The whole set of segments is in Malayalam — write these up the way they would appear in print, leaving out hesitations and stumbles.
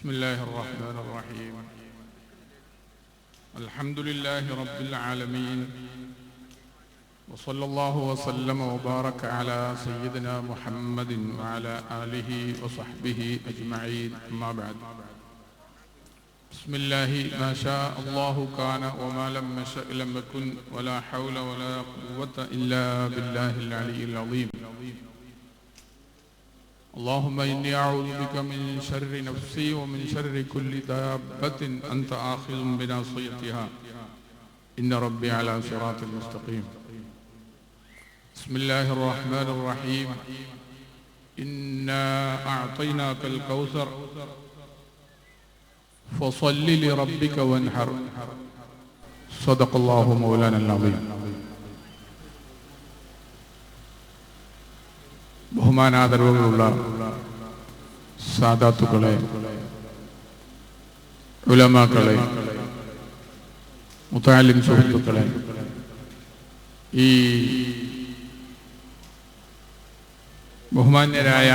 بسم الله الرحمن الرحيم الحمد لله رب العالمين وصلى الله وسلم وبارك على سيدنا محمد وعلى آله وصحبه أجمعين أما بعد بسم الله ما شاء الله كان وما لم يشأ لم يكن ولا حول ولا قوة إلا بالله العلي العظيم اللهم إني أعوذ بك من شر نفسي ومن شر كل دابة أنت آخذ بناصيتها إن ربي على صراط مستقيم بسم الله الرحمن الرحيم إنا أعطيناك الكوثر فصل لربك وانحر صدق الله مولانا العظيم ബഹുമാനാദരവുകളുള്ള സാദാത്തുക്കളെ, ഉലമാക്കളെ, മുതഅല്ലിം സുഹൃത്തുക്കളെ, ഈ ബഹുമാന്യരായ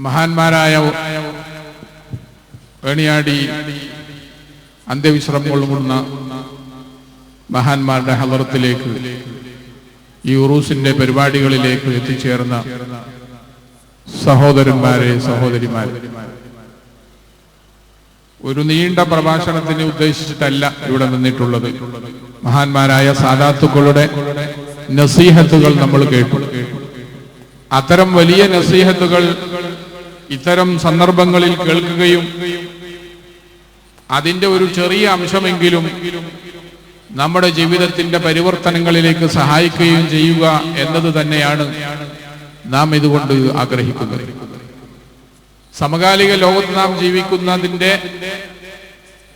മഹാന്മാരായ ഏണിയാടി അന്ത്യവിശ്രമം കൊള്ളുന്ന മഹാന്മാരുടെ ഹളറത്തിലേക്ക്, ഈ ഉറൂസിന്റെ പരിപാടികളിലേക്ക് എത്തിച്ചേർന്ന സഹോദരന്മാരെ, സഹോദരിമാരെ, ഒരു നീണ്ട പ്രഭാഷണത്തിന് ഉദ്ദേശിച്ചിട്ടല്ല ഇവിടെ നിന്നിട്ടുള്ളത്. മഹാന്മാരായ സാദാത്തുക്കളുടെ നസീഹത്തുകൾ നമ്മൾ കേട്ടു. അത്തരം വലിയ നസീഹത്തുകൾ ഇത്തരം സന്ദർഭങ്ങളിൽ കേൾക്കുകയും അതിന്റെ ഒരു ചെറിയ അംശമെങ്കിലും നമ്മുടെ ജീവിതത്തിന്റെ പരിവർത്തനങ്ങളിലേക്ക് സഹായിക്കുകയും ചെയ്യുക എന്നത് തന്നെയാണ് നാം ഇതുകൊണ്ട് ആഗ്രഹിക്കുന്നത്. സമകാലിക ലോകത്ത് നാം ജീവിക്കുന്നതിന്റെ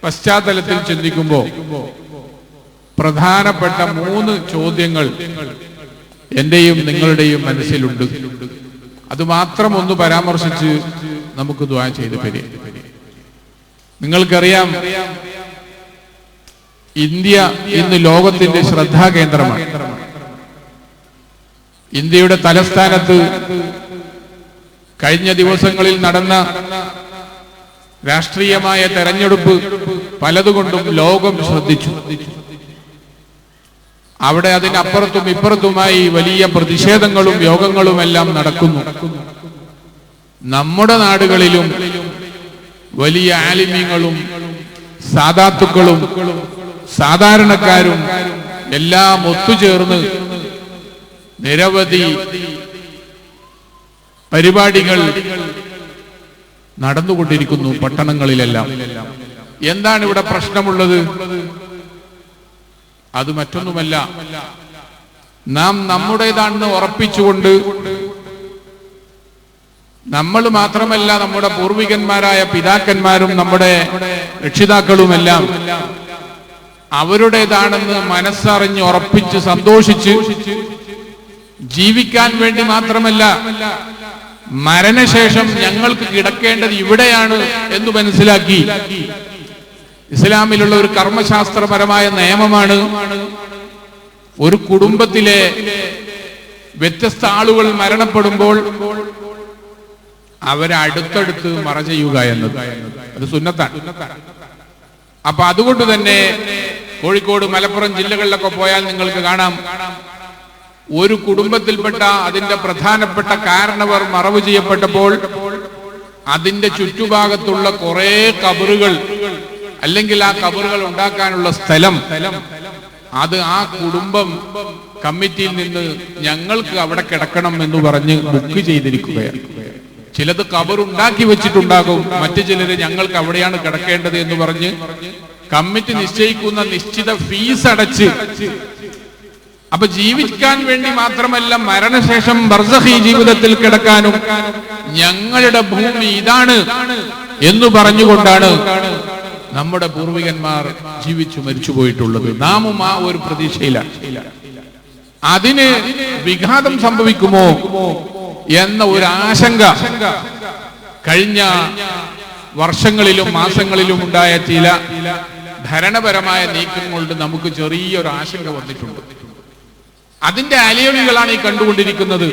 പശ്ചാത്തലത്തിൽ ചിന്തിക്കുമ്പോൾ പ്രധാനപ്പെട്ട 3 ചോദ്യങ്ങൾ എന്റെയും നിങ്ങളുടെയും മനസ്സിലുണ്ട്. അത് മാത്രം ഒന്ന് പരാമർശിച്ച് നമുക്ക് ദുആ ചെയ്ത് പിരിയാം. നിങ്ങൾക്കറിയാം, ഇന്ത്യ ഇന്ന് ലോകത്തിന്റെ ശ്രദ്ധാകേന്ദ്രമാണ്. ഇന്ത്യയുടെ തലസ്ഥാനത്ത് കഴിഞ്ഞ ദിവസങ്ങളിൽ നടന്ന രാഷ്ട്രീയമായ തെരഞ്ഞെടുപ്പ് പലതുകൊണ്ടും ലോകം ശ്രദ്ധിച്ചു. അവിടെ അതിനപ്പുറത്തും ഇപ്പുറത്തുമായി വലിയ പ്രതിഷേധങ്ങളും യോഗങ്ങളുമെല്ലാം നടക്കുന്നു. നമ്മുടെ നാടുകളിലും വലിയ ആലിമീങ്ങളും സാദാത്തുക്കളും സാധാരണക്കാരും എല്ലാം ഒത്തുചേർന്ന് നിരവധി പരിപാടികൾ നടന്നുകൊണ്ടിരിക്കുന്നു പട്ടണങ്ങളിലെല്ലാം. എന്താണ് ഇവിടെ പ്രശ്നമുള്ളത്? അത് മറ്റൊന്നുമല്ല, നാം നമ്മുടേതാണെന്ന് ഉറപ്പിച്ചുകൊണ്ട് നമ്മൾ മാത്രമല്ല, നമ്മുടെ പൂർവികന്മാരായ പിതാക്കന്മാരും നമ്മുടെ രക്ഷിതാക്കളുമെല്ലാം അവരുടേതാണെന്ന് മനസ്സറിഞ്ഞ് ഉറപ്പിച്ച് സന്തോഷിച്ച് ജീവിക്കാൻ വേണ്ടി മാത്രമല്ല, മരണശേഷം ഞങ്ങൾക്ക് കിടക്കേണ്ടത് ഇവിടെയാണ് എന്ന് മനസ്സിലാക്കി ഇസ്ലാമിലുള്ള ഒരു കർമ്മശാസ്ത്രപരമായ നിയമമാണ് ഒരു കുടുംബത്തിലെ വ്യത്യസ്ത ആളുകൾ മരണപ്പെടുമ്പോൾ അവരെ അടുത്തടുത്ത് മറ ചെയ്യുക എന്നത്. അത് സുന്നത്താണ്. അപ്പൊ അതുകൊണ്ട് തന്നെ കോഴിക്കോട്, മലപ്പുറം ജില്ലകളിലൊക്കെ പോയാൽ നിങ്ങൾക്ക് കാണാം, ഒരു കുടുംബത്തിൽപ്പെട്ട അതിന്റെ പ്രധാനപ്പെട്ട കാരണവർ മറവ് ചെയ്യപ്പെട്ടപ്പോൾ അതിന്റെ ചുറ്റുഭാഗത്തുള്ള കുറെ കബറുകൾ, അല്ലെങ്കിൽ ആ കബറുകൾ ഉണ്ടാക്കാനുള്ള സ്ഥലം, അത് ആ കുടുംബം കമ്മിറ്റിയിൽ നിന്ന് ഞങ്ങൾക്ക് അവിടെ കിടക്കണം എന്ന് പറഞ്ഞ് ബുക്ക് ചെയ്തിരിക്കുകയാണ്. ചിലത് കബറുണ്ടാക്കി വെച്ചിട്ടുണ്ടാകും, മറ്റു ചിലര് ഞങ്ങൾക്ക് അവിടെയാണ് കിടക്കേണ്ടത് എന്ന് പറഞ്ഞ് കമ്മിറ്റി നിശ്ചയിക്കുന്ന നിശ്ചിത ഫീസ് അടച്ച്, അപ്പൊ ജീവിക്കാൻ വേണ്ടി മാത്രമല്ല, മരണശേഷം ബർസഖി ജീവിതത്തിൽ കിടക്കാനും ഞങ്ങളുടെ ഭൂമി ഇതാണ് എന്ന് പറഞ്ഞുകൊണ്ടാണ് നമ്മുടെ പൂർവികന്മാർ ജീവിച്ചു മരിച്ചു പോയിട്ടുള്ളത്. നാമും ആ ഒരു പ്രതീക്ഷയിലാണ്. അതിന് വിഘാതം സംഭവിക്കുമോ എന്ന ഒരു ആശങ്ക കഴിഞ്ഞ വർഷങ്ങളിലും മാസങ്ങളിലും ഉണ്ടായ ചില ഭരണപരമായ നീക്കങ്ങളുടെ നമുക്ക് ചെറിയൊരു ആശങ്ക വന്നിട്ടുണ്ട്. അതിന്റെ അലയൊലികളാണ് ഈ കണ്ടുകൊണ്ടിരിക്കുന്നത്.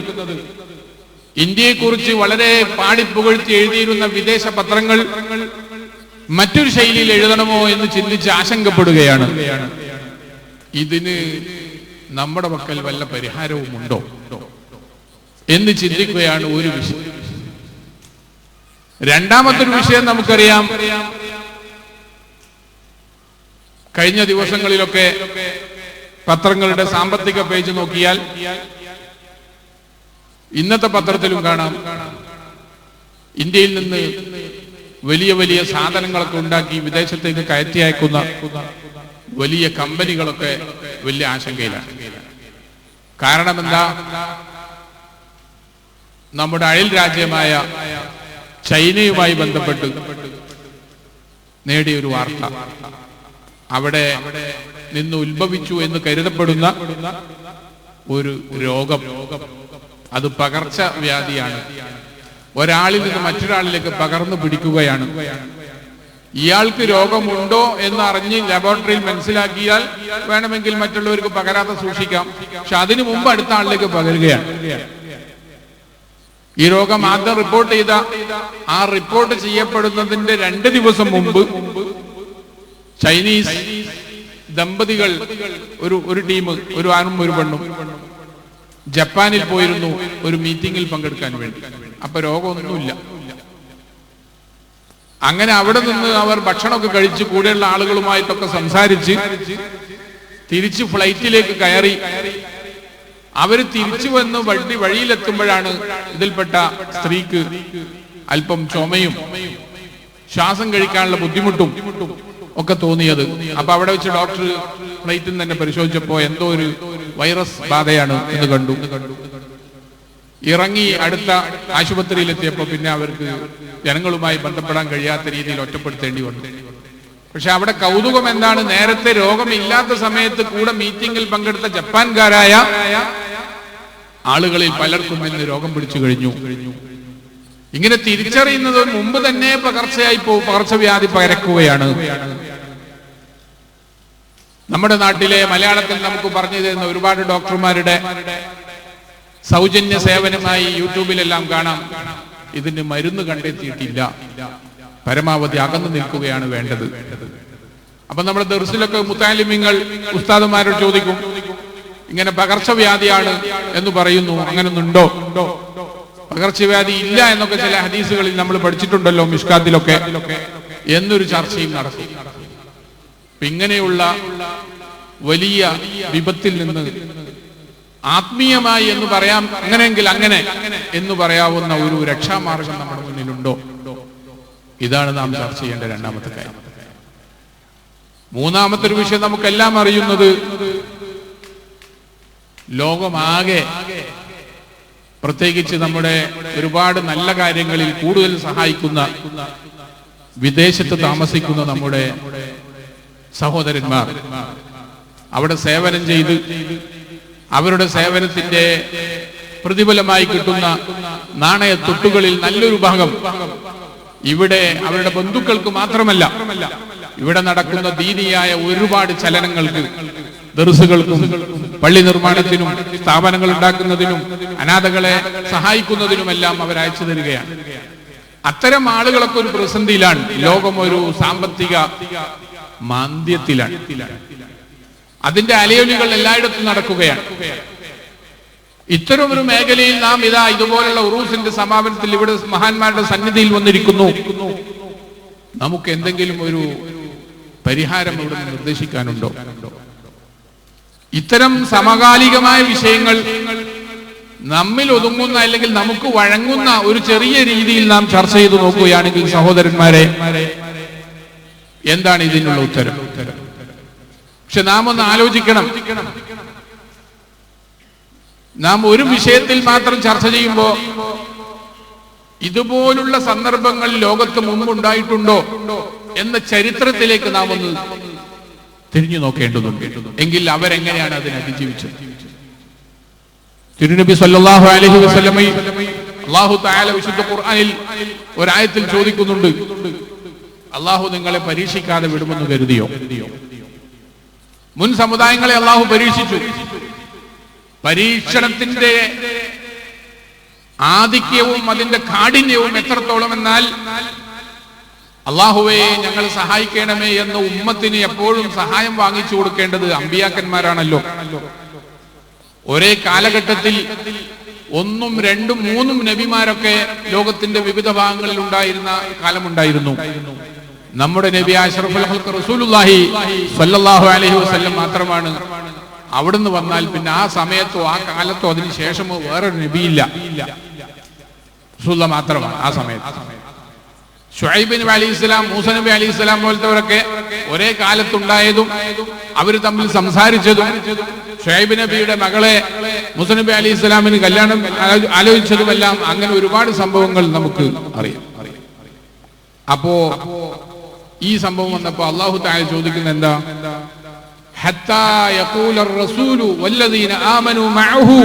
ഇന്ത്യയെക്കുറിച്ച് വളരെ പാടിപ്പുകഴ്ത്തി എഴുതിയിരുന്ന വിദേശ പത്രങ്ങൾ മറ്റൊരു ശൈലിയിൽ എഴുതണമോ എന്ന് ചിന്തിച്ച് ആശങ്കപ്പെടുകയാണ്. ഇതിന് നമ്മുടെ പക്കൽ വല്ല പരിഹാരവും ഉണ്ടോ എന്ന് ചിന്തിക്കുകയാണ് ഒരു വിഷയം. രണ്ടാമത്തൊരു വിഷയം നമുക്കറിയാം. കഴിഞ്ഞ ദിവസങ്ങളിലൊക്കെ പത്രങ്ങളുടെ സാമ്പത്തിക പേജ് നോക്കിയാൽ ഇന്നത്തെ പത്രത്തിലും കാണാം, ഇന്ത്യയിൽ നിന്ന് വലിയ വലിയ സാധനങ്ങളൊക്കെ ഉണ്ടാക്കി വിദേശത്തേക്ക് കയറ്റി അയക്കുന്ന വലിയ കമ്പനികളൊക്കെ വലിയ ആശങ്കയിലാണ്. കാരണം എന്താ? നമ്മുടെ അയൽ രാജ്യമായ ചൈനയുമായി ബന്ധപ്പെട്ട് നേടിയൊരു വാർത്ത, അവിടെ നിന്ന് ഉത്ഭവിച്ചു എന്ന് കരുതപ്പെടുന്ന ഒരു രോഗം, അത് പകർച്ചവ്യാധിയാണ്. ഒരാളിൽ നിന്ന് മറ്റൊരാളിലേക്ക് പകർന്നു പിടിക്കുകയാണ്. ഇയാൾക്ക് രോഗമുണ്ടോ എന്ന് അറിഞ്ഞ് ലബോറട്ടറിയിൽ മനസ്സിലാക്കിയാൽ വേണമെങ്കിൽ മറ്റുള്ളവർക്ക് പകരാതെ സൂക്ഷിക്കാം. പക്ഷെ അതിനു മുമ്പ് അടുത്ത ആളിലേക്ക് പകരുകയാണ്. ഈ രോഗം ആദ്യം റിപ്പോർട്ട് ചെയ്ത ആ റിപ്പോർട്ട് ചെയ്യപ്പെടുന്നതിന്റെ 2 ദിവസം മുമ്പ് ചൈനീസ് ദമ്പതികൾ ഒരു ടീം, ഒരു ആണും ഒരു പെണ്ണും ജപ്പാനിൽ പോയിരുന്നു ഒരു മീറ്റിംഗിൽ പങ്കെടുക്കാൻ വേണ്ടി. അപ്പൊ രോഗമൊന്നുമില്ല. അങ്ങനെ അവിടെ നിന്ന് അവർ ഭക്ഷണമൊക്കെ കഴിച്ച് കൂടെയുള്ള ആളുകളുമായിട്ടൊക്കെ സംസാരിച്ച് തിരിച്ച് ഫ്ലൈറ്റിലേക്ക് കയറി. അവര് തിരിച്ചു വന്ന് വഴിയിലെത്തുമ്പോഴാണ് ഇതിൽപ്പെട്ട സ്ത്രീക്ക് അല്പം ചുമയും ശ്വാസം കഴിക്കാനുള്ള ബുദ്ധിമുട്ടും ഒക്കെ തോന്നിയത്. അപ്പൊ അവിടെ വെച്ച് ഡോക്ടർ ഫ്ലൈറ്റിൽ തന്നെ പരിശോധിച്ചപ്പോ എന്തോ ഒരു വൈറസ് ബാധയാണ് എന്ന് കണ്ടു. ഇറങ്ങി അടുത്ത ആശുപത്രിയിലെത്തിയപ്പോ പിന്നെ അവർക്ക് ജനങ്ങളുമായി ബന്ധപ്പെടാൻ കഴിയാത്ത രീതിയിൽ ഒറ്റപ്പെടുത്തേണ്ടി വന്നു. പക്ഷെ അവിടെ കൗതുകം എന്താണ്? നേരത്തെ രോഗമില്ലാത്ത സമയത്ത് കൂടെ മീറ്റിംഗിൽ പങ്കെടുത്ത ജപ്പാൻകാരായ ആളുകളിൽ പലർക്കും ഇന്ന് രോഗം പിടിച്ചു കഴിഞ്ഞു. ഇങ്ങനെ തിരിച്ചറിയുന്നത് മുമ്പ് തന്നെ പകർച്ചവ്യാധി പരക്കുകയാണ്. നമ്മുടെ നാട്ടിലെ മലയാളത്തിൽ നമുക്ക് പറഞ്ഞു തരുന്ന ഒരുപാട് ഡോക്ടർമാരുടെ സൗജന്യ സേവനമായി യൂട്യൂബിലെല്ലാം കാണാം. ഇതിന് മരുന്ന് കണ്ടെത്തിയിട്ടില്ല. പരമാവധി അകന്നു നിൽക്കുകയാണ് വേണ്ടത്. അപ്പൊ നമ്മുടെ ദർസിലൊക്കെ മുത്താലിമിങ്ങൾ ഉസ്താദുമാരോട് ചോദിക്കും, ഇങ്ങനെ പകർച്ചവ്യാധിയാണ് എന്ന് പറയുന്നു, അങ്ങനൊന്നുണ്ടോ? പകർച്ചവ്യാധി ഇല്ല എന്നൊക്കെ ചില ഹദീസുകളിൽ നമ്മൾ പഠിച്ചിട്ടുണ്ടല്ലോ, മിഷ്കാത്തിലൊക്കെ, എന്നൊരു ചർച്ചയും നടക്കും. ഇങ്ങനെയുള്ള വലിയ വിപത്തിൽ നിന്ന് ആത്മീയമായി എന്ന് പറയാം, അങ്ങനെയെങ്കിൽ അങ്ങനെ എന്ന് പറയാവുന്ന ഒരു രക്ഷാമാർഗം നമ്മുടെ മുന്നിലുണ്ടോ? ഇതാണ് നാം ചർച്ച ചെയ്യേണ്ട രണ്ടാമത്തെ കാര്യം. മൂന്നാമത്തെ ഒരു വിഷയം നമുക്കെല്ലാം അറിയുന്നത്, ലോകമാകെ പ്രത്യേകിച്ച് നമ്മുടെ ഒരുപാട് നല്ല കാര്യങ്ങളിൽ കൂടുതൽ സഹായിക്കുന്ന വിദേശത്ത് താമസിക്കുന്ന നമ്മുടെ സഹോദരന്മാർ, അവിടെ സേവനം ചെയ്ത് അവരുടെ സേവനത്തിന്റെ പ്രതിഫലമായി കിട്ടുന്ന നാണയത്തൊട്ടുകളിൽ നല്ലൊരു ഭാഗം ഇവിടെ അവരുടെ ബന്ധുക്കൾക്ക് മാത്രമല്ല, ഇവിടെ നടക്കുന്ന ദീനിയായ ഒരുപാട് ചലനങ്ങൾക്ക്, ദർസുകൾക്കും പള്ളി നിർമ്മാണത്തിനും സ്ഥാപനങ്ങൾ ഉണ്ടാക്കുന്നതിനും അനാഥകളെ സഹായിക്കുന്നതിനുമെല്ലാം അവർ അയച്ചു തരികയാണ്. അത്തരം ആളുകളൊക്കെ ഒരു പ്രതിസന്ധിയിലാണ്. ലോകം ഒരു സാമ്പത്തിക മാന്ദ്യത്തിലാണ്. അതിന്റെ അലയൊലികൾ എല്ലായിടത്തും നടക്കുകയാണ്. ഇത്തരം ഒരു മേഖലയിൽ നാം ഇതുപോലുള്ള ഉറൂസിന്റെ സമാപനത്തിൽ ഇവിടെ മഹാന്മാരുടെ സന്നിധിയിൽ വന്നിരിക്കുന്നു. നമുക്ക് എന്തെങ്കിലും ഒരു പരിഹാരം ഇവിടെ നിർദ്ദേശിക്കാനുണ്ടോ? ഇത്തരം സമകാലികമായ വിഷയങ്ങൾ നമ്മിൽ ഒതുങ്ങുന്ന അല്ലെങ്കിൽ നമുക്ക് വഴങ്ങുന്ന ഒരു ചെറിയ രീതിയിൽ നാം ചർച്ച ചെയ്തു നോക്കുകയാണെങ്കിൽ സഹോദരന്മാരെ, എന്താണ് ഇതിനുള്ള ഉത്തരം? പക്ഷെ നാം ഒന്ന് ആലോചിക്കണം. നാം ഒരു വിഷയത്തിൽ മാത്രം ചർച്ച ചെയ്യുമ്പോൾ ഇതുപോലുള്ള സന്ദർഭങ്ങൾ ലോകത്ത് മുമ്പുണ്ടായിട്ടുണ്ടോ എന്ന ചരിത്രത്തിലേക്ക് നാം ഒന്ന് തിരിഞ്ഞു നോക്കേണ്ടതുണ്ട്. എങ്കിൽ അവരെങ്ങനെയാണ് അതിനെ അതിജീവിച്ചത്? തിരുനബി സല്ലല്ലാഹു അലൈഹി വസല്ലമയെ അല്ലാഹു തആല വിശുദ്ധ ഖുർആനിൽ ഒരായത്തിൽ ചോദിക്കുന്നുണ്ട്, അള്ളാഹു നിങ്ങളെ പരീക്ഷിക്കാതെ വിടുമെന്ന് കരുതിയോ? മുൻ സമുദായങ്ങളെ അള്ളാഹു പരീക്ഷിച്ചു. പരീക്ഷണത്തിന്റെ ആധിക്യവും അതിന്റെ കാഠിന്യവും എത്രത്തോളം എന്നാൽ, അള്ളാഹുവേ ഞങ്ങൾ സഹായിക്കണമേ എന്ന് ഉമ്മത്തിന് എപ്പോഴും സഹായം വാങ്ങിച്ചു കൊടുക്കേണ്ടത് അമ്പിയാക്കന്മാരാണല്ലോ. ഒരേ കാലഘട്ടത്തിൽ 1, 2, 3 നബിമാരൊക്കെ ലോകത്തിന്റെ വിവിധ ഭാഗങ്ങളിൽ ഉണ്ടായിരുന്ന കാലമുണ്ടായിരുന്നു. നമ്മുടെ നബി അഷ്റഫുൽ ഖൽഖ് റസൂലുള്ളാഹി സ്വല്ലല്ലാഹു അലൈഹി വസല്ലം മാത്രമാണ്. അവിടുന്ന് വന്നാൽ പിന്നെ ആ സമയത്തോ ആ കാലത്തോ അതിന് ശേഷമോ വേറൊരു നബിയില്ല, റസൂലുള്ളാഹി മാത്രമാണ് ആ സമയത്ത്. ശുഐബ് നബി അലൈഹിസ്സലാം, മൂസ നബി അലൈഹിസ്സലാം പോലത്തെവരൊക്കെ ഒരേ കാലത്തുണ്ടായതും അവർ തമ്മിൽ സംസാരിച്ചതും, ശുഐബ് നബിയുടെ മകളെ മൂസ നബി അലൈഹിസ്സലാമിന് കല്യാണം ആലോചിച്ചതുമെല്ലാം അങ്ങനെ ഒരുപാട് സംഭവങ്ങൾ നമുക്ക് അറിയാം. അപ്പോ ഈ സംഭവം വന്നപ്പോ അല്ലാഹു തആല ചോദിക്കുന്നത് എന്താ? ഹത്താ യഖൂല റസൂലു വല്ലദീന ആമനൂ മഅഹു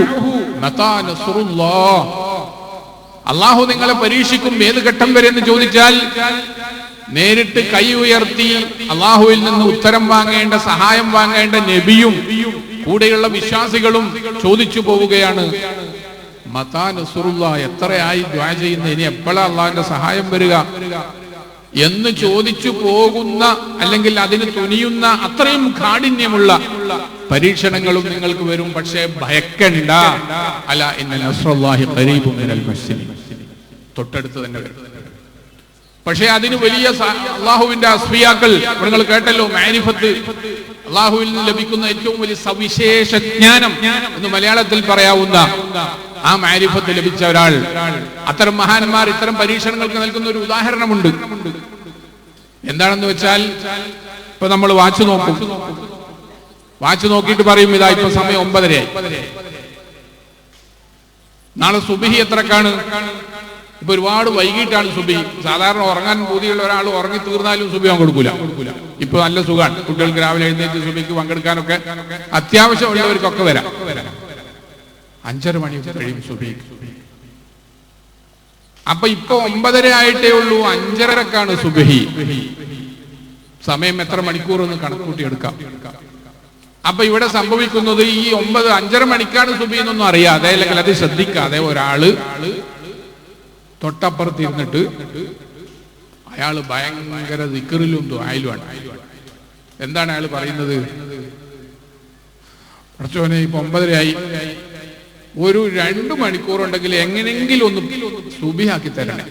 മതാ നസ്റുല്ലാഹ്. അല്ലാഹു നിങ്ങളെ പരീക്ഷിക്കും ഏത് ഘട്ടം വരെ എന്ന് ചോദിച്ചാൽ, നേരിട്ട് കൈ ഉയർത്തി അല്ലാഹുവിൽ നിന്ന് ഉത്തരം വാങ്ങേണ്ട, സഹായം വാങ്ങേണ്ട നബിയും കൂടെയുള്ള വിശ്വാസികളും ചോദിച്ചു പോവുകയാണ്, മതാ നസ്റുല്ലാഹ്, എത്രയായി ദുആ ചെയ്യുന്ന, ഇനി എപ്പോഴാ അല്ലാഹുവിന്റെ സഹായം വരിക എന്ന് ചോദിച്ചു പോകുന്ന, അല്ലെങ്കിൽ അതിന് തുനിയുന്ന അത്രയും കാഠിന്യമുള്ള പരീക്ഷണങ്ങളും നിങ്ങൾക്ക് വരും. പക്ഷേ ഭയക്കണ്ട, അലാ ഇന്ന നസ്റുല്ലാഹി ഖരീബുൻ മിനൽ മുഹ്സിനീൻ, തൊട്ടടുത്ത് തന്നെ വരും. പക്ഷേ അതിന് വലിയ അള്ളാഹുവിന്റെ അസ്ഫിയാക്കൾ, നിങ്ങൾ കേട്ടല്ലോ, മാരിഫത്ത്, അള്ളാഹുവിൽ നിന്ന് ലഭിക്കുന്ന ഏറ്റവും വലിയ സവിശേഷ ജ്ഞാനം എന്ന് മലയാളത്തിൽ പറയാവുന്ന ആ മാരിഫത്ത് ലഭിച്ച ഒരാൾ, അത്തരം മഹാന്മാർ ഇത്തരം പരീക്ഷണങ്ങൾക്ക് നൽകുന്ന ഒരു ഉദാഹരണമുണ്ട്. എന്താണെന്ന് വെച്ചാൽ, ഇപ്പൊ നമ്മൾ വാച്ച് നോക്കും, വാച്ച് നോക്കിയിട്ട് പറയും ഇതാ ഇപ്പൊ സമയം 9:30 നാളെ സുബഹി എത്രക്കാണ്? ഇപ്പൊ ഒരുപാട് വൈകിട്ടാണ് സുബഹി. സാധാരണ ഉറങ്ങാൻ പൂതിയുള്ള ഒരാൾ ഉറങ്ങി തീർന്നാലും സുബഹി അവൻ കൊടുക്കൂല. ഇപ്പൊ നല്ല സുഖമാണ്, കുട്ടികൾക്ക് രാവിലെ എഴുന്നേറ്റ് സുബഹിക്ക് പങ്കെടുക്കാനൊക്കെ അത്യാവശ്യമുള്ളവർക്കൊക്കെ വരാം. 5:30 മണി കഴിയും സുബഹി. അപ്പൊ ഇപ്പൊ 9:30 ആയിട്ടേ ഉള്ളൂ, 5:30ക്കാണ് സുബഹി. സമയം എത്ര മണിക്കൂർ എന്ന് കണക്കൂട്ടി എടുക്കാം. അപ്പൊ ഇവിടെ സംഭവിക്കുന്നത്, ഈ 5:30 മണിക്കാണ് സുബഹി എന്നൊന്നും അറിയാതെ, അല്ലെങ്കിൽ അത് ശ്രദ്ധിക്കാതെ ഒരാള് തൊട്ടപ്പുറത്തിരുന്നിട്ട് അയാള് ഭയങ്കര ദിക്റിലും ദുആയിലുമാണ്. എന്താണ് അയാൾ പറയുന്നത്? പടച്ചോനെ ഇപ്പൊ 9:30 ആയി, ഒരു 2 മണിക്കൂർ ഉണ്ടെങ്കിൽ എങ്ങനെങ്കിലും ഒന്ന് സുബഹിയാക്കി തരണേ.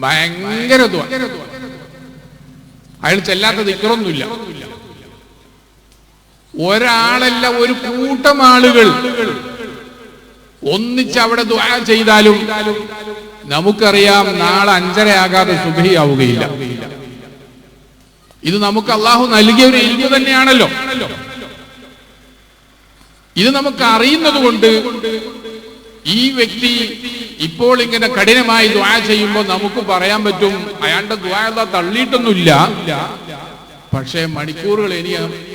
ഭയങ്കര ദുആ. അയാൾ ചെല്ലാത്ത ദിക്റൊന്നുമില്ല. ഒരാളല്ല, ഒരു കൂട്ടം ആളുകൾ ഒന്നിച്ച് അവിടെ ദുആ ചെയ്താലും നമുക്കറിയാം നാളെ 5:30 ആകാതെ സുബഹി ആവുകയില്ല. ഇത് നമുക്ക് അള്ളാഹു നൽകിയ ഒരു ഇൽമു തന്നെയാണല്ലോ. ഇത് നമുക്ക് അറിയുന്നത് കൊണ്ട് ഈ വ്യക്തി ഇപ്പോൾ ഇങ്ങനെ കഠിനമായി ദുആ ചെയ്യുമ്പോൾ നമുക്ക് പറയാൻ പറ്റും, അയാളുടെ ദുആ അല്ലാഹു തള്ളിയിട്ടൊന്നുമില്ല, പക്ഷേ മണിക്കൂറുകൾ ഇനി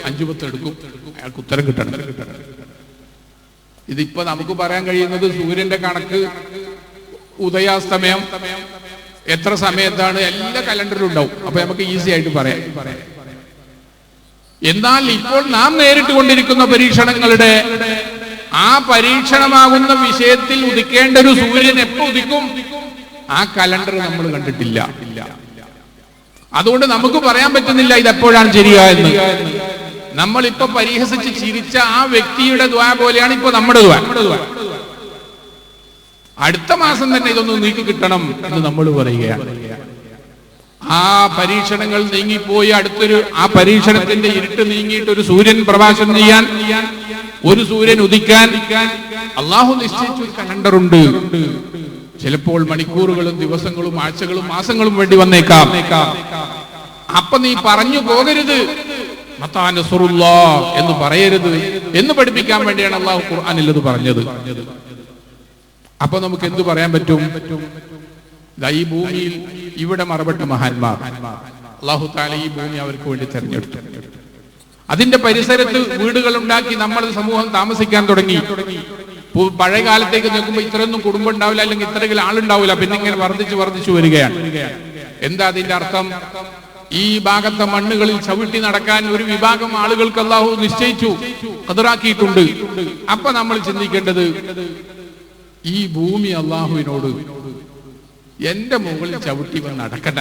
5-10 എടുക്കും അയാൾക്ക് ഉത്തരം കിട്ടണം. ഇതിപ്പോ നമുക്ക് പറയാൻ കഴിയുന്നത് സൂര്യന്റെ കണക്ക്, ഉദയാസ്തമയം എത്ര സമയത്താണ്, എല്ലാ കലണ്ടറിലും ഉണ്ടാവും. അപ്പൊ നമുക്ക് ഈസി ആയിട്ട് പറയാം. എന്നാൽ ഇപ്പോൾ നാം നേരിട്ട് കൊണ്ടിരിക്കുന്ന പരീക്ഷണങ്ങളുടെ ആ പരീക്ഷണമാകുന്ന വിഷയത്തിൽ ഉദിക്കേണ്ട ഒരു സൂര്യൻ എപ്പോ ഉദിക്കും, ആ കലണ്ടർ നമ്മൾ കണ്ടിട്ടില്ല. അതുകൊണ്ട് നമുക്ക് പറയാൻ പറ്റുന്നില്ല ഇതെപ്പോഴാണ് ശരിയാ എന്ന്. നമ്മളിപ്പോ പരിഹസിച്ച് ചിരിച്ച ആ വ്യക്തിയുടെ ദുആ പോലെയാണ് ഇപ്പൊ നമ്മുടെ ദുആ. അടുത്ത മാസം തന്നെ ഇതൊന്ന് നീക്കി കിട്ടണം എന്ന് നമ്മൾ പറയുകയാണ്. ആ പരീക്ഷണങ്ങൾ നീങ്ങിപ്പോയി ആ പരീക്ഷണത്തിന്റെ ഇരുട്ട് നീങ്ങിയിട്ട് ഒരു സൂര്യൻ പ്രകാശം ചെയ്യാൻ, ഒരു സൂര്യൻ ഉദിക്കാൻ അള്ളാഹു നിശ്ചയിച്ച ഒരു കലണ്ടറുണ്ട്. ചിലപ്പോൾ മണിക്കൂറുകളും ദിവസങ്ങളും ആഴ്ചകളും മാസങ്ങളും വേണ്ടി വന്നേക്കാം. അപ്പൊ നീ പറഞ്ഞു പോകരുത്, മതാ നസ്റുല്ലാഹ് എന്ന് പറയരുത് എന്ന് പഠിപ്പിക്കാൻ വേണ്ടിയാണ് അള്ളാഹു ഖുർആനിൽ ഇത് പറഞ്ഞത്. അപ്പൊ നമുക്ക് എന്തു പറയാൻ പറ്റും? ഈ ഭൂമിയിൽ ഇവിടെ മറപ്പെട്ട മഹാന്മാർ അല്ലാഹു തആല ഈ ഭൂമി അവർക്ക് വേണ്ടി തെരഞ്ഞെടുത്തു. അതിന്റെ പരിസരത്ത് വീടുകൾ ഉണ്ടാക്കി നമ്മൾ സമൂഹം താമസിക്കാൻ തുടങ്ങി. പഴയ കാലത്തേക്ക് നോക്കുമ്പോൾ ഇത്രയൊന്നും കുടുംബം ഉണ്ടാവില്ല, അല്ലെങ്കിൽ ഇത്രയെങ്കിലും ആളുണ്ടാവില്ല. പിന്നെ ഇങ്ങനെ വർദ്ധിച്ചു വരികയാണ്. എന്താ അതിന്റെ അർത്ഥം? ഈ ഭാഗത്തെ മണ്ണുകളിൽ ചവിട്ടി നടക്കാൻ ഒരു വിഭാഗം ആളുകൾക്ക് അല്ലാഹു നിശ്ചയിച്ചു, ഖദറാക്കിയിട്ടുണ്ട്. അപ്പൊ നമ്മൾ ചിന്തിക്കേണ്ടത്, ഈ ഭൂമി അല്ലാഹുവിനോട് എന്റെ മുകളിൽ ചവിട്ടി വന്ന് നടക്കണ്ട,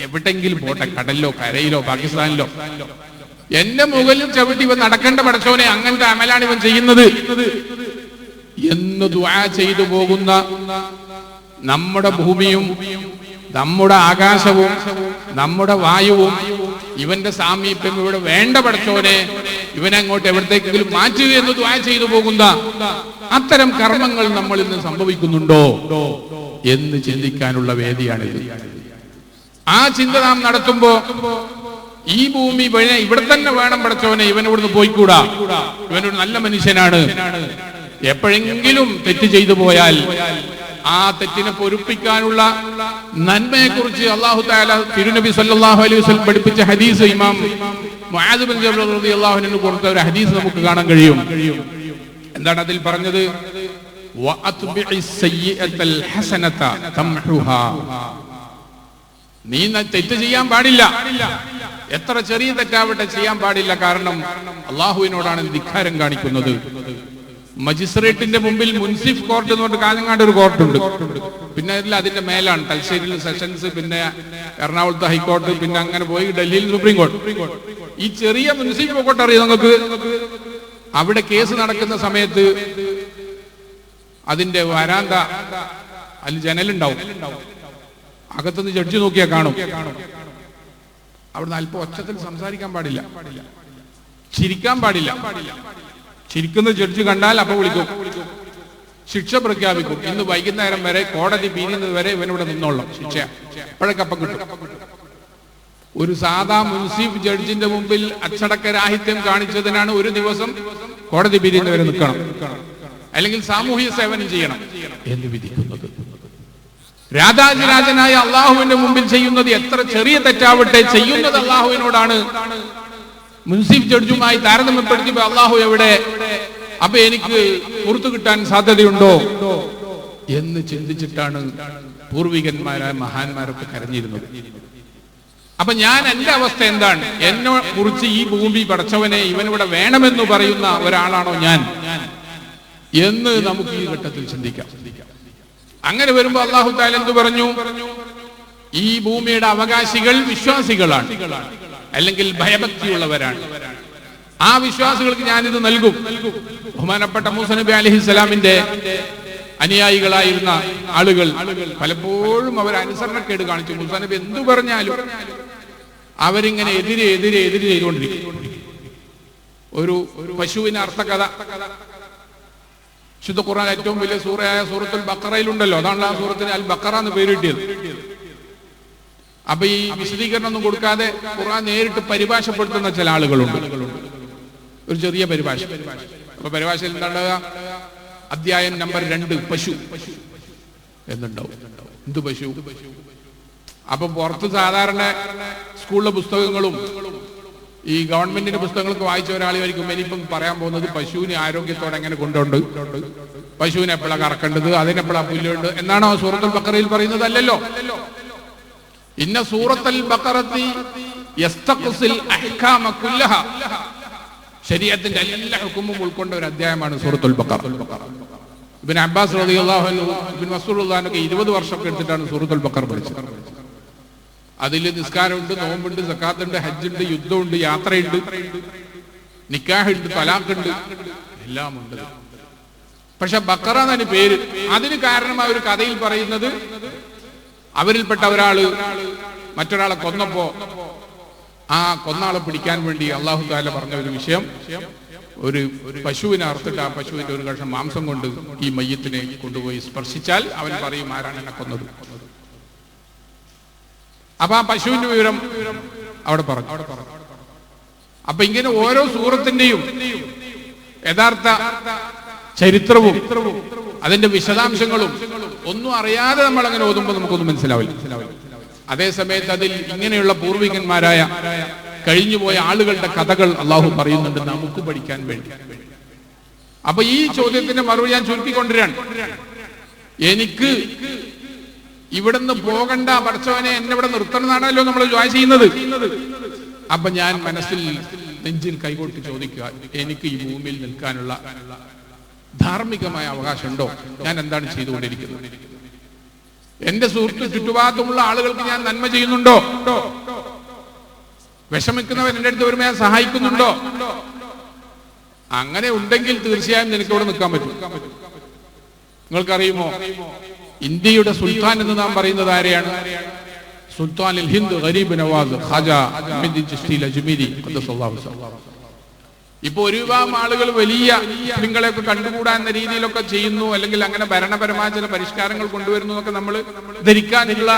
എവിടെങ്കിലും പോട്ടെ, കടലിലോ കരയിലോ പാകിസ്ഥാനിലോ, എന്റെ മുകളിൽ ചവിട്ടി വന്ന് നടക്കേണ്ട പടച്ചോനെ, അങ്ങനത്തെ അമലാണ് ഇവൻ ചെയ്യുന്നത് എന്ന് ദുആ ചെയ്തു പോകുന്ന നമ്മുടെ ഭൂമിയും നമ്മുടെ ആകാശവും നമ്മുടെ വായുവും ഇവന്റെ സാമീപ്യം ഇവിടെ വേണ്ട പടച്ചോനെ, ഇവനങ്ങോട്ട് എവിടത്തേക്കെങ്കിലും മാറ്റുക എന്ന് ദുആ ചെയ്തു പോകുന്ന അത്തരം കർമ്മങ്ങൾ നമ്മൾ ഇന്ന് സംഭവിക്കുന്നുണ്ടോ എന്ന് ചിന്തിക്കാനുള്ള വേദിയാണിത്. ആ ചിന്ത നാം നടത്തുമ്പോ ഈ ഭൂമി ഇവിടെ തന്നെ വേണം പടച്ചോനെ, ഇവൻ ഇവിടുന്ന് പോയിക്കൂടാ, ഇവനൊരു നല്ല മനുഷ്യനാണ്. എപ്പോഴെങ്കിലും തെറ്റ് ചെയ്തു പോയാൽ ആ തെറ്റിനെ പൊരുപ്പിക്കാനുള്ള നന്മയെ കുറിച്ച് അല്ലാഹു തആല തിരുനബി സല്ലല്ലാഹു അലൈഹി വസല്ലം പഠിപ്പിച്ച ഹദീസ്, ഇമാം മുആദ് ബിൻ ജബൽ റളിയല്ലാഹു അൻഹു കൊടുത്ത ഒരു ഹദീസ് നമുക്ക് കാണാൻ കഴിയും. എന്താണ് അതിൽ പറഞ്ഞത്? വഅത്ബിഇസ് സയ്യിഅത്തൽ ഹസനത തംഹുഹാ. നീ തെറ്റ് ചെയ്യാൻ പാടില്ല, എത്ര ചെറിയ തെറ്റാവട്ടെ ചെയ്യാൻ പാടില്ല. കാരണം അള്ളാഹുവിനോടാണ് ധിക്കാരം കാണിക്കുന്നത്. മജിസ്ട്രേറ്റിന്റെ മുമ്പിൽ മുൻസിഫ് കോർട്ട് എന്ന് പറഞ്ഞിട്ട് കാഞ്ഞങ്ങാട് ഒരു കോർട്ടുണ്ട്, പിന്നെ അതിന്റെ മേലാണ് തലശ്ശേരിയിൽ സെഷൻസ്, പിന്നെ എറണാകുളത്ത് ഹൈക്കോർട്ട്, പിന്നെ അങ്ങനെ പോയി ഡൽഹിയിൽ സുപ്രീം കോടതി. ഈ ചെറിയ മുൻസിഫ് കോർട്ട് അറിയാം നിങ്ങൾക്ക്? അവിടെ കേസ് നടക്കുന്ന സമയത്ത് അതിന്റെ വരാന്ത അതിൽ ജനലുണ്ടാവും, അകത്തുനിന്ന് ജഡ്ജി നോക്കിയാൽ കാണും. അവിടുന്ന് അല്പം ഒച്ചത്തിൽ സംസാരിക്കാൻ പാടില്ല, ചിരിക്കാൻ പാടില്ല. ചിരിക്കുന്ന ജഡ്ജി കണ്ടാൽ അപ്പൊ വിളിക്കും, ശിക്ഷ പ്രഖ്യാപിക്കും. ഇന്ന് വൈകുന്നേരം വരെ കോടതി പിരിയുന്നത് വരെ ഇവനിവിടെ നിന്നോളാം, ശിക്ഷ അപ്പോഴേക്കപ്പം കിട്ടും. ഒരു സാധാ മുൻസിഫ് ജഡ്ജിന്റെ മുമ്പിൽ അച്ചടക്കരാഹിത്യം കാണിച്ചതിനാണ് ഒരു ദിവസം കോടതി പിരിയുന്നവരെ നിൽക്കണം, അല്ലെങ്കിൽ സാമൂഹിക സേവനം ചെയ്യണം എന്ന് വിധിക്കുന്നത്. രാജാതിരാജനായ അള്ളാഹുവിന്റെ മുമ്പിൽ ചെയ്യുന്നത് എത്ര ചെറിയ തെറ്റാവട്ടെ, ചെയ്യുന്നത് അള്ളാഹുവിനോടാണ്. മുൻസിഫ് ജഡ്ജുമായി താരതമ്യപ്പെടുത്തിയപ്പോൾ അള്ളാഹു എവിടെ, അപ്പൊ എനിക്ക് പുറത്തു കിട്ടാൻ സാധ്യതയുണ്ടോ എന്ന് ചിന്തിച്ചിട്ടാണ് പൂർവികന്മാരായ മഹാന്മാരൊക്കെ കരഞ്ഞിരുന്നത്. അപ്പൊ ഞാൻ എന്റെ അവസ്ഥ എന്താണ്? എന്നെ കുറിച്ച് ഈ ഭൂമി പടച്ചവനെ ഇവനിവിടെ വേണമെന്ന് പറയുന്ന ഒരാളാണോ ഞാൻ എന്ന് നമുക്ക് ഈ ഘട്ടത്തിൽ ചിന്തിക്കാം. അങ്ങനെ വരുമ്പോ അല്ലാഹു തആല എന്തു പറഞ്ഞു? ഈ ഭൂമിയുടെ അവകാശികൾ വിശ്വാസികളാണ്, അല്ലെങ്കിൽ ഭയഭക്തിയുള്ളവരാണ്. ആ വിശ്വാസികൾക്ക് ഞാനിത് നൽകും. ബഹുമാനപ്പെട്ട മൂസ നബി അലൈഹിസ്സലാമിന്റെ അനുയായികളായിരുന്ന ആളുകൾ പലപ്പോഴും അവർ അനുസരണക്കേട് കാണിച്ചു. മൂസ നബി എന്തു പറഞ്ഞാലും അവരിങ്ങനെ എതിരെ ചെയ്തുകൊണ്ടിരിക്കും. ഒരു പശുവിന് അർത്ഥകഥ ശുദ്ധ ഖുർആൻ ഏറ്റവും വലിയ സൂറയായ സൂറത്തുൽ ബഖറയിലുണ്ടല്ലോ, അതാണ് ആ സൂറത്തിന് അൽ ബഖറ എന്ന് പേര് കിട്ടിയത്. അപ്പൊ ഈ വിശദീകരണം ഒന്നും കൊടുക്കാതെ ഖുർആൻ നേരിട്ട് പരിഭാഷപ്പെടുത്തുന്ന ചില ആളുകളുണ്ട്, ഒരു ചെറിയ പരിഭാഷ. അപ്പൊ പരിഭാഷയിൽ എന്താണ്ടാവുക? അധ്യായം നമ്പർ 2 പശു എന്നുണ്ടാവും. എന്ത് പശു? അപ്പൊ പുറത്ത് സാധാരണ സ്കൂളിലെ പുസ്തകങ്ങളും ഈ ഗവൺമെന്റിന്റെ പുസ്തകങ്ങളൊക്കെ വായിച്ച ഒരാളായിരിക്കും ഇനിയിപ്പം പറയാൻ പോകുന്നത് പശുവിനെ ആരോഗ്യത്തോടെ എങ്ങനെ കൊണ്ടുണ്ട്, പശുവിനെ എപ്പോഴാണ് കറക്കേണ്ടത്, അതിനെപ്പോഴാണ് പുല്ലുണ്ട് എന്നാണോ സൂറത്തുൽ ബഖറയിൽ പറയുന്നത്? അല്ലല്ലോ. ഇന്ന സൂറത്തുൽ ബഖറത്തി യസ്തഖ്സിൽ അഹ്കാമ കുല്ലഹ, ശരീഅത്തിന്റെ എല്ലാ ഹുക്മും ഉൾക്കൊണ്ട ഒരു അധ്യായമാണ് സൂറത്തുൽ ബഖറ. ഇബ്നു അബ്ബാസ് റളിയല്ലാഹു അൻഹു, ഇബ്നു മസ്ഊദ് റളിയല്ലാഹു അൻഹു 20 വർഷമൊക്കെ എടുത്തിട്ടാണ് സൂറത്തുൽ ബഖറ പഠിച്ചത്. അതിൽ നിസ്കാരമുണ്ട്, നോമ്പുണ്ട്, സക്കാത്തുണ്ട്, ഹജ്ജുണ്ട്, യുദ്ധമുണ്ട്, യാത്രയുണ്ട്, നിക്കാഹുണ്ട്, തലാഖുണ്ട്, എല്ലാം ഉണ്ട്. പക്ഷെ ബഖറ എന്നാണ് പേര്. അതിന് കാരണം ആ ഒരു കഥയിൽ പറയുന്നത്, അവരിൽപ്പെട്ട ഒരാള് മറ്റൊരാളെ കൊന്നപ്പോ ആ കൊന്നാളെ പിടിക്കാൻ വേണ്ടി അല്ലാഹു തആല പറഞ്ഞ ഒരു വിഷയം, ഒരു പശുവിനെ അറുത്തിട്ട് ആ പശുവിന്റെ ഒരു കഷ്ണം മാംസം കൊണ്ട് ഈ മയ്യത്തിനെ കൊണ്ടുപോയി സ്പർശിച്ചാൽ അവൻ പറയും ആരാണ് എന്നെ കൊന്നത്. അപ്പൊ ആ പശുവിന്റെ വിവരം അവിടെ പറഞ്ഞു. അപ്പൊ ഇങ്ങനെ ഓരോ സൂറത്തിന്റെയും യഥാർത്ഥ ചരിത്രവും അതിന്റെ വിശദാംശങ്ങളും ഒന്നും അറിയാതെ നമ്മൾ അങ്ങനെ ഓതുമ്പോൾ നമുക്കൊന്നും മനസ്സിലാവില്ല. അതേ സമയത്ത് അതിൽ ഇങ്ങനെയുള്ള പൂർവികന്മാരായ കഴിഞ്ഞുപോയ ആളുകളുടെ കഥകൾ അള്ളാഹു പറയുന്നുണ്ട് നമുക്ക് പഠിക്കാൻ വേണ്ടി. അപ്പൊ ഈ ചോദ്യത്തിന്റെ മറുപടി ഞാൻ ചുരുക്കിക്കൊണ്ടിരാണ്. എനിക്ക് ഇവിടുന്ന് പോകണ്ട, പഠിച്ചവനെ എന്നെ ഇവിടെ നിർത്തണം എന്നാണല്ലോ നമ്മൾ ദുആ ചെയ്യുന്നത്. അപ്പൊ ഞാൻ മനസ്സിൽ നെഞ്ചിൽ കൈകൊട്ടി ചോദിക്കുക, എനിക്ക് ഈ ഭൂമിയിൽ നിൽക്കാനുള്ള ധാർമ്മികമായ അവകാശമുണ്ടോ? ഞാൻ എന്താണ് ചെയ്തുകൊണ്ടിരിക്കുന്നത്? എന്റെ സുഹൃത്ത് ചുറ്റുഭാഗത്തുമുള്ള ആളുകൾക്ക് ഞാൻ നന്മ ചെയ്യുന്നുണ്ടോ? വിഷമിക്കുന്നവർ എന്റെ അടുത്ത് വരുമ്പോൾ ഞാൻ സഹായിക്കുന്നുണ്ടോ? അങ്ങനെ ഉണ്ടെങ്കിൽ തീർച്ചയായും എനിക്ക് ഇവിടെ നിൽക്കാൻ പറ്റും. നിങ്ങൾക്കറിയുമോ, ഇന്ത്യയുടെ സുൽത്താൻ എന്ന് നാം പറയുന്നത് ആരെയാണ്? സുൽത്താൻ ഹിന്ദ് ഗരീബ് നവാസ് ഖാജ അഹ്മദ് ചിശ്തി അജ്മീരി ഖദ്ദസല്ലാഹു അലൈഹി. ഇപ്പൊ ഒരു വിഭാഗം ആളുകൾ വലിയ മുസ്ലിങ്ങളെയൊക്കെ കണ്ടുകൂടാ എന്ന രീതിയിലൊക്കെ ചെയ്യുന്നു, അല്ലെങ്കിൽ അങ്ങനെ ഭരണപരമായ ചില പരിഷ്കാരങ്ങൾ കൊണ്ടുവരുന്നു എന്നൊക്കെ നമ്മൾ ധരിക്കാനുള്ള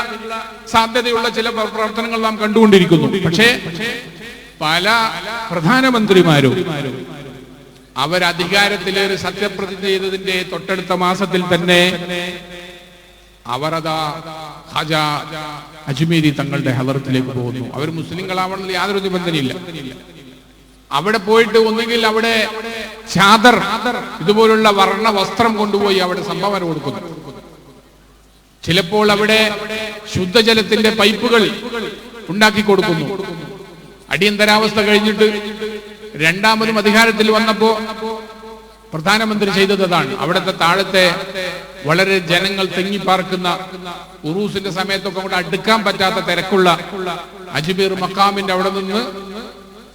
സാധ്യതയുള്ള ചില പ്രവർത്തനങ്ങൾ നാം കണ്ടുകൊണ്ടിരിക്കുന്നു. പക്ഷേ പല പ്രധാനമന്ത്രിമാരും അവർ അധികാരത്തിലേറി സത്യപ്രതിജ്ഞ ചെയ്തതിന്റെ തൊട്ടടുത്ത മാസത്തിൽ തന്നെ അവരതാ ഖാജ അജ്മീരി തങ്ങളുടെ ഹദറത്തിലേക്ക് പോകുന്നു. അവർ മുസ്ലിങ്ങളാവണമെന്ന് യാതൊരു നിബന്ധനയില്ല. അവിടെ പോയിട്ട് ഒന്നുകിൽ അവിടെ ചാദർ, ഇതുപോലുള്ള വർണ്ണ വസ്ത്രം കൊണ്ടുപോയി അവിടെ സംഭാവന കൊടുക്കുന്നു. ചിലപ്പോൾ അവിടെ ശുദ്ധജലത്തിന്റെ പൈപ്പുകൾ ഉണ്ടാക്കി കൊടുക്കുന്നു. അടിയന്തരാവസ്ഥ കഴിഞ്ഞിട്ട് രണ്ടാമതും അധികാരത്തിൽ വന്നപ്പോ പ്രധാനമന്ത്രി ചെയ്തത് അതാണ്. അവിടുത്തെ താഴത്തെ വളരെ ജനങ്ങൾ തിങ്ങിപ്പാർക്കുന്ന ഉറൂസിന്റെ സമയത്തൊക്കെ കൂടെ അടുക്കാൻ പറ്റാത്ത തിരക്കുള്ള അജ്മീർ മക്കാമിന്റെ അവിടെ നിന്ന്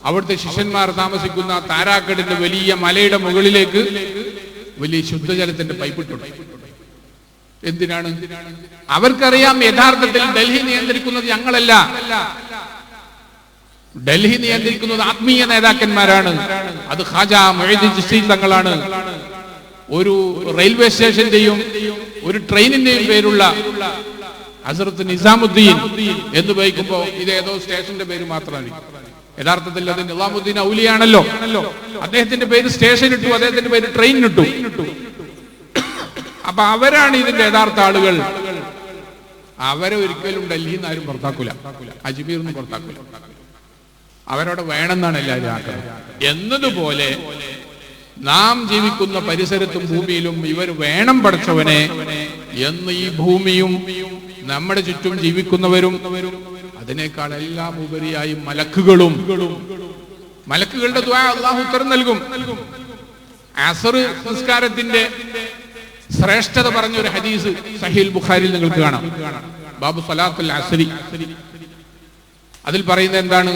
അവിടുത്തെ ശിഷ്യന്മാർ താമസിക്കുന്ന താരാക്കടിന്റെ വലിയ മലയുടെ മുകളിലേക്ക് വലിയ ശുദ്ധജലത്തിന്റെ പൈപ്പിട്ടുണ്ട്. എന്തിനാണ്? അവർക്കറിയാം യഥാർത്ഥത്തിൽ ഡൽഹി നിയന്ത്രിക്കുന്നത് ഞങ്ങളല്ല, ഡൽഹി നിയന്ത്രിക്കുന്നത് ആത്മീയ നേതാക്കന്മാരാണ്. അത് ഖാജ മുഈദ് ചിശ്തി തങ്ങളാണ്. ഒരു റെയിൽവേ സ്റ്റേഷന്റെയും ഒരു ട്രെയിനിന്റെയും പേരുള്ള ഹസ്രത്ത് നിസാമുദ്ദീൻ എന്ന് വയ്ക്കുമ്പോ ഇത് ഏതോ സ്റ്റേഷന്റെ പേര് മാത്രമാണ്. യഥാർത്ഥത്തിൽ അത് നിസാമുദ്ദീൻ ഔലിയാണല്ലോ. അദ്ദേഹത്തിന്റെ പേര് സ്റ്റേഷൻ ഇട്ടു, അദ്ദേഹത്തിന്റെ പേര് ട്രെയിൻ ഇട്ടു. അപ്പൊ അവരാണ് ഇതിന്റെ യഥാർത്ഥ ആളുകൾ. അവരെ ഒരിക്കലും ഡൽഹിയിൽ നിന്ന് ആരും പുറത്താക്കൂല, അജ്മീർ നിന്ന് പുറത്താക്കൂല. അവരവിടെ വേണമെന്നാണ് എല്ലാവരും ആക്കുന്നത്. എന്നതുപോലെ നാം ജീവിക്കുന്ന പരിസരത്തും ഭൂമിയിലും ഇവർ വേണം പഠിച്ചവനെ എന്ന് ഈ ഭൂമിയും നമ്മുടെ ചുറ്റും ജീവിക്കുന്നവരും അതിനേക്കാൾ എല്ലാം ഉപരിയായി മലക്കുകളും, മലക്കുകളുടെ ദുആ അല്ലാഹു ഉത്തരം നൽകും. അസ്ർ നിസ്കാരത്തിന്റെ ശ്രേഷ്ഠത പറഞ്ഞ ഒരു ഹദീസ് സഹീൽ ബുഖാരിയിൽ നിങ്ങൾക്ക് കാണാം. ബാബു സ്വലാത്തുൽ അസ്രി. അതിൽ പറയുന്നത് എന്താണ്?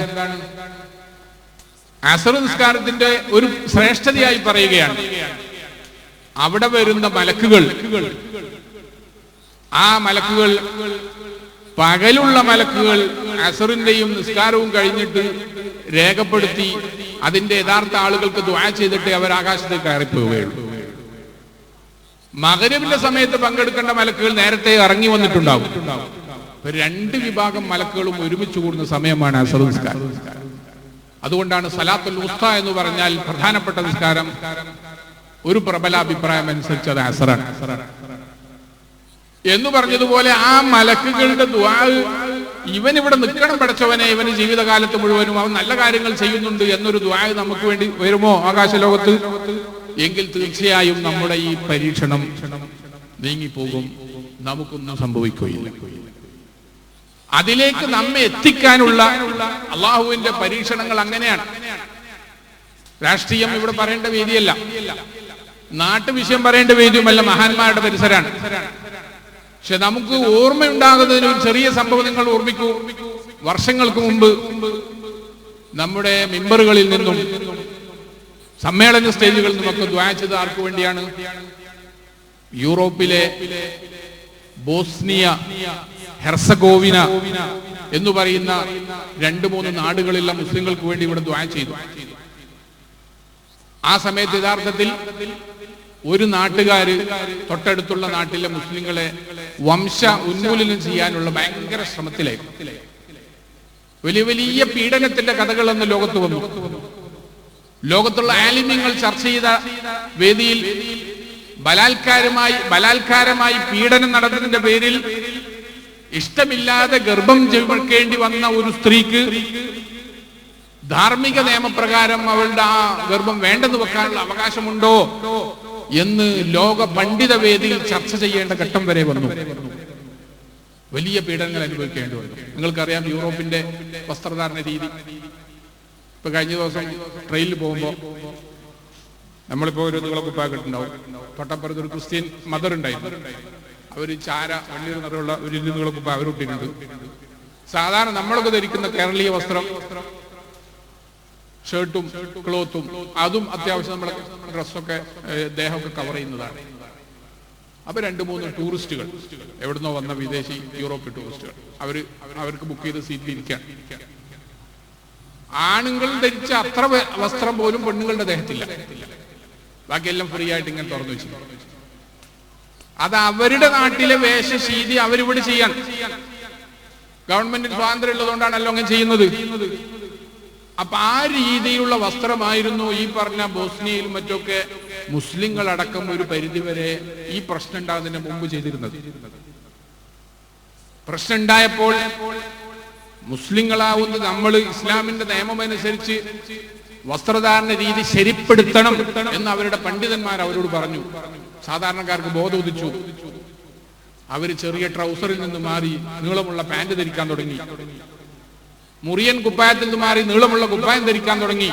അസ്ർ നിസ്കാരത്തിന്റെ ഒരു ശ്രേഷ്ഠതയായി പറയുകയാണ്, അവിടെ വരുന്ന മലക്കുകൾ, ആ മലക്കുകൾ പകലുള്ള മലക്കുകൾ അസ്റിന്റെയും നിസ്കാരവും കഴിഞ്ഞിട്ട് രേഖപ്പെടുത്തി അതിന്റെ യഥാർത്ഥ ആളുകൾക്ക് ദുആ ചെയ്തിട്ട് അവർ ആകാശത്തേക്ക് കയറിപ്പോവുകയുള്ളൂ. മഗ്‌രിബിന്റെ സമയത്ത് പങ്കെടുക്കേണ്ട മലക്കുകൾ നേരത്തെ ഇറങ്ങി വന്നിട്ടുണ്ടാവും. രണ്ട് വിഭാഗം മലക്കുകളും ഒരുമിച്ച് കൂടുന്ന സമയമാണ് അസ്ർ നിസ്കാരം. അതുകൊണ്ടാണ് സലാത്തുൽ ഉസ്ത എന്ന് പറഞ്ഞാൽ പ്രധാനപ്പെട്ട നിസ്കാരം. ഒരു പ്രബല അഭിപ്രായം അനുസരിച്ച് അത് അസ്റാണ് എന്ന് പറഞ്ഞതുപോലെ ആ മലക്കുകളുടെ ദുആ, ഇവൻ ഇവിടെ നിൽക്കണം പഠിച്ചവനെ, ഇവന് ജീവിതകാലത്ത് മുഴുവനും അവൻ നല്ല കാര്യങ്ങൾ ചെയ്യുന്നുണ്ട് എന്നൊരു ദുആ നമുക്ക് വേണ്ടി വരുമോ ആകാശലോകത്ത്? എങ്കിൽ തീർച്ചയായും നമ്മുടെ ഈ പരീക്ഷണം നീങ്ങിപ്പോകും, നമുക്കൊന്നും സംഭവിക്കുകയില്ല. അതിലേക്ക് നമ്മെ എത്തിക്കാനുള്ള അള്ളാഹുവിന്റെ പരീക്ഷണങ്ങൾ അങ്ങനെയാണ്. രാഷ്ട്രീയം ഇവിടെ പറയേണ്ട വേദിയല്ല, നാട്ടുവിഷയം പറയേണ്ട വേദിയുമല്ല, മഹാന്മാരുടെ പരിസരമാണ്. പക്ഷെ നമുക്ക് ഓർമ്മയുണ്ടാകുന്നതിന് ഒരു ചെറിയ സംഭവം നിങ്ങൾ ഓർമ്മിക്കൂ. വർഷങ്ങൾക്ക് മുമ്പ് നമ്മുടെ മിമ്പറുകളിൽ നിന്നും സമ്മേളന സ്റ്റേജുകളിൽ നിന്നൊക്കെ ദുആ ചെയ്ത് ആർക്കു വേണ്ടിയാണ്? യൂറോപ്പിലെ ബോസ്നിയ ഹെർസഗോവിന എന്ന് പറയുന്ന 2-3 നാടുകളിലെ മുസ്ലിങ്ങൾക്ക് വേണ്ടി ഇവിടെ ദുആ ചെയ്തു. ആ സമയത്ത് യഥാർത്ഥത്തിൽ ഒരു നാട്ടുകാര് തൊട്ടടുത്തുള്ള നാട്ടിലെ മുസ്ലിങ്ങളെ വംശ ഉന്മൂലനം ചെയ്യാനുള്ള ഭയങ്കര ശ്രമത്തിലായിരുന്നു. വലിയ വലിയ പീഡനത്തിന്റെ കഥകൾ അന്ന് ലോകത്ത് വന്നു. ലോകത്തുള്ള ആലിമ്യങ്ങൾ ചർച്ച ചെയ്ത വേദിയിൽ ബലാത്കാരമായി പീഡനം നടന്നതിന്റെ പേരിൽ ഇഷ്ടമില്ലാതെ ഗർഭം ചുമക്കേണ്ടി വന്ന ഒരു സ്ത്രീക്ക് ധാർമ്മിക നിയമപ്രകാരം അവളുടെ ആ ഗർഭം വേണ്ടെന്ന് വെക്കാനുള്ള അവകാശമുണ്ടോ എന്ന് ലോക പണ്ഡിത വേദിയിൽ ചർച്ച ചെയ്യേണ്ട ഘട്ടം വരെ വന്നു. വലിയ പീഡനങ്ങൾ അനുഭവിക്കേണ്ടി വന്നു. നിങ്ങൾക്കറിയാം യൂറോപ്പിന്റെ വസ്ത്രധാരണ രീതി. ഇപ്പൊ കഴിഞ്ഞ ദിവസം ട്രെയിനിൽ പോകുമ്പോൾ നമ്മളിപ്പോ ഒരു നീളക്കുപ്പാക്കിട്ടുണ്ടാവും. തൊട്ടപ്പുറത്ത് ഒരു ക്രിസ്ത്യൻ മദർ ഉണ്ടായിരുന്നു. അവർ ചാര വലിയൊരു നിറമുള്ള ഒരു നീളക്കുപ്പ അവരിട്ടിട്ടുണ്ട്. സാധാരണ നമ്മളൊക്കെ ധരിക്കുന്ന കേരളീയ വസ്ത്രം ഷർട്ടും ക്ലോത്തും അതും അത്യാവശ്യം നമ്മളെ ഡ്രസ്സൊക്കെ ദേഹമൊക്കെ കവർ ചെയ്യുന്നതാണ്. അപ്പൊ 2-3 ടൂറിസ്റ്റുകൾ, എവിടുന്നോ വന്ന വിദേശി യൂറോപ്യൻ ടൂറിസ്റ്റുകൾ, അവർക്ക് ബുക്ക് ചെയ്ത് സീറ്റിൽ ഇരിക്കാൻ. ആണുങ്ങൾ ധരിച്ച അത്ര വസ്ത്രം പോലും പെണ്ണുങ്ങളുടെ ദേഹത്തില്ല. ബാക്കിയെല്ലാം ഫ്രീ ആയിട്ട് ഇങ്ങനെ തുറന്നു വെച്ചു. അത് അവരുടെ നാട്ടിലെ വേഷശീതി അവരിവിടെ ചെയ്യാൻ ഗവൺമെന്റിന് സ്വാതന്ത്ര്യം ഉള്ളതുകൊണ്ടാണല്ലോ അങ്ങനെ ചെയ്യുന്നത്. അപ്പൊ ആ രീതിയിലുള്ള വസ്ത്രമായിരുന്നു ഈ പറഞ്ഞ ബോസ്നിയയിലും മറ്റൊക്കെ മുസ്ലിങ്ങൾ അടക്കം ഒരു പരിധിവരെ ഈ പ്രശ്നം ഉണ്ടാകുന്നതിന് മുമ്പ് ചെയ്തിരുന്നത്. പ്രശ്നം ഉണ്ടായപ്പോൾ മുസ്ലിങ്ങളാവുന്ന നമ്മൾ ഇസ്ലാമിന്റെ നിയമം അനുസരിച്ച് വസ്ത്രധാരണ രീതി ശരിപ്പെടുത്തണം എന്ന് അവരുടെ പണ്ഡിതന്മാർ അവരോട് പറഞ്ഞു. സാധാരണക്കാർക്ക് ബോധം ഉദിച്ചു. അവര് ചെറിയ ട്രൗസറിൽ നിന്ന് മാറി നീളമുള്ള പാന്റ് ധരിക്കാൻ തുടങ്ങി. മുറിയൻ കുപ്പായത്തിൽ നിന്ന് മാറി നീളമുള്ള കുപ്പായം ധരിക്കാൻ തുടങ്ങി.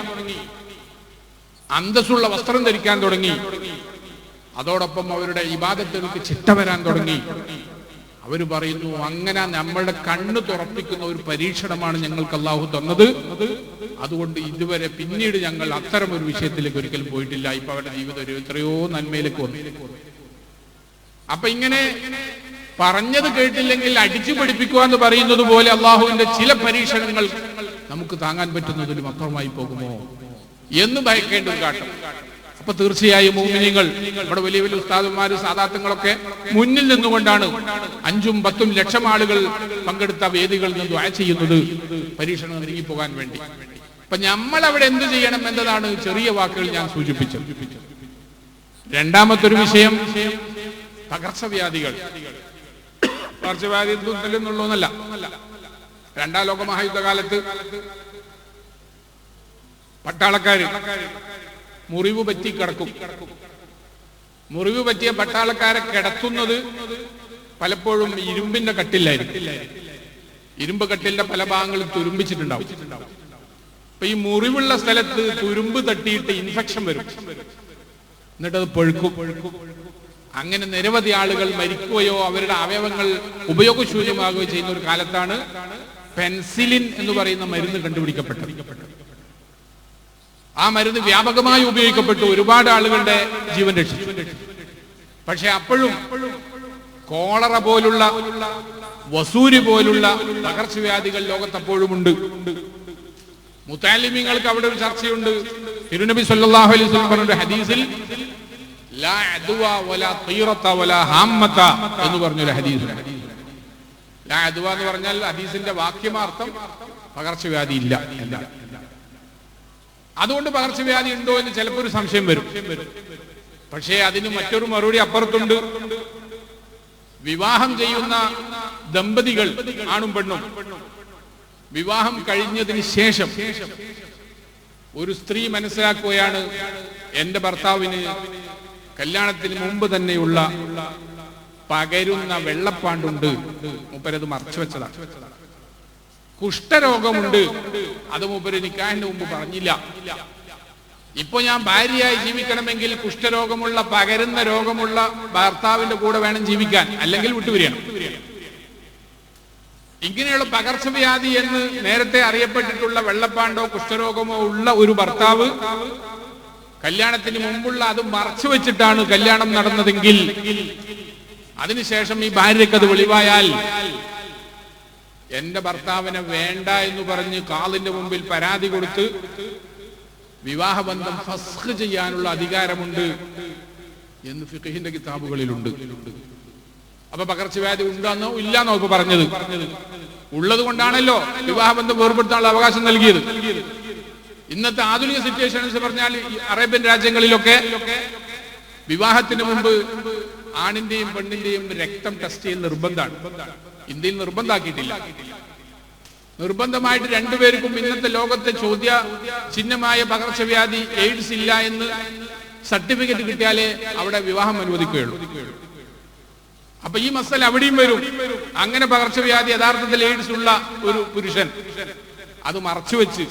അന്തസ്സുള്ള വസ്ത്രം ധരിക്കാൻ തുടങ്ങി. അതോടൊപ്പം അവരുടെ ഇബാദത്തുകൾക്ക് ചിട്ട വരാൻ തുടങ്ങി. അവര് പറയുന്നു, അങ്ങനെ നമ്മളുടെ കണ്ണ് തുറപ്പിക്കുന്ന ഒരു പരീക്ഷണമാണ് ഞങ്ങൾക്ക് അല്ലാഹു തന്നത്. അതുകൊണ്ട് ഇതുവരെ പിന്നീട് ഞങ്ങൾ അത്തരം ഒരു വിഷയത്തിലേക്ക് ഒരിക്കലും പോയിട്ടില്ല. ഇപ്പൊ അവരുടെ ജീവിതം എത്രയോ നന്മയിലേക്ക് വന്നു. അപ്പൊ ഇങ്ങനെ പറഞ്ഞത് കേട്ടില്ലെങ്കിൽ അടിച്ചു പഠിപ്പിക്കുക എന്ന് പറയുന്നത് പോലെ അള്ളാഹുവിന്റെ ചില പരീക്ഷണങ്ങൾ നമുക്ക് താങ്ങാൻ പറ്റുന്നതിലും അപ്പുറമായി പോകുമോ എന്ന് ഭയക്കേണ്ട ഒരു ഘട്ടം. അപ്പൊ തീർച്ചയായും മുഅ്മിനീങ്ങൾ, നമ്മുടെ വലിയ വലിയ ഉസ്താദുമാര് സാദാത്തുകളൊക്കെ മുന്നിൽ നിന്നുകൊണ്ടാണ് 5-10 ലക്ഷം ആളുകൾ പങ്കെടുത്ത വേദികളിൽ നിന്ന് ദുആ ചെയ്യുന്നത് പരീക്ഷണം നീങ്ങിപ്പോകാൻ വേണ്ടി. അപ്പൊ നമ്മൾ അവിടെ എന്ത് ചെയ്യണം എന്നതാണ് ചെറിയ വാക്കുകൾ ഞാൻ സൂചിപ്പിച്ചത്. രണ്ടാമത്തെ ഒരു വിഷയം പകർച്ചവ്യാധികൾ. പകർച്ചവ്യാധി എന്നുള്ളതൊന്നല്ല. 2ാം ലോക മഹായുദ്ധകാലത്ത് പട്ടാളക്കാര് മുറിവ് പറ്റി കിടക്കും. മുറിവ് പറ്റിയ പട്ടാളക്കാരെ കിടത്തുന്നത് പലപ്പോഴും ഇരുമ്പിന്റെ കട്ടിലായിരിക്കും. ഇരുമ്പ് കട്ടിലിന്റെ പല ഭാഗങ്ങളും തുരുമ്പിച്ചിട്ടുണ്ടാവും. അപ്പൊ ഈ മുറിവുള്ള സ്ഥലത്ത് തുരുമ്പ് തട്ടിയിട്ട് ഇൻഫെക്ഷൻ വരും. എന്നിട്ടത് പഴുക്കും. അങ്ങനെ നിരവധി ആളുകൾ മരിക്കുകയോ അവരുടെ അവയവങ്ങൾ ഉപയോഗശൂന്യമാകുകയോ ചെയ്യുന്ന ഒരു കാലത്താണ് പെൻസിലിൻ എന്ന് പറയുന്ന മരുന്ന് കണ്ടുപിടിക്കപ്പെട്ടത്. ആ മരുന്ന് വ്യാപകമായി ഉപയോഗിക്കപ്പെട്ടു. ഒരുപാട് ആളുകളുടെ ജീവൻ രക്ഷിച്ചു. പക്ഷെ അപ്പോഴും കോളറ പോലുള്ള, വസൂരി പോലുള്ള പകർച്ചവ്യാധികൾ ലോകത്തപ്പോഴും ഉണ്ട്. മുതഅല്ലിമീങ്ങൾക്ക് അവിടെ ഒരു ചർച്ചയുണ്ട്. തിരുനബി സല്ലല്ലാഹു അലൈഹി വസല്ലം പറഞ്ഞ ഹദീസിൽ ലാ അദ്വ വലാ തീറത വലാ ഹാമ്മത എന്ന് പറഞ്ഞൊരു ഹദീസ്. ലാ അദ്വ എന്ന് പറഞ്ഞാൽ ഹദീസിന്റെ വാക്യമാർത്ഥം പകർച്ചവ്യാധി ഇല്ല. അതുകൊണ്ട് പകർച്ചവ്യാധി ഉണ്ടോ എന്ന് ചിലപ്പോൾ ഒരു സംശയം വരും. പക്ഷേ അതിന് മറ്റൊരു മറുപടി അപ്പുറത്തുണ്ട്. വിവാഹം ചെയ്യുന്ന ദമ്പതികൾ, ആണും പെണ്ണും, വിവാഹം കഴിഞ്ഞതിന് ശേഷം ഒരു സ്ത്രീ മനസ്സിലാക്കുകയാണ്, എന്റെ ഭർത്താവിന് കല്യാണത്തിന് മുമ്പ് തന്നെയുള്ള പകരുന്ന വെള്ളപ്പാണ്ടുണ്ട്, മൂപ്പരത് മറച്ചു വെച്ചതാണ്. കുഷ്ഠരോഗമുണ്ട്, അത് മൂപ്പര് നിക്കാഹിന്റെ മുമ്പ് പറഞ്ഞില്ല. ഇപ്പൊ ഞാൻ ഭാര്യയായി ജീവിക്കണമെങ്കിൽ കുഷ്ഠരോഗമുള്ള, പകരുന്ന രോഗമുള്ള ഭർത്താവിന്റെ കൂടെ വേണം ജീവിക്കാൻ, അല്ലെങ്കിൽ വിട്ടുപിരിയണം. ഇങ്ങനെയുള്ള പകർച്ചവ്യാധി എന്ന് നേരത്തെ അറിയപ്പെട്ടിട്ടുള്ള വെള്ളപ്പാണ്ടോ കുഷ്ഠരോഗമോ ഉള്ള ഒരു ഭർത്താവ് കല്യാണത്തിന് മുമ്പുള്ള അത് മറച്ചു വെച്ചിട്ടാണ് കല്യാണം നടന്നതെങ്കിൽ, അതിനുശേഷം ഈ ഭാര്യയ്ക്ക് അത് വെളിവായാൽ എന്റെ ഭർത്താവിനെ വേണ്ട എന്ന് പറഞ്ഞ് കാളിന്റെ മുമ്പിൽ പരാതി കൊടുത്ത് വിവാഹബന്ധം ഫസ്ഖ് ചെയ്യാനുള്ള അധികാരമുണ്ട് എന്ന് ഫിഖഹിന്റെ കിതാബുകളിലുണ്ട്. അപ്പൊ പകർച്ചവ്യാധി ഉണ്ടെന്നോ ഇല്ലാന്നോ ഇപ്പൊ പറഞ്ഞത്? ഉള്ളത് കൊണ്ടാണല്ലോ വിവാഹബന്ധം വേർപെടുത്താനുള്ള അവകാശം നൽകിയത്. ഇന്നത്തെ ആധുനിക സിറ്റുവേഷൻ പറഞ്ഞാൽ അറേബ്യൻ രാജ്യങ്ങളിലൊക്കെ വിവാഹത്തിന് മുമ്പ് ആണിന്റെയും പെണ്ണിന്റെയും രക്തം ടെസ്റ്റ് ചെയ്യൽ നിർബന്ധമാണ്. ഇന്ത്യയിൽ നിർബന്ധമാക്കിയിട്ടില്ല. നിർബന്ധമായിട്ട് രണ്ടുപേർക്കും ഇന്നത്തെ ലോകത്തെ ചോദ്യ ചിഹ്നമായ പകർച്ചവ്യാധി എയ്ഡ്സ് ഇല്ല എന്ന് സർട്ടിഫിക്കറ്റ് കിട്ടിയാലേ അവിടെ വിവാഹം അനുവദിക്കുകയുള്ളൂ. അപ്പൊ ഈ മസല അവിടെയും വരും. അങ്ങനെ പകർച്ചവ്യാധി യഥാർത്ഥത്തിൽ എയ്ഡ്സ് ഉള്ള ഒരു പുരുഷൻ അത് മറച്ചു വെച്ച്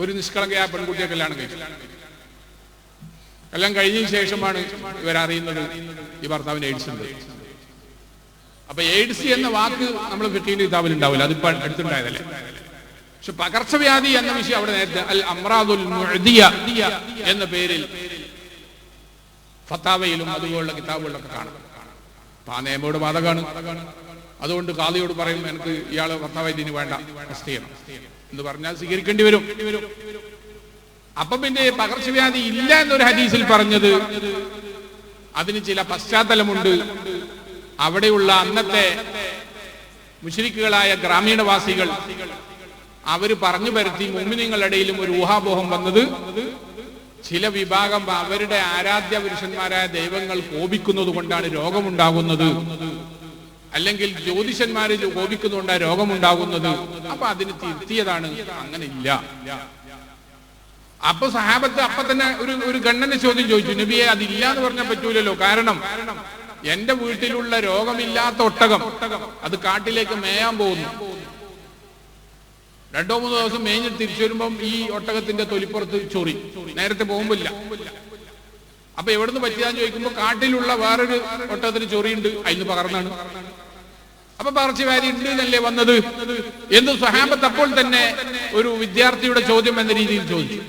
ഒരു നിഷ്കളങ്കയായ പെൺകുട്ടിയെ കല്യാണം കഴിച്ചു. കല്യാണം കഴിഞ്ഞതിന് ശേഷമാണ് ഇവരറിയുന്നത് ഈ ഭർത്താവിന് എയ്ഡ്സ് ഉണ്ട്. അപ്പൊ എയ്ഡ്സ് എന്ന വാക്ക് നമ്മൾ ഫിഖ്ഹിന്റെ കിതാബിൽ ഉണ്ടാവില്ല, അതിപ്പോ എടുത്തുണ്ടായതല്ലേ. പക്ഷെ പകർച്ചവ്യാധി എന്ന വിഷയം അവിടെ നേരത്തെ അൽ അംറാദുൽ മുഅദിയ എന്ന പേരിൽ ഫത്താവയിലും അതുപോലുള്ള കിതാബുകളിലൊക്കെ കാണും. അപ്പൊ ആ നിയമോട് ബാധകമാണ്. അതുകൊണ്ട് ഖാദിയോട് പറയും, എനിക്ക് ഇയാള് ഭർത്താവ് ഇതിന് വേണ്ട, ടെസ്റ്റ് ചെയ്യണം എന്ന് പറഞ്ഞാൽ സ്വീകരിക്കേണ്ടി വരും. അപ്പൊ പിന്നെ പകർച്ചവ്യാധി ഇല്ല എന്നൊരു ഹദീസിൽ പറഞ്ഞത് അതിന് ചില പശ്ചാത്തലമുണ്ട്. അവിടെയുള്ള അന്നത്തെ മുശ്രിക്കുകളായ ഗ്രാമീണവാസികൾ അവര് പറഞ്ഞു പരത്തി മുഅ്മിനീങ്ങളുടെ ഇടയിലും ഒരു ഊഹാപോഹം വന്നത് ചില വിഭാഗം അവരുടെ ആരാധ്യ പുരുഷന്മാരായ ദൈവങ്ങൾ കോപിക്കുന്നത് കൊണ്ടാണ് രോഗമുണ്ടാകുന്നത്, അല്ലെങ്കിൽ ജ്യോതിഷന്മാര് കോപിക്കുന്നതുകൊണ്ടാണ് രോഗമുണ്ടാകുന്നത്. അപ്പൊ അതിന് തിരുത്തിയതാണ്, അങ്ങനെ ഇല്ല. അപ്പൊ സഹാബത്ത് അപ്പൊ തന്നെ ഒരു ഗണ്ണന്റെ ചോദ്യം ചോദിച്ചു, നബിയെ അതില്ല എന്ന് പറഞ്ഞാൽ പറ്റൂലല്ലോ, കാരണം എന്റെ വീട്ടിലുള്ള രോഗമില്ലാത്ത ഒട്ടകം അത് കാട്ടിലേക്ക് മേയാൻ പോകുന്നു. 2-3 ദിവസം മേഞ്ഞിട്ട് തിരിച്ചു വരുമ്പം ഈ ഒട്ടകത്തിന്റെ തൊലിപ്പുറത്ത് ചൊറി, നേരത്തെ പോകുമ്പില്ല. അപ്പൊ എവിടുന്ന് പറ്റിയാന്ന് ചോദിക്കുമ്പോ കാട്ടിലുള്ള വേറൊരു ഒട്ടകത്തിന് ചൊറിയുണ്ട്, അതിന് പകർന്നാണ്. അപ്പൊ പകർച്ചവ്യാധി ഉണ്ട് എന്നല്ലേ വന്നത് എന്ന് സ്വഹാബത്ത് അപ്പോൾ തന്നെ ഒരു വിദ്യാർത്ഥിയുടെ ചോദ്യം എന്ന രീതിയിൽ ചോദിച്ചു.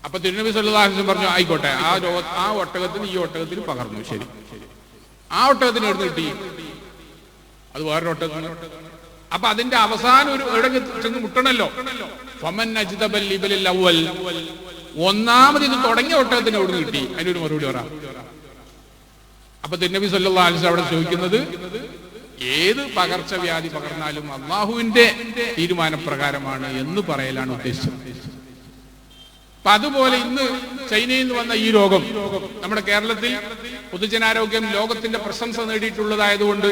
അപ്പൊ തിരുനബി സല്ലല്ലാഹു അലൈഹി വസല്ലം പറഞ്ഞു, ആയിക്കോട്ടെ, ആ ഒട്ടകത്തിന് ഈ ഒട്ടകത്തിന് പകർന്നു, ശരി. ആ ഒട്ടകത്തിന് എവിടെ കിട്ടി? അത് വേറൊരു ഒട്ടകത്തിന്. അപ്പൊ അതിന്റെ അവസാനം ഒരു എവിടെ ചെന്ന് മുട്ടണല്ലോ. ഫമൻ അജ്ദബൽ ഇബലിൽ അവ്വൽ, ഒന്നാമത് ഇത് തുടങ്ങിയ ഒട്ടകത്തിന് എവിടെ കിട്ടി? അതിനൊരു മറുപടി പറയാം. അപ്പൊ തിരുനബി സല്ലല്ലാഹു അലൈഹി വസല്ലം അവിടെ ചോദിക്കുന്നത്, ഏത് പകർച്ചവ്യാധി പകർന്നാലും അള്ളാഹുവിന്റെ തീരുമാനപ്രകാരമാണ് എന്ന് പറയലാണ് ഉദ്ദേശിച്ചത്. അപ്പൊ അതുപോലെ ഇന്ന് ചൈനയിൽ നിന്ന് വന്ന ഈ രോഗം നമ്മുടെ കേരളത്തിൽ പൊതുജനാരോഗ്യം ലോകത്തിന്റെ പ്രശംസ നേടിയിട്ടുള്ളതായതുകൊണ്ട്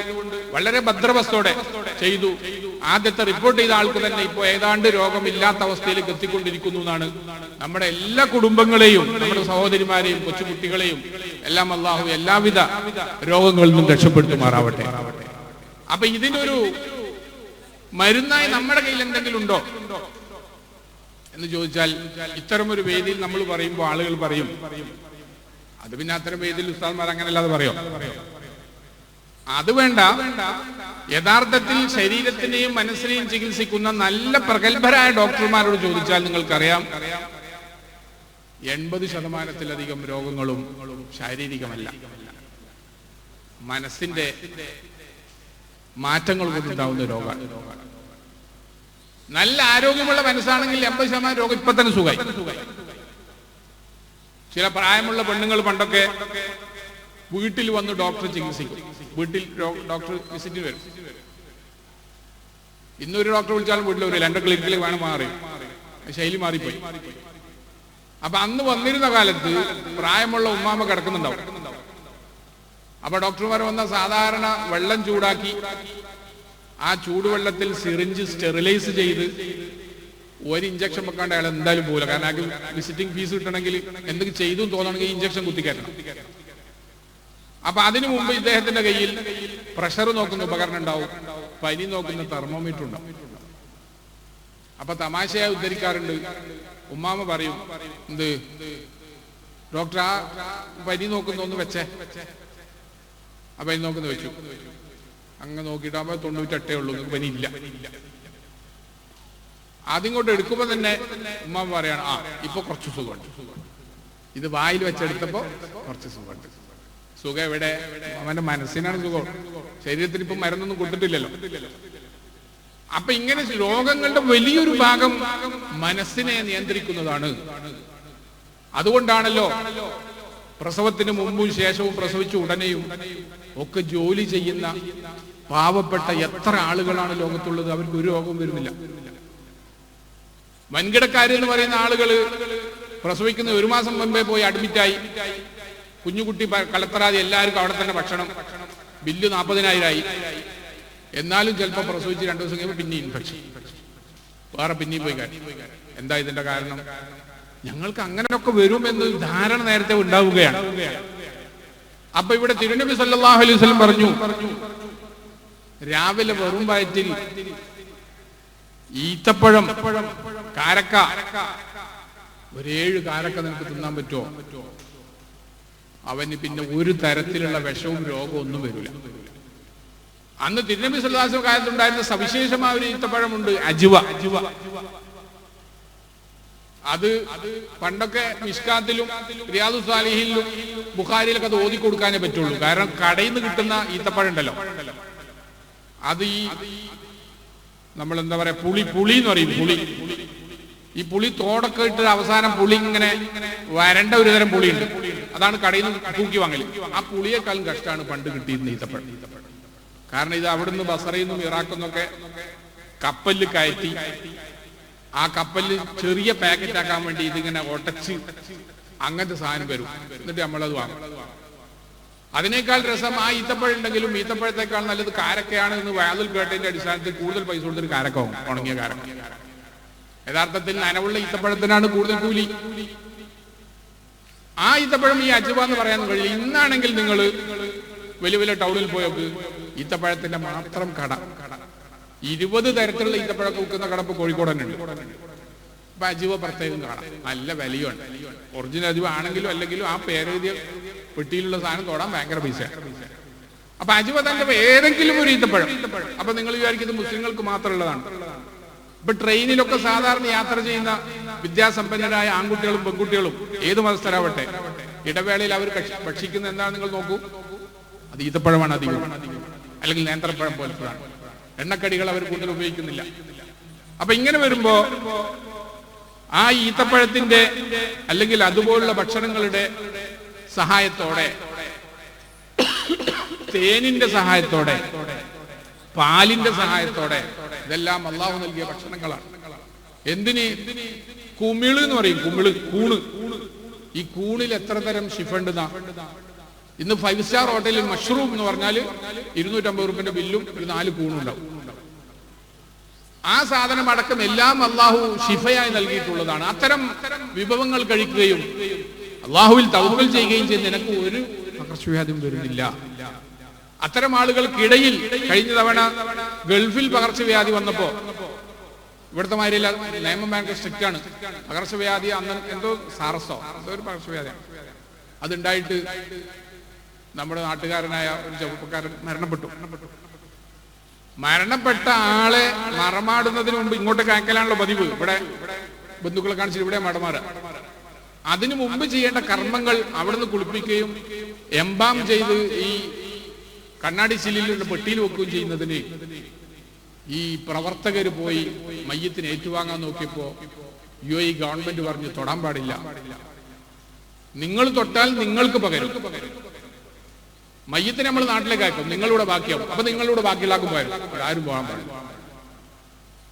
വളരെ ഭദ്രവസ്ഥയോടെ ചെയ്തു. ആദ്യത്തെ റിപ്പോർട്ട് ചെയ്ത ആൾക്ക് തന്നെ ഇപ്പോ ഏതാണ്ട് രോഗമില്ലാത്ത അവസ്ഥയിലേക്ക് എത്തിക്കൊണ്ടിരിക്കുന്നു എന്നാണ്. നമ്മുടെ എല്ലാ കുടുംബങ്ങളെയും നമ്മുടെ സഹോദരിമാരെയും കൊച്ചുകുട്ടികളെയും എല്ലാം അള്ളാഹു എല്ലാവിധ രോഗങ്ങളിൽ നിന്നും രക്ഷപ്പെടുത്തുമാറാവട്ടെ. അപ്പൊ ഇതിനൊരു മരുന്നായി നമ്മുടെ കയ്യിൽ എന്തെങ്കിലും ഉണ്ടോ എന്ന് ചോദിച്ചാൽ, ഇത്തരമൊരു വേദിയിൽ നമ്മൾ പറയുമ്പോൾ ആളുകൾ പറയും, അത് പിന്നെ അത്തരം വേദിയിൽ ഉസ്താദ്മാർ അങ്ങനെയല്ലാതെ പറയോ? അത് വേണ്ട. യഥാർത്ഥത്തിൽ ശരീരത്തിനെയും മനസ്സിനെയും ചികിത്സിക്കുന്ന നല്ല പ്രഗത്ഭരായ ഡോക്ടർമാരോട് ചോദിച്ചാൽ നിങ്ങൾക്കറിയാം, 80% രോഗങ്ങളും ശാരീരികമല്ല, മനസ്സിന്റെ മാറ്റങ്ങൾ കൊണ്ടുണ്ടാവുന്ന രോഗമാണ്. നല്ല ആരോഗ്യമുള്ള മനസ്സാണെങ്കിൽ 80% രോഗം ഇപ്പൊ തന്നെ സുഖമായി. ചില പ്രായമുള്ള പെണ്ണുങ്ങൾ പണ്ടൊക്കെ വീട്ടിൽ വന്ന് ഡോക്ടർ ചികിത്സിക്കും, വീട്ടിൽ ഡോക്ടർ വിസിറ്റിന് വരും. ഇന്നൊരു ഡോക്ടർ വിളിച്ചാലും വീട്ടിൽ വരില്ല, എന്റെ ക്ലിനിക്കിൽ വേണം മാറി, ശൈലി മാറിപ്പോയി. അപ്പൊ അന്ന് വന്നിരുന്ന കാലത്ത് പ്രായമുള്ള ഉമ്മാമ കിടക്കുന്നുണ്ടാവും. അപ്പൊ ഡോക്ടർമാർ വന്ന സാധാരണ വെള്ളം ചൂടാക്കി ആ ചൂടുവെള്ളത്തിൽ സിറിഞ്ച് സ്റ്റെറിലൈസ് ചെയ്ത് ഒരു ഇഞ്ചക്ഷൻ വെക്കാണ്ട് അയാൾ എന്തായാലും പോകില്ല. കാരണം അയാൾക്ക് വിസിറ്റിംഗ് ഫീസ് കിട്ടണമെങ്കിൽ എന്തെങ്കിലും ചെയ്തു തോന്നണമെങ്കിൽ ഇഞ്ചക്ഷൻ കുത്തിക്കയറ്റണം. അപ്പൊ അതിനു മുമ്പ് ഇദ്ദേഹത്തിന്റെ കയ്യിൽ പ്രഷർ നോക്കുന്ന ഉപകരണം ഉണ്ടാവും, പനി നോക്കുന്ന തെർമോമീറ്റർ ഉണ്ടാവും. അപ്പൊ തമാശയായി ഉദ്ധരിക്കാറുണ്ട്, ഉമ്മാമ പറയും, എന്ത് ഡോക്ടർ ആ പനി നോക്കുന്ന ഒന്ന് വെച്ചേ. ആ പനി നോക്കുന്ന വെച്ചു. അങ്ങ് നോക്കിയിട്ടാകുമ്പോ 98 ഉള്ളൂ, പനി ഇല്ല. അതിങ്ങോട്ട് എടുക്കുമ്പോ തന്നെ ഉമ്മാമ പറയാണ്, ആ ഇപ്പൊ കുറച്ച് സുഖമുണ്ട്. ഇത് വായിൽ വെച്ചെടുത്തപ്പോ കുറച്ച് സുഖമുണ്ട്. സുഖം എവിടെ? അവന്റെ മനസ്സിനാണ് സുഖം, ശരീരത്തിന് ഇപ്പൊ മരുന്നൊന്നും കൊടുത്തിട്ടില്ലല്ലോ. അപ്പൊ ഇങ്ങനെ രോഗങ്ങളുടെ വലിയൊരു ഭാഗം മനസ്സിനെ നിയന്ത്രിക്കുന്നതാണ്. അതുകൊണ്ടാണല്ലോ പ്രസവത്തിന് മുമ്പും ശേഷവും പ്രസവിച്ച ഉടനെയും ഒക്കെ ജോലി ചെയ്യുന്ന പാവപ്പെട്ട എത്ര ആളുകളാണ് ലോകത്തുള്ളത്, അവർക്ക് ഒരു രോഗവും വരുന്നില്ല. വൻകിടക്കാരെന്ന് പറയുന്ന ആളുകള് പ്രസവിക്കുന്ന 1 മാസം മുമ്പേ പോയി അഡ്മിറ്റായി, കുഞ്ഞുകുട്ടി കളത്തറാതെ എല്ലാവർക്കും അവിടെ തന്നെ ഭക്ഷണം, ബില്ല് 40,000 ആയി. എന്നാലും ചിലപ്പോൾ പ്രസവിച്ച് 2 ദിവസം കഴിയുമ്പോൾ പിന്നെ ഇൻഫെക്ഷൻ, വേറെ പിന്നെയും പോയി കാര്യം. എന്താ ഇതിന്റെ കാരണം? ഞങ്ങൾക്ക് അങ്ങനെയൊക്കെ വരുമെന്ന് ധാരണ നേരത്തെ ഉണ്ടാവുകയാണ്. അപ്പൊ ഇവിടെ തിരുനബി സല്ലല്ലാഹു അലൈഹി വസല്ലം പറഞ്ഞു, രാവിലെ വെറും വയറ്റിൽ ഈത്തപ്പഴം, കാരക്ക, ഒരു 7 കാരക്ക നിനക്ക് തിന്നാൻ പറ്റുമോ? അവന് പിന്നെ ഒരു തരത്തിലുള്ള വിഷവും രോഗവും ഒന്നും വരില്ല. അന്ന് തിരുനബി സല്ലല്ലാഹു അലൈഹി വസല്ലം കാലത്തുണ്ടായിരുന്ന സവിശേഷമായ ഒരു ഈത്തപ്പഴമുണ്ട്, അജ്വ. അത് പണ്ടൊക്കെ മിഷ്കാത്തിലും റിയാദുസ് സാലിഹിലും ബുഖാരിയിലൊക്കെ അത് ഓതി കൊടുക്കാനേ പറ്റുള്ളൂ. കാരണം കടയിൽ നിന്ന് കിട്ടുന്ന ഈത്തപ്പഴം ഉണ്ടല്ലോ, അത് നമ്മൾ എന്താ പറയാ, പുളി എന്ന് പറയും. ഈ പുളി തോടൊക്കെ ഇട്ട് അവസാനം പുളി ഇങ്ങനെ വരണ്ട ഒരു തരം പുളിയുണ്ട്, അതാണ് കടയിൽ നിന്ന് തൂക്കി വാങ്ങല്. ആ പുളിയേക്കാളും കഷ്ടമാണ് പണ്ട് കിട്ടിയിരുന്ന ഈത്തപ്പഴം. കാരണം ഇത് അവിടുന്ന് ബസറയിൽ നിന്നും ഇറാഖിൽ നിന്നൊക്കെ കപ്പലിൽ കയറ്റി, ആ കപ്പലിൽ ചെറിയ പാക്കറ്റ് ആക്കാൻ വേണ്ടി ഇതിങ്ങനെ ഒട്ടച്ച് അങ്ങനത്തെ സാധനം വരും, എന്നിട്ട് നമ്മളത് വാങ്ങും. അതിനേക്കാൾ രസം ആ ഈത്തപ്പഴം ഉണ്ടെങ്കിലും ഈത്തപ്പഴത്തേക്കാൾ നല്ലത് കാരക്കയാണ് എന്ന് വാതിൽ കേട്ടതിന്റെ അടിസ്ഥാനത്തിൽ കൂടുതൽ പൈസ കൊടുത്തൊരു കാരക്ക വാങ്ങും, ഉണങ്ങിയ കാരക്ക. യഥാർത്ഥത്തിൽ നനവുള്ള ഈത്തപ്പഴത്തിനാണ് കൂടുതൽ കൂലി. ആ ഈത്തപ്പഴം ഈ അജ്വ എന്ന് പറയാൻ കഴിയില്ല. ഇന്നാണെങ്കിൽ നിങ്ങൾ വലിയ വലിയ ടൗണിൽ പോയൊക്കെ ഈത്തപ്പഴത്തിന്റെ മാത്രം കട, 20 തരത്തിലുള്ള ഈത്തപ്പഴമൊക്കെ വിൽക്കുന്ന കട ഇപ്പൊ കോഴിക്കോട് തന്നെ ഉണ്ട്. അപ്പൊ അജ്വ പ്രത്യേകം കാണാം, നല്ല വിലയുണ്ട്. ഒറിജിനൽ അജ്വ ആണെങ്കിലും അല്ലെങ്കിലും ആ പേരെഴുതിയ പെട്ടിയിലുള്ള സാധനം തൊടാൻ ഭയങ്കര പൈസയാണ്. അപ്പൊ അജ്വ തന്നെ ഏതെങ്കിലും ഒരു ഈത്തപ്പഴം. അപ്പൊ നിങ്ങൾ വിചാരിക്കുന്നത് മുസ്ലിങ്ങൾക്ക് മാത്രമുള്ളതാണ്. ഇപ്പൊ ട്രെയിനിലൊക്കെ സാധാരണ യാത്ര ചെയ്യുന്ന വിദ്യാസമ്പന്നരായ ആൺകുട്ടികളും പെൺകുട്ടികളും ഏത് മതസ്ഥരാവട്ടെ, ഇടവേളയിൽ അവർ ഭക്ഷിക്കുന്ന എന്താണ് നിങ്ങൾ നോക്കൂ, അത് ഈത്തപ്പഴമാണ് അധികം, അല്ലെങ്കിൽ നേന്ത്രപ്പഴം പോലത്തതാണ്. എണ്ണക്കടികൾ അവർ കൂടുതൽ ഉപയോഗിക്കുന്നില്ല. അപ്പൊ ഇങ്ങനെ വരുമ്പോ ആ ഈത്തപ്പഴത്തിന്റെ അല്ലെങ്കിൽ അതുപോലുള്ള ഭക്ഷണങ്ങളുടെ സഹായത്തോടെ, തേനിന്റെ സഹായത്തോടെ, പാലിന്റെ സഹായത്തോടെ, ഇതെല്ലാം അള്ളാഹു നൽകിയ ഭക്ഷണങ്ങളാണ്. എന്തിന്? കുമിള് എന്ന് പറയും, കൂണ്. ഈ കൂണിൽ എത്ര തരം ഷിഫുണ്ടെന്നാ. ഇന്ന് 5 സ്റ്റാർ ഹോട്ടലിൽ മഷ്റൂം എന്ന് പറഞ്ഞാൽ 250 രൂപന്റെ ബില്ലും ഒരു 4 കൂണുണ്ടാവും. ആ സാധനം അടക്കം എല്ലാം അള്ളാഹു ഷിഫയായി നൽകിയിട്ടുള്ളതാണ്. അത്തരം വിഭവങ്ങൾ കഴിക്കുകയും അള്ളാഹുവിൽ തവക്കൽ ചെയ്യുകയും ചെയ്ത് നിനക്ക് ഒരു പകർച്ചവ്യാധിയും വരുന്നില്ല. അത്തരം ആളുകൾക്കിടയിൽ കഴിഞ്ഞ തവണ ഗൾഫിൽ പകർച്ചവ്യാധി വന്നപ്പോ, ഇവിടുത്തെ മാതിരിയല്ല, നിയമം ഭയങ്കര സ്ട്രിക്റ്റ് ആണ്. പകർച്ചവ്യാധി അന്ന് എന്തോ സാറസോ എന്തോ ഒരു പകർച്ചവ്യാധിയാണ്, അതുണ്ടായിട്ട് നമ്മുടെ നാട്ടുകാരനായ ഒരു ചെറുപ്പക്കാരൻ മരണപ്പെട്ട ആളെ മറമാടുന്നതിന് മുമ്പ് ഇങ്ങോട്ട് കാക്കലാണല്ലോ പതിവ്. ഇവിടെ ബന്ധുക്കളെ കാണിച്ചിട്ട് ഇവിടെ മടമാറ. അതിനു മുമ്പ് ചെയ്യേണ്ട കർമ്മങ്ങൾ അവിടുന്ന് കുളിപ്പിക്കുകയും എംബാം ചെയ്ത് ഈ കണ്ണാടി ചില്ലിലുള്ള പെട്ടിയിൽ വെക്കുകയും ചെയ്യുന്നതിന് ഈ പ്രവർത്തകർ പോയി മയ്യത്തിന് ഏറ്റുവാങ്ങാൻ നോക്കിയപ്പോ UAE ഗവൺമെന്റ് പറഞ്ഞു തൊടാൻ പാടില്ല, നിങ്ങൾ തൊട്ടാൽ നിങ്ങൾക്ക് പകരും. മയ്യത്തിനെ നമ്മൾ നാട്ടിലേക്ക് അയക്കും, നിങ്ങളിവിടെ ബാക്കിയാവും. അപ്പൊ നിങ്ങളിവിടെ ബാക്കിയുള്ളാക്കും പോയാലും ആരും പോകാൻ പാടില്ല.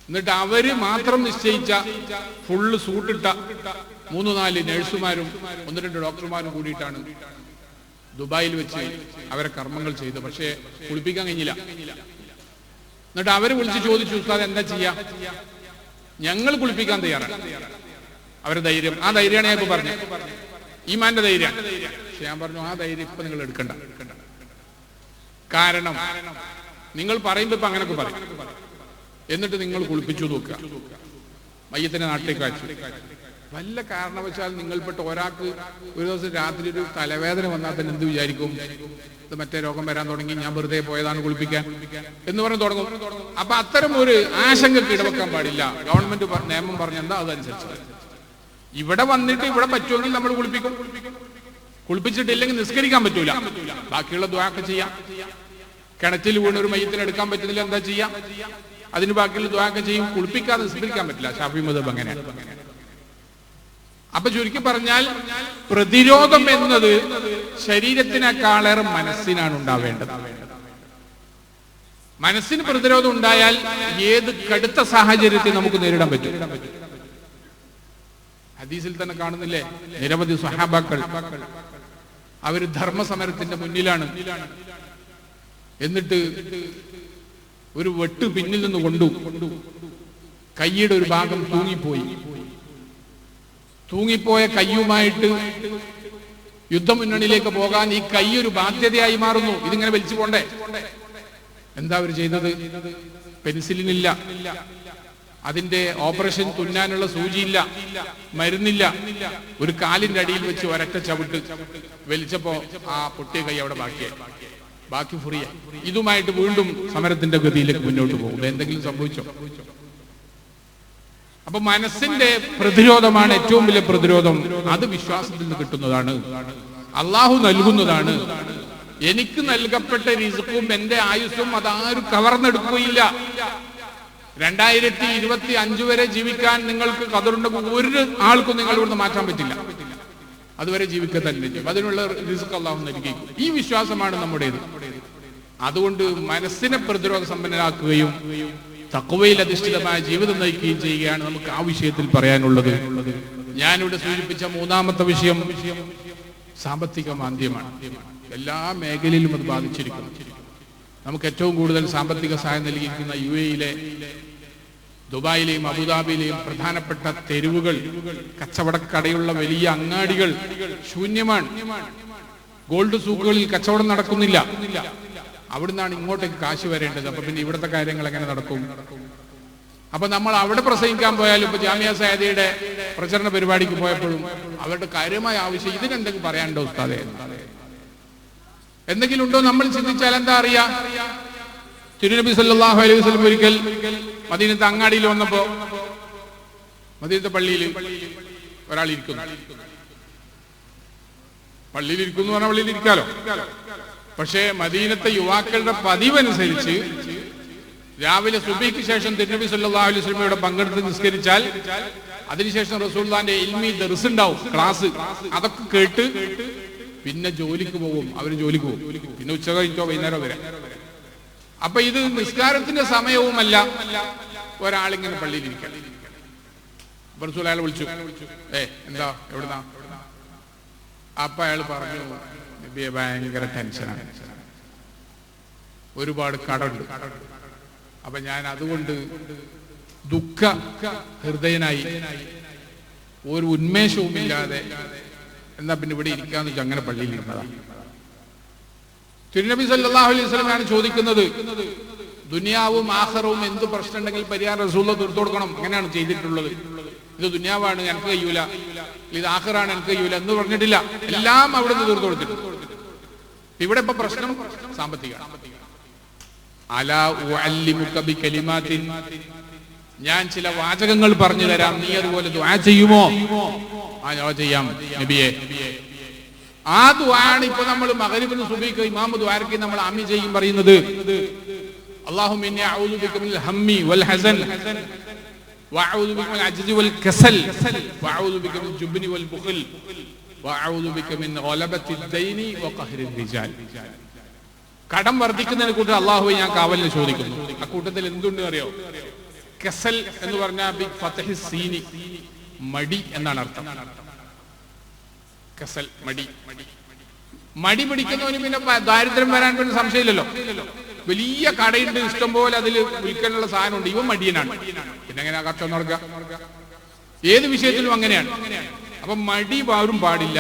എന്നിട്ട് അവര് മാത്രം നിശ്ചയിച്ച ഫുള്ള് സൂട്ടിട്ട 3-4 നഴ്സുമാരും 1-2 ഡോക്ടർമാരും കൂടിയിട്ടാണ് ദുബായിൽ വെച്ച് അവരെ കർമ്മങ്ങൾ ചെയ്തു. പക്ഷേ കുളിപ്പിക്കാൻ കഴിഞ്ഞില്ല. എന്നിട്ട് അവര് വിളിച്ച് ചോദിച്ചു, ഉസ്താദ് എന്താ ചെയ്യാ? ഞങ്ങൾ കുളിപ്പിക്കാൻ തയ്യാറാണ്. അവരുടെ ധൈര്യം, ആ ധൈര്യമാണ് ഞാൻ ഇപ്പൊ പറഞ്ഞത്, ഈമാന്റെ ധൈര്യം. പക്ഷെ ഞാൻ പറഞ്ഞു, ആ ധൈര്യം ഇപ്പൊ നിങ്ങൾ എടുക്കണ്ട. കാരണം നിങ്ങൾ പറയുമ്പോ ഇപ്പൊ അങ്ങനൊക്കെ പറയും. എന്നിട്ട് നിങ്ങൾ കുളിപ്പിച്ചു നോക്കുക, മയ്യത്തിനെ നാട്ടിലേക്ക് അയച്ചു. വല്ല കാരണവശാൽ നിങ്ങൾപ്പെട്ട ഒരാൾക്ക് ഒരു ദിവസം രാത്രി ഒരു തലവേദന വന്നാൽ തന്നെ എന്ത് വിചാരിക്കും? ഇത് മറ്റേ രോഗം വരാൻ തുടങ്ങി, ഞാൻ വെറുതെ പോയതാണ് കുളിപ്പിക്കാൻ എന്ന് പറഞ്ഞ് തുടങ്ങും. അപ്പൊ അത്തരം ഒരു ആശങ്കക്ക് ഇടവെക്കാൻ പാടില്ല. ഗവൺമെന്റ് നിയമം പറഞ്ഞെന്താ അതനുസരിച്ച്. ഇവിടെ വന്നിട്ട് ഇവിടെ പറ്റുമെങ്കിൽ നമ്മൾ കുളിപ്പിക്കും, കുളിപ്പിച്ചിട്ടില്ലെങ്കിൽ നിസ്കരിക്കാൻ പറ്റൂല. ബാക്കിയുള്ള ദുആക്കെ ചെയ്യാം. കിണറ്റിൽ വീണ് ഒരു മയ്യത്തിന് എടുക്കാൻ പറ്റുന്നില്ല, എന്താ ചെയ്യാം? അതിന് ബാക്കിയുള്ള ദുആക്കെ ചെയ്യും. കുളിപ്പിക്കാതെ നിസ്കരിക്കാൻ പറ്റില്ല. ശാഫി മദ്ഹബ് അങ്ങനെയാണ്. അപ്പൊ ചുരുക്കി പറഞ്ഞാൽ പ്രതിരോധം എന്നത് ശരീരത്തിനേക്കാളേറെ മനസ്സിനാണ് ഉണ്ടാവേണ്ടത്. മനസ്സിന് പ്രതിരോധം ഉണ്ടായാൽ ഏത് കടുത്ത സാഹചര്യത്തെ നമുക്ക് നേരിടാൻ പറ്റും. ഹദീസിൽ തന്നെ കാണുന്നില്ലേ, നിരവധി സ്വഹാബാക്കൾ അവര് ധർമ്മസമരത്തിന്റെ മുന്നിലാണ്. എന്നിട്ട് ഒരു വെട്ട് പിന്നിൽ നിന്ന് കൊണ്ടു, കൈയുടെ ഒരു ഭാഗം തൂങ്ങിപ്പോയ കയ്യുമായിട്ട് യുദ്ധമുന്നണിയിലേക്ക് പോകാൻ ഈ കൈ ഒരു ബാധ്യതയായി മാറുന്നു. ഇതിങ്ങനെ വലിച്ചു പോണ്ടേ? എന്താ അവർ ചെയ്തത്? പെൻസിലിനില്ല, അതിന്റെ ഓപ്പറേഷൻ തുന്നാനുള്ള സൂചിയില്ല, മരുന്നില്ല. ഒരു കാലിന്റെ അടിയിൽ വെച്ച് ഒരൊറ്റ ചവിട്ട് വലിച്ചപ്പോ ആ പൊട്ടിയ കൈ അവിടെ ബാക്കി ഫ്രീ. ഇതുമായിട്ട് വീണ്ടും സമരത്തിന്റെ ഗതിയിലേക്ക് മുന്നോട്ട് പോകും. എന്തെങ്കിലും സംഭവിച്ചോ? അപ്പൊ മനസ്സിന്റെ പ്രതിരോധമാണ് ഏറ്റവും വലിയ പ്രതിരോധം. അത് വിശ്വാസത്തിൽ നിന്ന് കിട്ടുന്നതാണ്, അള്ളാഹു നൽകുന്നതാണ്. എനിക്ക് നൽകപ്പെട്ട റിസ്ക്കും എന്റെ ആയുസ്സും അതാരും കവർന്നെടുക്കുകയില്ല. 2025 വരെ ജീവിക്കാൻ നിങ്ങൾക്ക് ഖദറുണ്ടെങ്കിൽ ഒരു ആൾക്കും നിങ്ങൾ ഇവിടുന്ന് മാറ്റാൻ പറ്റില്ല. അതുവരെ ജീവിക്കുക തന്നെ ചെയ്യും. അതിനുള്ള റിസ്ക് അള്ളാഹു നൽകി. ഈ വിശ്വാസമാണ് നമ്മുടേത്. അതുകൊണ്ട് മനസ്സിനെ പ്രതിരോധ സമ്പന്നരാക്കുകയും തഖ്വയിൽ അധിഷ്ഠിതമായ ജീവിതം നയിക്കുകയും ചെയ്യുകയാണ് നമുക്ക് ആ വിഷയത്തിൽ പറയാനുള്ളത്. ഞാനിവിടെ സൂചിപ്പിച്ച മൂന്നാമത്തെ വിഷയം സാമ്പത്തിക മാന്ദ്യമാണ്. എല്ലാ മേഖലയിലും അത് ബാധിച്ചിരിക്കുന്നു. നമുക്ക് ഏറ്റവും കൂടുതൽ സാമ്പത്തിക സഹായം നൽകിയിരിക്കുന്ന UAE-യിലെ ദുബായിലെയും അബുദാബിയിലെയും പ്രധാനപ്പെട്ട തെരുവുകൾ, കച്ചവടക്കടയുള്ള വലിയ അങ്ങാടികൾ ശൂന്യമാണ്. ഗോൾഡ് സൂക്കുകളിൽ കച്ചവടം നടക്കുന്നില്ല. അവിടുന്നാണ് ഇങ്ങോട്ടേക്ക് കാശ് വരേണ്ടത്. അപ്പൊ പിന്നെ ഇവിടുത്തെ കാര്യങ്ങൾ എങ്ങനെ നടക്കും? അപ്പൊ നമ്മൾ അവിടെ പ്രസംഗിക്കാൻ പോയാലും, ഇപ്പൊ ജാമിയ സയ്യിദിയുടെ പ്രചരണ പരിപാടിക്ക് പോയപ്പോഴും അവരുടെ കാര്യമായ ആവശ്യം ഇതിനെന്തെങ്കിലും പറയാനുണ്ടോ ഉസ്താദേ? എന്തെങ്കിലും ഉണ്ടോ? നമ്മൾ ചിന്തിച്ചാൽ എന്താ അറിയാ? തിരുനബി സല്ലല്ലാഹു അലൈഹി വസല്ലം ഒരിക്കൽ മദീനത്തെ അങ്ങാടിയിൽ വന്നപ്പോ മദീനത്തെ പള്ളിയിൽ ഒരാൾ ഇരിക്കുന്നു. പള്ളിയിലിരിക്കുന്നു പറഞ്ഞാൽ പള്ളിയിൽ ഇരിക്കാലോ. പക്ഷേ മദീനത്തെ യുവാക്കളുടെ പതിവനുസരിച്ച് രാവിലെ സുബഹിക്ക് ശേഷം തിരുനബി സല്ലല്ലാഹു അലൈഹി വസല്ലമയുടെ പങ്കെടുത്ത് നിസ്കരിച്ചാൽ അതിനുശേഷം റസൂലുള്ളാഹിന്റെ ഇൽമി ദർസ് ഉണ്ടാവും, ക്ലാസ്. അതൊക്കെ കേട്ട് പിന്നെ ജോലിക്ക് പോകും. അവര് ജോലിക്ക് പോകും. പിന്നെ ഉച്ച കഴിഞ്ഞോ വൈകുന്നേരം വരെ. അപ്പൊ ഇത് നിസ്കാരത്തിന്റെ സമയവുമല്ല. ഒരാളിങ്ങനെ പള്ളിയിൽ ഇരിക്കാൻ റസൂൽ അയാളെ വിളിച്ചു. എന്താ എവിടുന്നാ? അപ്പൊ അയാൾ പറഞ്ഞു, നബിയെ ഭയങ്കര ടെൻഷനാണ്, ഒരുപാട് കടമുണ്ട്. അപ്പൊ ഞാൻ അതുകൊണ്ട് ദുഃഖ ഹൃദയനായി ഒരു ഉന്മേഷവുമില്ലാതെ എന്നാ പിന്നെ ഇവിടെ ഇരിക്കാന്ന് വെച്ചാൽ അങ്ങനെ പള്ളിയിൽ ഇരുന്നതാ. തിരുനബി സല്ലല്ലാഹു അലൈഹി വസല്ലമയാണ് ചോദിക്കുന്നത്, ദുനിയാവും ആഖിറവും എന്ത് പ്രശ്നം ഉണ്ടെങ്കിൽ പരിഹാരം റസൂലുള്ളാഹി തീർത്തു കൊടുക്കണം. അങ്ങനെയാണ് ചെയ്തിട്ടുള്ളത്. ഇത് ദുനിയാവാണ് എനിക്ക് കഴിയൂല, ഇത് ആഖിറാണ് എനിക്ക് കഴിയൂല എന്ന് പറഞ്ഞിട്ടില്ല. എല്ലാം അവിടെ നിന്ന് തീർത്തു കൊടുത്തിട്ടുണ്ട്. ഇവിടെ ഇപ്പൊ പ്രശ്നം സാമ്പത്തികമാണ്. അലാ ഉഅല്ലിമുക ബികലിമാത്തിൻ, ഞാൻ ചില വാചകങ്ങൾ പറഞ്ഞു തരാം, നീ അതുപോലെ ദുആ ചെയ്യുമോ? ആ ഞാൻ ചെയ്യാം നബിയെ. ആ ദുആണ് ഇപ്പൊ നമ്മൾ മഗ്രിബിന് സുബഹിക്ക് ഇമാം ദുആക്ക് നമ്മൾ ആമീൻ ചെയ്യും പറയുന്നത്. അല്ലാഹുമ്മ ഇന്നി അഊദു ബിക മിനൽ ഹമ്മി വൽ ഹസൻ വഅഊദു ബിക മിനൽ അജ്സി വൽ കസൽ വഅഊദു ബിക മിനൽ ജുബ്നി വൽ ബുഖൽ വഅഊദു ബിക മിൻ ഗലബത്തി ദൈനി വഖഹ്രി റിജാൽ. കടം വർദ്ധിക്കുന്നതിനെ കൂട്ടി അല്ലാഹുവേ ഞാൻ കാവലിനെ ചോദിക്കുന്നു. ആ കൂട്ടത്തിൽ എന്തുണ്ട് അറിയോ? കസൽ എന്ന് പറഞ്ഞാൽ ബി ഫത്ഹി സീനി, മടി എന്നാണ് അർത്ഥം. കസൽ, മടി. മടി പിടിക്കുന്നവന് പിന്നെ ദാരിദ്ര്യം വരാൻ പിന്നെ സംശയമില്ലല്ലോ. വലിയ കടയുണ്ട്, ഇഷ്ടംപോലെ അതിൽ വിൽക്കാനുള്ള സാധനമുണ്ട്, ഇവൻ മടിയനാണ്. പിന്നെ എങ്ങനെ കച്ചവടം നടക്കുക? ഏത് വിഷയത്തിലും അങ്ങനെയാണ്. അപ്പൊ മടി ആരും പാടില്ല.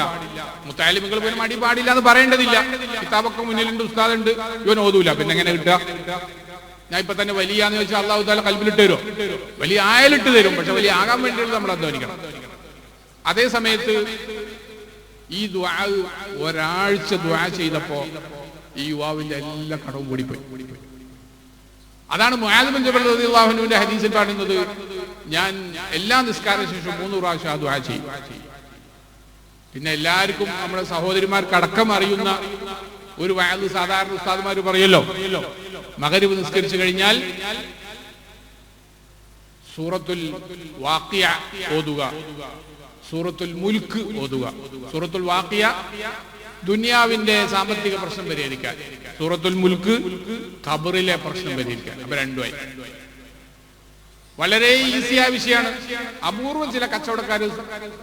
മുത്താലിമുകൾ പിന്നെ മടി പാടില്ല എന്ന് പറയേണ്ടതില്ല. കിതാബൊക്കെ മുന്നിലുണ്ട്, ഉസ്താദുണ്ട്, ഇവൻ ഓതൂല, പിന്നെ എങ്ങനെ കിട്ടുക? ഞാൻ ഇപ്പൊ തന്നെ വലിയാന്ന് ചോദിച്ചാൽ അള്ളാഹു താല കൽബിലിട്ട് തരും, വലിയ ആയാലിട്ട് തരും. പക്ഷെ വലിയ ആകാൻ വേണ്ടിയിട്ട് നമ്മൾ അധ്വാനിക്കണം. അതേ സമയത്ത് ഈ ദുആ ഒരാഴ്ച ദുആ ചെയ്തപ്പോ ഈ യുവാവിന്റെ എല്ലാ കടവും കൂടിപ്പോയി. അതാണ് മുആദ് ബിൻ ജബൽ റളിയല്ലാഹു അൻഹുവിന്റെ ഹദീസിൽ പറയുന്നത്, ഞാൻ എല്ലാ നിസ്കാര ശേഷവും 3 പ്രാവശ്യം ആ ദുആ ചെയ്യും. പിന്നെ എല്ലാവർക്കും നമ്മുടെ സഹോദരിമാർക്ക് അടക്കം അറിയുന്ന ഒരു വഅദ് സാധാരണ ഉസ്താദുമാർ പറയല്ലോ, മഗ്രിബ് നിസ്കരിച്ചു കഴിഞ്ഞാൽ സൂറത്തുൽ വാഖിയ ഓതുക, സൂറത്തുൽ മുൽക്ക് ഓതുക. സൂറത്തുൽ വാഖിയ ദുനിയാവിന്റെ സാമ്പത്തിക പ്രശ്നം പരിഹരിക്കാൻ, സൂറത്തുൽ മുൽക്ക് ഖബറിലെ പ്രശ്നം പരിഹരിക്കാൻ. അപ്പൊ രണ്ടുമായി. വളരെ ഈസിയായ വിഷയമാണ്. അപൂർവം ചില കച്ചവടക്കാർ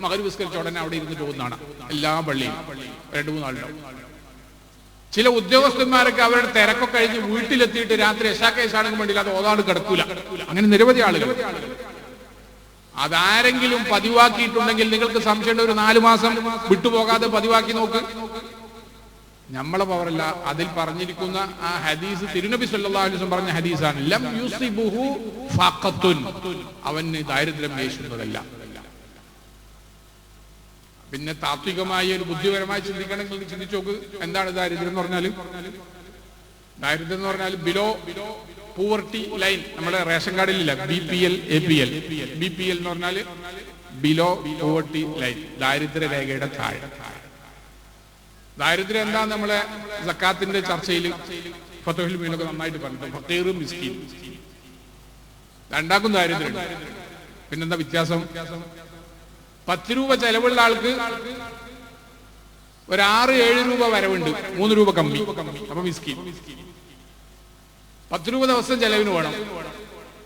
മഗ്രിബ് നിസ്കരിച്ച ഉടനെ അവിടെ ഇരുന്ന് പോകുന്നതാണ്. എല്ലാ പള്ളിയും 2-3 ആളുണ്ടാവും. ചില ഉദ്യോഗസ്ഥന്മാരൊക്കെ അവരുടെ തിരക്കൊക്കെ കഴിഞ്ഞ് വീട്ടിലെത്തിയിട്ട് രാത്രി എശാക്കേശാണെങ്കിൽ വേണ്ടിയില്ല അത് ഓതാണ്ട് കിടക്കൂല. അങ്ങനെ നിരവധി ആളുകൾ. അതാരെങ്കിലും പതിവാക്കിയിട്ടുണ്ടെങ്കിൽ നിങ്ങൾക്ക് സംശയമുണ്ട്, ഒരു 4 മാസം വിട്ടുപോകാതെ പതിവാക്കി നോക്ക്. നമ്മളെ പവറല്ല. അതിൽ പറഞ്ഞിരിക്കുന്ന ആ ഹദീസ് തിരുനബി സല്ലല്ലാഹു അലൈഹി വസല്ലം പറഞ്ഞ ഹദീസാണ്. ലം യുസിബുഹു ഫഖത്തുൻ, അവന് ദാരിദ്ര്യം വീശുന്നതല്ല. പിന്നെ താത്വികമായ ഒരു ബുദ്ധിപരമായി ചിന്തിക്കണമെങ്കിൽ ചിന്തിച്ചു നോക്ക്, എന്താണ് ദാരിദ്ര്യം എന്ന് പറഞ്ഞാൽ? ദാരിദ്ര്യം എന്ന് പറഞ്ഞാൽ ബിലോ പൂവർട്ടി ലൈൻ. നമ്മുടെ റേഷൻ കാർഡിലില്ല BPL APL. BPL എന്ന് പറഞ്ഞാൽ ബിലോ പൂവർട്ടി ലൈൻ, ദാരിദ്ര്യ രേഖയുടെ താഴെ. ദാരിദ്ര്യം എന്താ? നമ്മളെ സക്കാത്തിന്റെ ചർച്ചയിൽ ഫത്ഹുൽ മുഈനിലൊക്കെ നന്നായിട്ട് പറഞ്ഞു. ഫഖീറും മിസ്കീൻ രണ്ടാക്കും ദാരിദ്ര്യം. പിന്നെന്താ വ്യത്യാസം? 10 രൂപ ചെലവുള്ള ആൾക്ക് ഒരു 6-7 രൂപ വരവുണ്ട്, 3 രൂപ കമ്മി, അപ്പൊ മിസ്കീൻ. 10 രൂപ ദിവസം ചെലവിന് വേണം,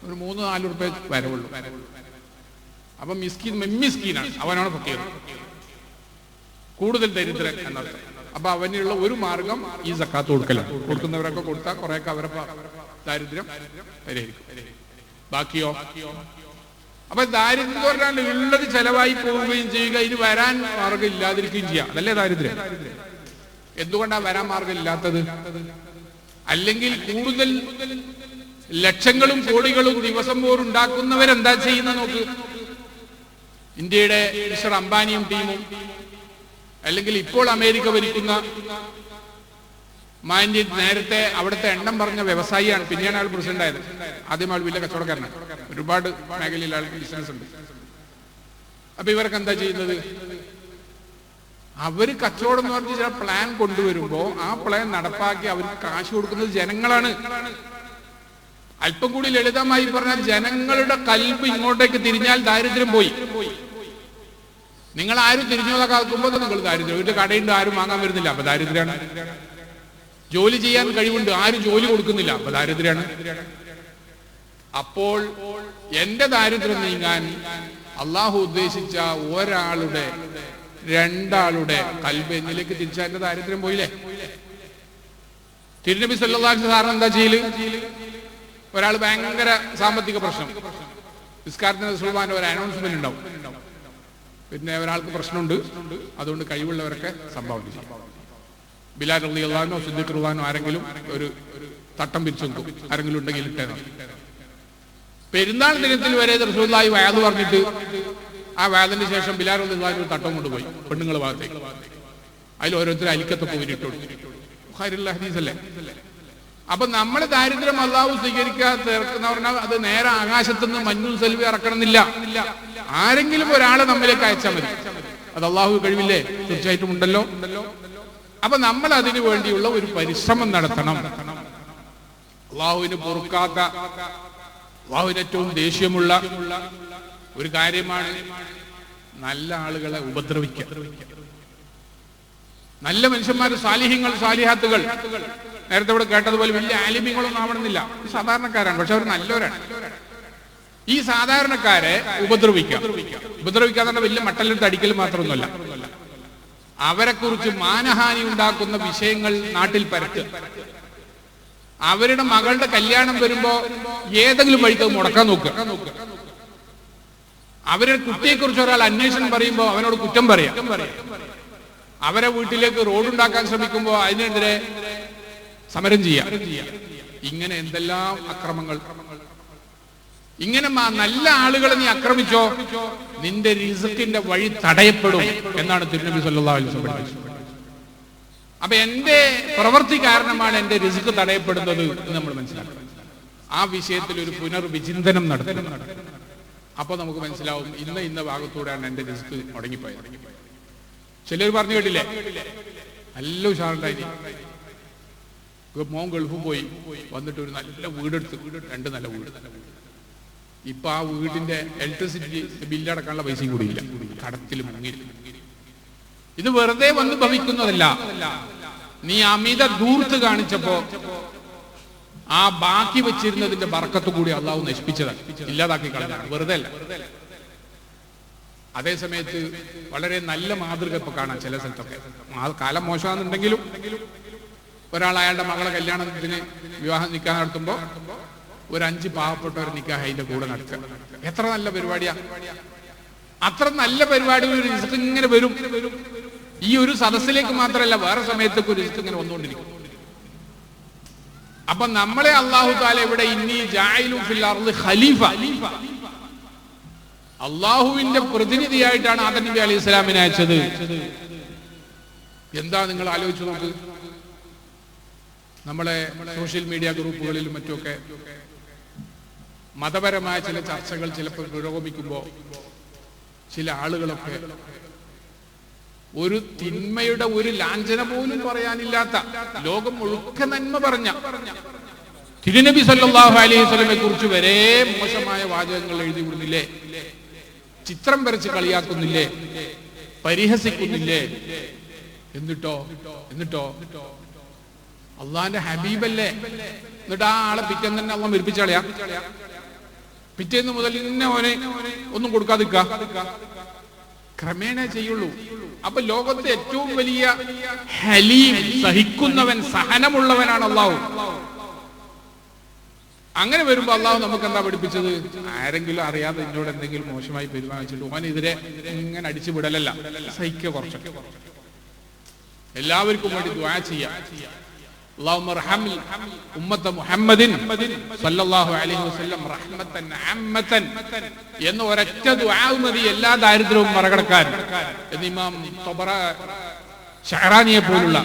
ഒരു 3-4 രൂപ വരവുള്ളൂ, അപ്പൊ മിസ്കീനാണ്, അവനാണ് ഫക്കീർ, കൂടുതൽ ദരിദ്രൻ എന്നർത്ഥം. അപ്പൊ അവനുള്ള ഒരു മാർഗം ഈ സക്കാത്ത് കൊടുക്കലാണ്. കൊടുക്കുന്നവരൊക്കെ കൊടുത്താൽ കുറെയൊക്കെ അവരെ ദാരിദ്ര്യം പരിഹരിക്കും. ബാക്കിയോ? അപ്പൊ ദാരിദ്ര്യം എന്ന് പറഞ്ഞാൽ ഉള്ളത് ചെലവായി പോവുകയും ചെയ്യുക, ഇനി വരാൻ മാർഗം ഇല്ലാതിരിക്കുകയും ചെയ്യുക, അതല്ലേ ദാരിദ്ര്യം. എന്തുകൊണ്ടാണ് വരാൻ മാർഗം ഇല്ലാത്തത്? അല്ലെങ്കിൽ കൂടുതൽ ലക്ഷങ്ങളും കോടികളും ദിവസം പോലും ഉണ്ടാക്കുന്നവരെന്താ ചെയ്യുന്നത് നോക്ക്. ഇന്ത്യയുടെ മിസ്റ്റർ അംബാനിയും ടീമും, അല്ലെങ്കിൽ ഇപ്പോൾ അമേരിക്ക ഭരിക്കുന്ന മാൻഡ്യൻ, നേരത്തെ അവിടുത്തെ എണ്ണം പറഞ്ഞ വ്യവസായിയാണ്, പിന്നെയാണ് അയാൾ പ്രസിഡന്റ് ആയത്. ആദ്യം ആൾ വലിയ കച്ചവടക്കാരനാണ്, ഒരുപാട് മേഖലയിൽ ആൾക്ക് ബിസിനസ് ഉണ്ട്. അപ്പൊ ഇവർക്ക് എന്താ ചെയ്യുന്നത്? അവര് കച്ചവടം എന്ന് പറഞ്ഞ് ചില പ്ലാൻ കൊണ്ടുവരുമ്പോ ആ പ്ലാൻ നടപ്പാക്കി അവർക്ക് കാശ് കൊടുക്കുന്നത് ജനങ്ങളാണ്. അല്പം കൂടി ലളിതമായി പറഞ്ഞാൽ ജനങ്ങളുടെ കൽബ് ഇങ്ങോട്ടേക്ക് തിരിഞ്ഞാൽ ദാരിദ്ര്യം പോയി. നിങ്ങൾ ആരും തിരിഞ്ഞോതൊക്കെ ആക്കുമ്പോൾ നിങ്ങൾ ദാരിദ്ര്യം. ഒരു കടയുണ്ട്, ആരും വാങ്ങാൻ വരുന്നില്ല, അപ്പൊ ദാരിദ്ര്യമാണ്. ജോലി ചെയ്യാൻ കഴിവുണ്ട്, ആരും ജോലി കൊടുക്കുന്നില്ല, അപ്പൊ ദാരിദ്ര്യമാണ്. അപ്പോൾ എന്റെ ദാരിദ്ര്യം നീങ്ങാൻ അള്ളാഹു ഉദ്ദേശിച്ച ഒരാളുടെ 2 ആളുടെ കൽബ് എന്നിലേക്ക് തിരിച്ചാൽ എന്റെ ദാരിദ്ര്യം പോയില്ലേ? തിരുനബി സല്ലല്ലാഹു അലൈഹി വസല്ലം എന്താ ചെയ്യല്? ഒരാൾ ഭയങ്കര സാമ്പത്തിക പ്രശ്നം, നിസ്കാരത്തിന് റസൂലുള്ളാഹിന്റെ ഒരു അനൗൺസ്മെന്റ് ഉണ്ടാവും, പിന്നെ ഒരാൾക്ക് പ്രശ്നമുണ്ട്, അതുകൊണ്ട് കഴിവുള്ളവരൊക്കെ സംഭാവന ചെയ്യും. ബിലാൽ റളിയല്ലാഹു അൻഹു, സിദ്ദീഖ് റളിയല്ലാഹു അൻഹു, ആരെങ്കിലും ഒരു തട്ടം പിരിച്ചു നോക്കും, ആരെങ്കിലും ഉണ്ടെങ്കിൽ ഇട്ടേനോ. പെരുന്നാൾ ദിനത്തിൽ വരെ റസൂലുള്ളാഹി വഅദ് പറഞ്ഞിട്ട് ആ വഅദിന് ശേഷം ബിലാൽ റളിയല്ലാഹു അൻഹു തട്ടം കൊണ്ടുപോയി പെണ്ണുങ്ങൾ ഭാഗത്തേക്ക്. അതിൽ ഓരോരുത്തർ അലിക്കത്തൊക്കെ ഊരിട്ടു. ബുഖാരിയിലുള്ള ഹദീസല്ലേ. അപ്പൊ നമ്മളെ ദാരിദ്ര്യം അല്ലാഹു സ്വീകരിക്കാതെ തീർക്കുന്ന പറഞ്ഞാൽ അത് നേരെ ആകാശത്തുനിന്ന് മഞ്ഞും സെൽവി ഇറക്കണമെന്നില്ല. ആരെങ്കിലും ഒരാളെ നമ്മിലേക്ക് അയച്ചാൽ മതി. അത് അള്ളാഹു കഴിവില്ലേ? തീർച്ചയായിട്ടും ഉണ്ടല്ലോ. അപ്പൊ നമ്മൾ അതിനു വേണ്ടിയുള്ള ഒരു പരിശ്രമം നടത്തണം. അള്ളാഹുവിന് പൊറുക്കാത്ത, അള്ളാഹുവിന് ഏറ്റവും ദേഷ്യമുള്ള ഒരു കാര്യമാണ് നല്ല ആളുകളെ ഉപദ്രവിക്കുക. നല്ല മനുഷ്യന്മാർ, സാലിഹ്യങ്ങൾ, സാലിഹാത്തുകൾ, നേരത്തെ ഇവിടെ കേട്ടതുപോലെ വലിയ ആലിമ്യങ്ങളൊന്നും ആവണമെന്നില്ല, സാധാരണക്കാരാണ്, പക്ഷെ അവർ നല്ലവരാണ്. ഈ സാധാരണക്കാരെ ഉപദ്രവിക്കാതെ വലിയ മട്ടലെടുത്ത് അടിക്കൽ മാത്രമൊന്നുമല്ല, അവരെ കുറിച്ച് മാനഹാനി ഉണ്ടാക്കുന്ന വിഷയങ്ങൾ നാട്ടിൽ പരത്തുക. അവരുടെ മകളുടെ കല്യാണം വരുമ്പോ ഏതെങ്കിലും വഴിക്ക് മുടക്കാൻ നോക്കുക. അവരുടെ കുട്ടിയെക്കുറിച്ച് ഒരാൾ അന്വേഷണം പറയുമ്പോൾ അവനോട് കുറ്റം പറയാം. അവരെ വീട്ടിലേക്ക് റോഡുണ്ടാക്കാൻ ശ്രമിക്കുമ്പോൾ അതിനെതിരെ സമരം ചെയ്യാം. ഇങ്ങനെ എന്തെല്ലാം അക്രമങ്ങൾ. ഇങ്ങനെ നല്ല ആളുകളെ നീ ആക്രമിച്ചോ, നിന്റെ റിസ്കിന്റെ വഴി തടയപ്പെടും എന്നാണ് തിരുനബി സല്ലല്ലാഹു അലൈഹി വസല്ലം പഠിപ്പിച്ചത്. അപ്പൊ എന്റെ പ്രവൃത്തി കാരണമാണ് എന്റെ റിസ്ക് തടയപ്പെടുന്നത് എന്ന് നമ്മൾ മനസ്സിലാക്കണം. ആ വിഷയത്തിൽ ഒരു പുനർവിചിന്തനം നടത്തണം. അപ്പൊ നമുക്ക് മനസ്സിലാവും ഇന്ന ഭാഗത്തൂടെയാണ് എന്റെ റിസ്ക് മുടങ്ങിപ്പോയത്. ചിലർ പറഞ്ഞു കേട്ടില്ലേ, നല്ല ഉഷാറുണ്ടായി, മോൻ ഗൾഫിൽ പോയി വന്നിട്ട് ഒരു നല്ല വീടെടുത്ത്, 2 നല്ല വീട്. ഇപ്പൊ ആ വീടിന്റെ ഇലക്ട്രിസിറ്റി ബില്ലടക്കാനുള്ള പൈസയും കൂടിയില്ല, കടത്തിൽ മുങ്ങി. ഇത് വെറുതെ വന്ന് ഭവിക്കുന്നതല്ല. നീ അമിത ദൂർത്ത് കാണിച്ചപ്പോ ആ ബാക്കി വെച്ചിരുന്നതിന്റെ ബർക്കത്ത് കൂടി അള്ളാഹു നശിപ്പിച്ചതാണ്, ഇല്ലാതാക്കി കളഞ്ഞാണ്, വെറുതെ അല്ല. അതേ സമയത്ത് വളരെ നല്ല മാതൃക ഇപ്പൊ കാണാം ചില സ്ഥലത്തൊക്കെ. കാലം മോശമാണെന്നുണ്ടെങ്കിലും ഒരാൾ അയാളുടെ മകളെ കല്യാണത്തിന് വിവാഹം നിൽക്കാൻ നടത്തുമ്പോ ഒരു 5 പാവപ്പെട്ടവർ നിക്കാഹ് അതിന്റെ കൂടെ നടക്കുക. എത്ര നല്ല പരിപാടിയാ! അത്ര നല്ല പരിപാടികൾ റിസ്ക് ഇങ്ങനെ വരും. ഈ ഒരു സദസ്സിലേക്ക് മാത്രമല്ല, വേറെ സമയത്തൊക്കെ ഒരു റിസ്ക് ഇങ്ങനെ വന്നുകൊണ്ടിരിക്കും. അപ്പൊ നമ്മളെ അല്ലാഹു തആല ഇവിടെ ഇന്നി ജാഇലു ഫിൽ അർളി ഖലീഫ, അല്ലാഹുവിന്റെ പ്രതിനിധിയായിട്ടാണ് ആദം നബി അലൈഹി സ്വലാമിനെ അയച്ചത്. എന്താ നിങ്ങൾ ആലോചിച്ചു നോക്ക്. നമ്മളെ സോഷ്യൽ മീഡിയ ഗ്രൂപ്പുകളിലും മറ്റുമൊക്കെ മതപരമായ ചില ചർച്ചകൾ ചിലപ്പോൾ പുരോഗമിക്കുമ്പോൾ ചില ആളുകളൊക്കെ ഒരു തിന്മയുടെ ഒരു ലാഞ്ചന പോലും പറയാനില്ലാത്ത, ലോകം മുഴുക്ക നന്മ പറഞ്ഞ തിരുനബി സല്ലല്ലാഹു അലൈഹി വസല്ലമയെ കുറിച്ച് വരെ മോശമായ വാചകങ്ങൾ എഴുതി വിടുന്നില്ലേ, ചിത്രം വരച്ച് കളിയാക്കുന്നില്ലേ, പരിഹസിക്കുന്നില്ലേ. എന്നിട്ടോ അള്ളാന്റെ ഹബീബല്ലേ, എന്നിട്ട് ആ ആളെ പിറ്റേന്ന് തന്നെ അള്ളാഹ് മരിപ്പിച്ച് കളയാം. പിറ്റേന്ന് മുതൽ ഇന്നെ ഓനെ ഒന്നും കൊടുക്കാതിക്ക, ക്രമേണ ചെയ്യുള്ളൂ. അപ്പൊ ലോകത്തെ ഏറ്റവും വലിയ ഹലീം, സഹിക്കുന്നവൻ, സഹനമുള്ളവനാണ് അള്ളാഹു. അങ്ങനെ വരുമ്പോ അള്ളാഹു നമുക്ക് എന്താ പഠിപ്പിച്ചത്? ആരെങ്കിലും അറിയാതെ എന്നോട് എന്തെങ്കിലും മോശമായി പെരുമാറിച്ചിട്ട് ഓനെതിരെ ഇങ്ങനെ അടിച്ചു വിടലല്ല, സഹിക്കുക. കുറച്ചൊക്കെ എല്ലാവർക്കും വേണ്ടി ദുആ ചെയ്യാം. اللهم ارحم ഉമ്മത മുഹമ്മദിൻ സല്ലല്ലാഹു അലൈഹി വസല്ലം റഹ്മത്തൻ അമ്മതൻ എന്ന ഒരൊറ്റ ദുആ മതി എല്ലാ ദാരിദ്ര്യവും മറികടക്കാൻ എന്ന് ഇമാം ഷഅറാനിയെ പോലുള്ള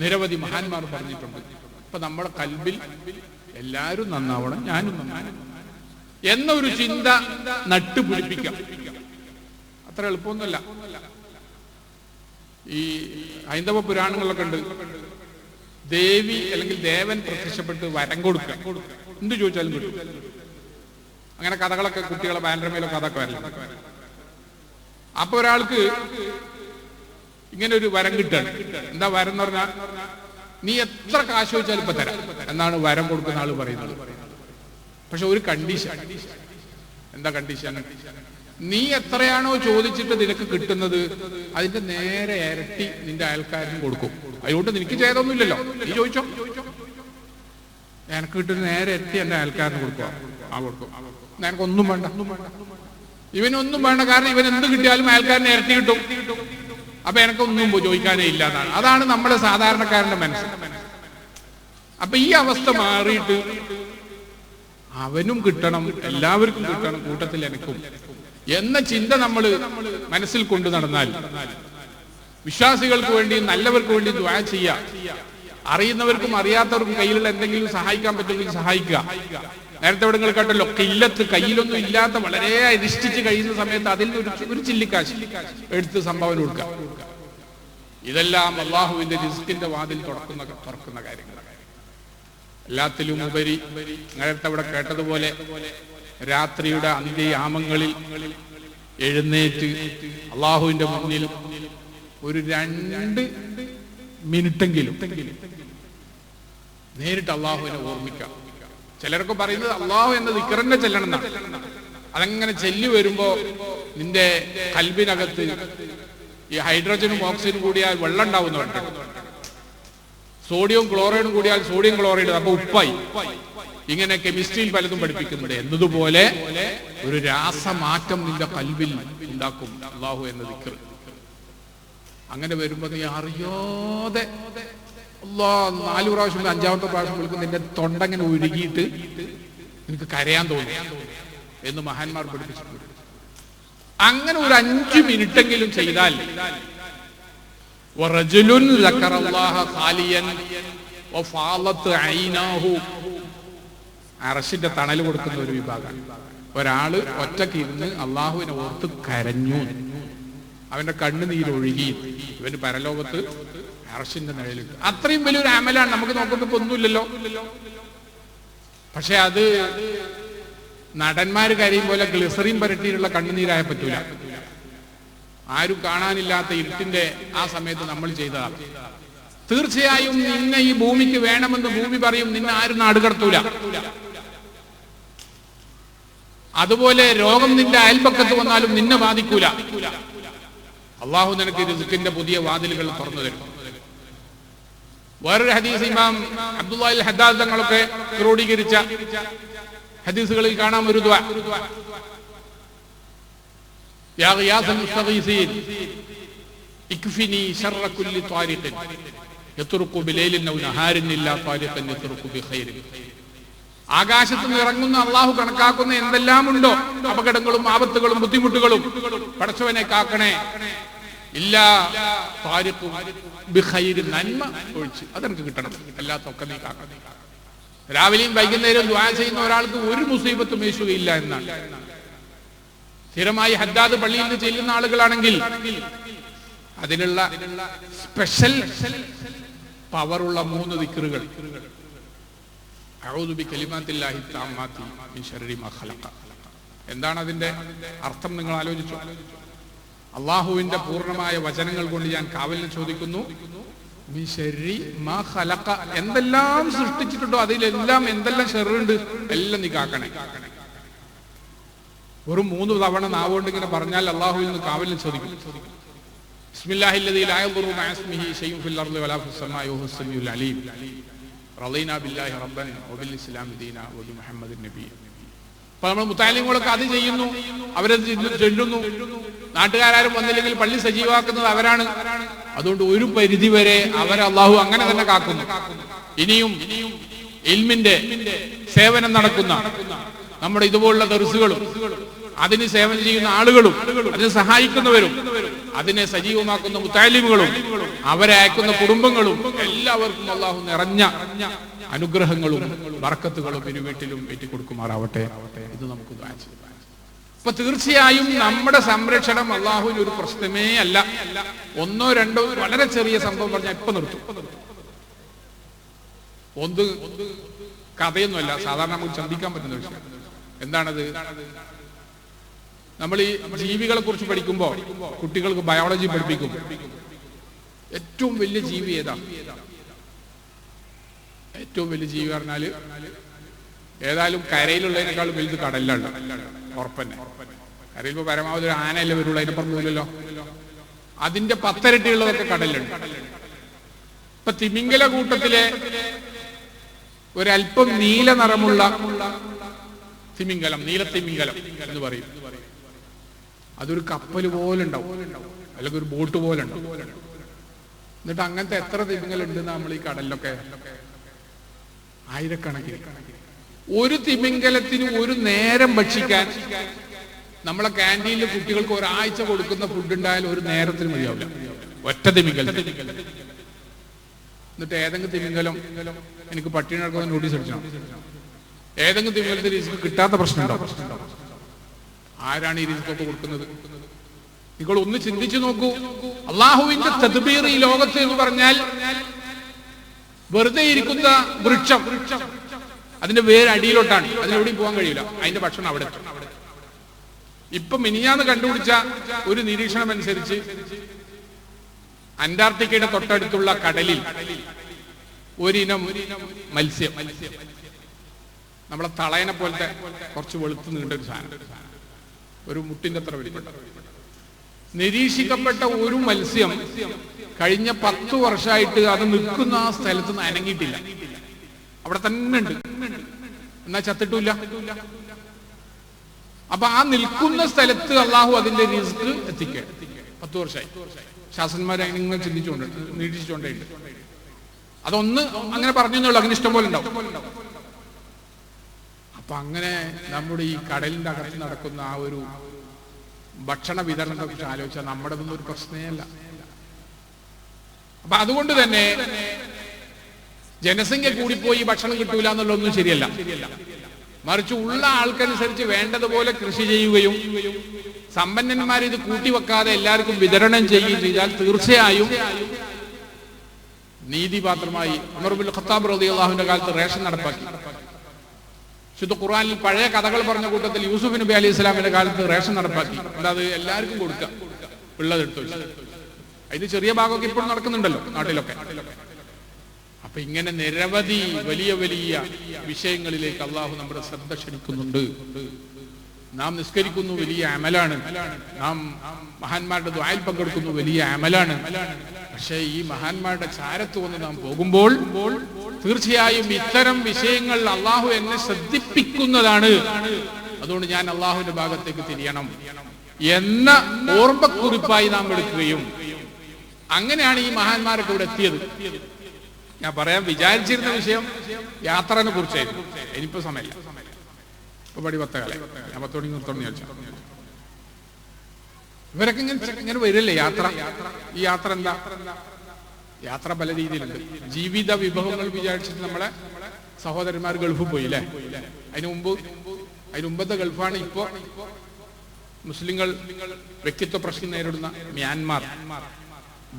നിരവധി മഹാന്മാർ പറഞ്ഞിട്ടുണ്ട്. അപ്പൊ നമ്മുടെ കൽബിൽ എല്ലാവരും നന്നാവണം, ഞാനും നന്നാവണം എന്നൊരു ചിന്ത നട്ടുപിടിപ്പിക്കാം. അത്ര എളുപ്പമൊന്നുമല്ല. ഈ ഹൈന്ദവ പുരാണങ്ങളിലൊക്കെ ഉണ്ട്, ദേവി അല്ലെങ്കിൽ ദേവൻ പ്രത്യക്ഷപ്പെട്ട് വരം കൊടുക്കുക, എന്ത് ചോദിച്ചാലും കിട്ടും. അങ്ങനെ കഥകളൊക്കെ കുട്ടികളെ ബാൻഡ്രമയിലൊക്കെ അതൊക്കെ വരില്ല. അപ്പൊ ഒരാൾക്ക് ഇങ്ങനെ ഒരു വരം കിട്ടുകയാണ്. എന്താ വരം എന്ന് പറഞ്ഞാൽ, നീ എത്ര കാശ് ചോദിച്ചാലും ഇപ്പൊ തരാം എന്നാണ് വരം കൊടുക്കുന്ന ആള് പറയുന്നത്. പക്ഷെ ഒരു കണ്ടീഷൻ. എന്താ കണ്ടീഷൻ? നീ എത്രയാണോ ചോദിച്ചിട്ട് നിനക്ക് കിട്ടുന്നത് അതിന്റെ നേരെ ഇരട്ടി നിന്റെ അയൽക്കാരനും കൊടുക്കും. അതുകൊണ്ട് നിനക്ക് ചെയ്തൊന്നുമില്ലല്ലോ, നീ ചോദിച്ചോ, എനിക്ക് കിട്ടുന്ന നേരെ ഇരട്ടി എന്റെ അയൽക്കാരന് കൊടുക്കുക. കൊടുക്കും. എനിക്കൊന്നും വേണ്ട, ഇവനൊന്നും വേണ്ട. കാരണം ഇവൻ എന്ത് കിട്ടിയാലും അയൽക്കാരന് ഇരട്ടി കിട്ടും. അപ്പൊ എനിക്കൊന്നും ചോദിക്കാനേ ഇല്ല എന്നാണ്. അതാണ് നമ്മുടെ സാധാരണക്കാരന്റെ മനസ്സ്. അപ്പൊ ഈ അവസ്ഥ മാറിയിട്ട് അവനും കിട്ടണം, എല്ലാവർക്കും കിട്ടണം, കൂട്ടത്തിൽ എനിക്കും എന്ന ചിന്ത നമ്മൾ മനസ്സിൽ കൊണ്ടു നടന്നാൽ വിശ്വാസികൾക്ക് വേണ്ടി, നല്ലവർക്ക് വേണ്ടി ദുആ ചെയ്യുക. അറിയുന്നവർക്കും അറിയാത്തവർക്കും കയ്യിലുള്ള എന്തെങ്കിലും സഹായിക്കാൻ പറ്റുമെങ്കിൽ സഹായിക്കുക. നേരത്തെ ഇവിടെ നിങ്ങൾ കേട്ടല്ലോ, കില്ലത്ത്, കയ്യിലൊന്നും ഇല്ലാത്ത വളരെ അരിഷ്ടിച്ച് കഴിയുന്ന സമയത്ത് അതിൽ നിന്ന് ഒരു ചില്ലിക്കാശ് എടുത്ത് സംഭാവന കൊടുക്കുക. ഇതെല്ലാം അള്ളാഹുവിന്റെ റിസ്കിന്റെ വാതിൽ തുറക്കുന്ന കാര്യങ്ങൾ. എല്ലാത്തിലും ഉപരി നേരത്തെ ഇവിടെ കേട്ടതുപോലെ രാത്രിയുടെ അന്ത്യയാമങ്ങളിൽ എഴുന്നേറ്റ് അള്ളാഹുവിന്റെ മുന്നിൽ ഒരു 2 മിനിറ്റെങ്കിലും നേരിട്ട് അള്ളാഹുവിനെ ഓർമ്മിക്കാം. ചിലരൊക്കെ പറയുന്നത് അള്ളാഹു എന്ന ദിക്റന്നെ ചെല്ലണം എന്നാണ്. അതങ്ങനെ ചെല്ലി വരുമ്പോ നിന്റെ കൽബിനകത്ത് ഈ ഹൈഡ്രജനും ഓക്സിജനും കൂടിയാൽ വെള്ളം ഉണ്ടാവുന്നുണ്ട്, സോഡിയം ക്ലോറൈഡും കൂടിയാൽ സോഡിയം ക്ലോറൈഡ്, അപ്പൊ ഉപ്പായി. ഇങ്ങനെ കെമിസ്ട്രിയിൽ പലതും പഠിപ്പിക്കുന്നുണ്ട്. എന്നതുപോലെ ഒരു രാസമാറ്റം നിന്റെ കൽബിൽ ഉണ്ടാക്കും അള്ളാഹു എന്ന ദിക്ർ. അങ്ങനെ വരുമ്പോ നീ അറിയാതെ അല്ലാഹ് 4 പ്രാവശ്യം 5ാമത്തെ പ്രാവശ്യം വിളിക്കും, നിന്റെ തൊണ്ടങ്ങനെ ഒഴുകിയിട്ട് നിനക്ക് കരയാൻ തോന്നും എന്ന് മഹാന്മാർ പഠിപ്പിച്ചിട്ടുണ്ട്. അങ്ങനെ ഒരു 5 മിനിറ്റെങ്കിലും ചെയ്താൽ വറജുലുൻ സക്കറല്ലാഹ ഖാലിയൻ വഫാലത് ഐനാഹു, അർശിന്റെ തണൽ കൊടുക്കുന്ന ഒരു വിഭാഗമാണ്. ഒരാള് ഒറ്റക്ക് ഇരുന്ന് അള്ളാഹുവിനെ ഓർത്ത് കരഞ്ഞു, അവന്റെ കണ്ണുനീരൊഴുകി, ഇവന് പരലോകത്ത് അർശിന്റെ നിഴലിൽ. അത്രയും വലിയൊരു അമലാണ്. നമുക്ക് നോക്കുമ്പോ ഒന്നുമില്ലല്ലോ. പക്ഷെ അത് നടന്മാര് കരയും പോലെ ഗ്ലിസറിൻ പരട്ടിയിട്ടുള്ള കണ്ണുനീരായ പറ്റൂല. ആരും കാണാനില്ലാത്ത ഇരുട്ടിന്റെ ആ സമയത്ത് നമ്മൾ ചെയ്തതാണ്. തീർച്ചയായും നിന്നെ ഈ ഭൂമിക്ക് വേണമെന്ന് ഭൂമി പറയും, നിന്നെ ആരും നാടുകടത്തൂല. അതുപോലെ രോഗം നിന്റെ അയൽപക്കത്ത് വന്നാലും നിന്നെ ബാധിക്കൂല. അള്ളാഹു നിനക്ക് റിസ്കിന്റെ പുതിയ വാതിലുകൾ തുറന്നു തരും. വേറൊരു ഹദീസ് ഇമാം അബ്ദുല്ലാഹിൽ ഹദ്ദാദ് തങ്ങളൊക്കെ ക്രോഡീകരിച്ച ഹദീസുകളിൽ കാണാം ഒരു ദുആ. യാ ഗിയാസൽ മുസ്തഗീസീൻ ഇക്ഫിനി ശർറ കുല്ലി ത്വാരിഖിൻ യത്റുഖു ബിലൈലിൻ ഔ നഹാരിൻ ഇല്ലാ ത്വാരിഖൻ യത്റുഖു ബിഖൈറിൻ. ആകാശത്ത് നിന്ന് ഇറങ്ങുന്ന അള്ളാഹു കണക്കാക്കുന്ന എന്തെല്ലാം ഉണ്ടോ അപകടങ്ങളും ആപത്തുകളും ബുദ്ധിമുട്ടുകളും, പടച്ചവനെ കാക്കണേ, ഇല്ലാ ത്വാരിഖു ബിഖൈറിൻ, നന്മ ഒഴിച്ച് അതെനിക്ക് കിട്ടണം, അല്ലാത്തൊക്കെ നീ കാക്കണം. രാവിലെയും വൈകുന്നേരവും ദുആ ചെയ്യുന്ന ഒരാൾക്ക് ഒരു മുസീബത്തും വീശുകയില്ല എന്നാണ്. സ്ഥിരമായി ഹദ്ദാദ് പള്ളിയിൽ നിന്ന് ചെല്ലുന്ന ആളുകളാണെങ്കിൽ അതിലുള്ള സ്പെഷ്യൽ പവറുള്ള 3 ദിക്റുകൾ. അഊദു ബികലിമാത്തില്ലാഹി തമ്മാത്തി മിൻ ശർരി മാ ഖലഖ. എന്താണ് അതിന്റെ അർത്ഥം? നിങ്ങൾ ആലോചിച്ചു. അള്ളാഹുവിന്റെ പൂർണ്ണമായ വചനങ്ങൾ കൊണ്ട് ഞാൻ കാവലിനെ ചോദിക്കുന്നു. മിൻ ശർരി മാ ഖലഖ, എന്തെല്ലാം സൃഷ്ടിച്ചിട്ടുണ്ടോ അതിലെല്ലാം എന്തെല്ലാം ഷർറുണ്ട് എല്ലാം നീ കാക്കണേ. വെറും 3 തവണ നാവുകൊണ്ട് ഇങ്ങനെ പറഞ്ഞാൽ അള്ളാഹുവിൽ നിന്ന് കാവലിനെ ചോദിക്കും. ബിസ്മില്ലാഹില്ലദീ ലാ യദുറു മഅ ഇസ്മിഹി ശൈഉൻ ഫിൽ അർളി വലാ ഫിസ് സമാഇ വഹുവസ് സമീഉൽ അലീം. റളീനാ ബില്ലാഹി റബ്ബൻ വബിൽ ഇസ്ലാമി ദീനാ വബി മുഹമ്മദിൻ നബി. അപ്പോൾ നമ്മൾ മുത്താലിമുകളൊക്കെ അത് ചെയ്യുന്നു, അവരത് ചൊല്ലുന്നു. നാട്ടുകാരും വന്നില്ലെങ്കിൽ പള്ളി സജീവാക്കുന്നത് അവരാണ്. അതുകൊണ്ട് ഒരു പരിധി വരെ അവരെ അള്ളാഹു അങ്ങനെ തന്നെ കാക്കുന്നു. ഇനിയും ഇൽമിന്റെ സേവനം നടക്കുന്ന നമ്മുടെ ഇതുപോലുള്ള ദർസുകളും അതിന് സേവനം ചെയ്യുന്ന ആളുകളും അതിനെ സഹായിക്കുന്നവരും അതിനെ സജീവമാക്കുന്ന മുത്താലിമുകളും അവരെ അയക്കുന്ന കുടുംബങ്ങളും എല്ലാവർക്കും അള്ളാഹു നിറഞ്ഞ അനുഗ്രഹങ്ങളും ബർക്കത്തുകളും ഇരു വീട്ടിലും ഏറ്റിക്കൊടുക്കുമാറാവട്ടെ. ഇത് നമുക്ക് ദുആ ചെയ്യാം. അപ്പൊ തീർച്ചയായും നമ്മുടെ സംരക്ഷണം അള്ളാഹുവിന് ഒരു പ്രശ്നമേ അല്ല. 1 2 വളരെ ചെറിയ സംഭവം പറഞ്ഞാൽ ഇപ്പൊ നിർത്തും. ഒന്ന് കഥയൊന്നുമല്ല, സാധാരണ നമുക്ക് ചിന്തിക്കാൻ പറ്റുന്ന വിഷയം. എന്താണത്? നമ്മൾ ഈ ജീവികളെ കുറിച്ച് പഠിക്കുമ്പോൾ കുട്ടികൾക്ക് ബയോളജി പഠിപ്പിക്കും. ഏറ്റവും വലിയ ജീവി ഏതാ? ഏറ്റവും വലിയ ജീവി പറഞ്ഞാല് ഏതായാലും കരയിലുള്ളതിനേക്കാൾ വലുത് കടലിലാണ്. ഉറപ്പന്നെ. കരയിൽ ഇപ്പൊ പരമാവധി ഒരു ആനയല്ലേ വരുള്ളൂ, അതിനപ്പുറം പോലല്ലോ. അതിന്റെ 10 ഇരട്ടിയുള്ളതൊക്കെ കടലിലുണ്ട്. ഇപ്പൊ തിമിംഗല കൂട്ടത്തിലെ ഒരല്പം നീല നിറമുള്ള തിമിംഗലം, നീലത്തിമിംഗലം എന്ന് പറയും. അതൊരു കപ്പൽ പോലെ ഉണ്ടാവും, അല്ലെങ്കിൽ ഒരു ബോട്ട് പോലെ ഉണ്ടാവും. എന്നിട്ട് അങ്ങനത്തെ എത്ര തിമിംഗലം ഉണ്ട് നമ്മൾ ഈ കടലിലൊക്കെ? ആയിരക്കണക്കിന്. ഒരു തിമിംഗലത്തിന് ഒരു നേരം ഭക്ഷിക്കാൻ നമ്മളെ ക്യാൻറ്റീനിൽ കുട്ടികൾക്ക് ഒരാഴ്ച കൊടുക്കുന്ന ഫുഡ് ഉണ്ടായാലും ഒരു നേരത്തിന് മതിയാവില്ല, ഒറ്റ തിമിംഗലം. എന്നിട്ട് ഏതെങ്കിലും തിമിംഗലം എനിക്ക് പട്ടിണി നടക്കുന്ന നോട്ടീസ് അടിച്ചണം, ഏതെങ്കിലും തിമിംഗലത്തിന് റിസ്ക് കിട്ടാത്ത പ്രശ്നമുണ്ടോ? ആരാണ് ഈ റിസ്കൊക്കെ കൊടുക്കുന്നത്? നിങ്ങൾ ഒന്ന് ചിന്തിച്ചു നോക്കൂ. അള്ളാഹുവിന്റെ തദ്ബീർ ഈ ലോകത്ത് എന്ന് പറഞ്ഞാൽ വെറുതെ ഇരിക്കുന്ന വൃക്ഷം, അതിന്റെ വേര് അടിയിലോട്ടാണ്, അതിനെവിടെയും പോകാൻ കഴിയില്ല, അതിന്റെ ഭക്ഷണം അവിടെ. ഇപ്പൊ മിനിഞ്ഞാന്ന് കണ്ടുപിടിച്ച ഒരു നിരീക്ഷണം അനുസരിച്ച് അന്റാർട്ടിക്കയുടെ തൊട്ടടുത്തുള്ള കടലിൽ ഒരിനം മത്സ്യം, നമ്മളെ തളയനെ പോലത്തെ കുറച്ച് വെളുത്ത് നീണ്ട ഒരു സാധനം, ഒരു മുട്ടിന്റെ അത്ര വലിപ്പട്ട, നിരീക്ഷിക്കപ്പെട്ട ഒരു മത്സ്യം കഴിഞ്ഞ 10 വർഷമായിട്ട് അത് നിൽക്കുന്ന ആ സ്ഥലത്ത് നിന്ന് അനങ്ങിയിട്ടില്ല. അവിടെ തന്നെ ഉണ്ട്, എന്നാ ചത്തിട്ടില്ല. അപ്പൊ ആ നിൽക്കുന്ന സ്ഥലത്ത് അള്ളാഹു അതിന്റെ റിസ്ക് എത്തിക്കുക. 10 വർഷമായി ശാസ്ത്രന്മാരെ നിങ്ങൾ ചിന്തിച്ചുകൊണ്ട് നിരീക്ഷിച്ചുകൊണ്ടേണ്ട്. അതൊന്ന് അങ്ങനെ പറഞ്ഞുള്ളൂ, അങ്ങനെ ഇഷ്ടം പോലെ ഉണ്ടാവും. അപ്പൊ അങ്ങനെ നമ്മുടെ ഈ കടലിന്റെ അകത്ത് നടക്കുന്ന ആ ഒരു ഭക്ഷണ വിതരണത്തെ കുറിച്ച് ആലോചിച്ചാൽ നമ്മുടെ ഒന്നും ഒരു പ്രശ്നമേ അല്ല. അപ്പൊ അതുകൊണ്ട് തന്നെ ജനസംഖ്യ കൂടിപ്പോയി ഭക്ഷണം കിട്ടൂല എന്നുള്ളതൊന്നും ശരിയല്ല. മറിച്ച് ഉള്ള ആൾക്കനുസരിച്ച് വേണ്ടതുപോലെ കൃഷി ചെയ്യുകയും സമ്പന്നന്മാർ ഇത് കൂട്ടിവെക്കാതെ എല്ലാവർക്കും വിതരണം ചെയ്യുകയും ചെയ്താൽ തീർച്ചയായും നീതിപാത്രമായി. ഉമർ ഇബ്നുൽ ഖത്താബ് റളിയല്ലാഹുവിന്റെ കാലത്ത് റേഷൻ നടപ്പാക്കി. ശുദ്ധ ഖുർആനിൽ പഴയ കഥകൾ പറഞ്ഞ കൂട്ടത്തിൽ യൂസുഫ് നബി അലൈഹി സ്വലാമിന്റെ കാലത്ത് റേഷൻ നടപ്പാക്കി. അല്ലാതെ എല്ലാവർക്കും കൊടുക്കുക, ഉള്ളതെടുത്തു. അതിന് ചെറിയ ഭാഗമൊക്കെ ഇപ്പോഴും നടക്കുന്നുണ്ടല്ലോ നാട്ടിലൊക്കെ. അപ്പൊ ഇങ്ങനെ നിരവധി വലിയ വലിയ വിഷയങ്ങളിലേക്ക് അള്ളാഹു നമ്മുടെ ശ്രദ്ധ ക്ഷണിക്കുന്നുണ്ട്. നാം നിസ്കരിക്കുന്നു, വലിയ അമലാണ്. നാം മഹാന്മാരുടെ ദുആയിൽ പങ്കെടുക്കുന്നു, വലിയ അമലാണ്. പക്ഷേ ഈ മഹാന്മാരുടെ ചാരത്ത് വന്ന് നാം പോകുമ്പോൾ തീർച്ചയായും ഇത്തരം വിഷയങ്ങൾ അള്ളാഹു എന്നെ ശ്രദ്ധിപ്പിക്കുന്നതാണ്, അതുകൊണ്ട് ഞാൻ അള്ളാഹുവിന്റെ ഭാഗത്തേക്ക് തിരിയണം എന്ന ഓർമ്മക്കുറിപ്പായി നാം എടുക്കുകയും, അങ്ങനെയാണ് ഈ മഹാന്മാരൊക്കെ ഇവിടെ എത്തിയത്. ഞാൻ പറയാൻ വിചാരിച്ചിരുന്ന വിഷയം യാത്രനെ കുറിച്ചായിരുന്നു. ഇനിയിപ്പോ സമയമില്ല, ഇപ്പൊ പടി 10 കാലം, ഞാൻ 10 മണിക്ക് നിർത്തണമെന്ന് ചോദിച്ചു. ഇവരൊക്കെ ഇങ്ങനെ വരില്ലേ യാത്ര? ഈ യാത്ര എന്താ? യാത്ര പല രീതിയിലുണ്ട്. ജീവിത വിഭവങ്ങൾ വിചാരിച്ചിട്ട് നമ്മളെ സഹോദരന്മാർ ഗൾഫിൽ പോയില്ലേ? അതിന് മുമ്പത്തെ ഗൾഫാണ് ഇപ്പോ മുസ്ലിങ്ങൾ വ്യക്തിത്വ പ്രശ്നം നേരിടുന്ന മ്യാൻമാർ,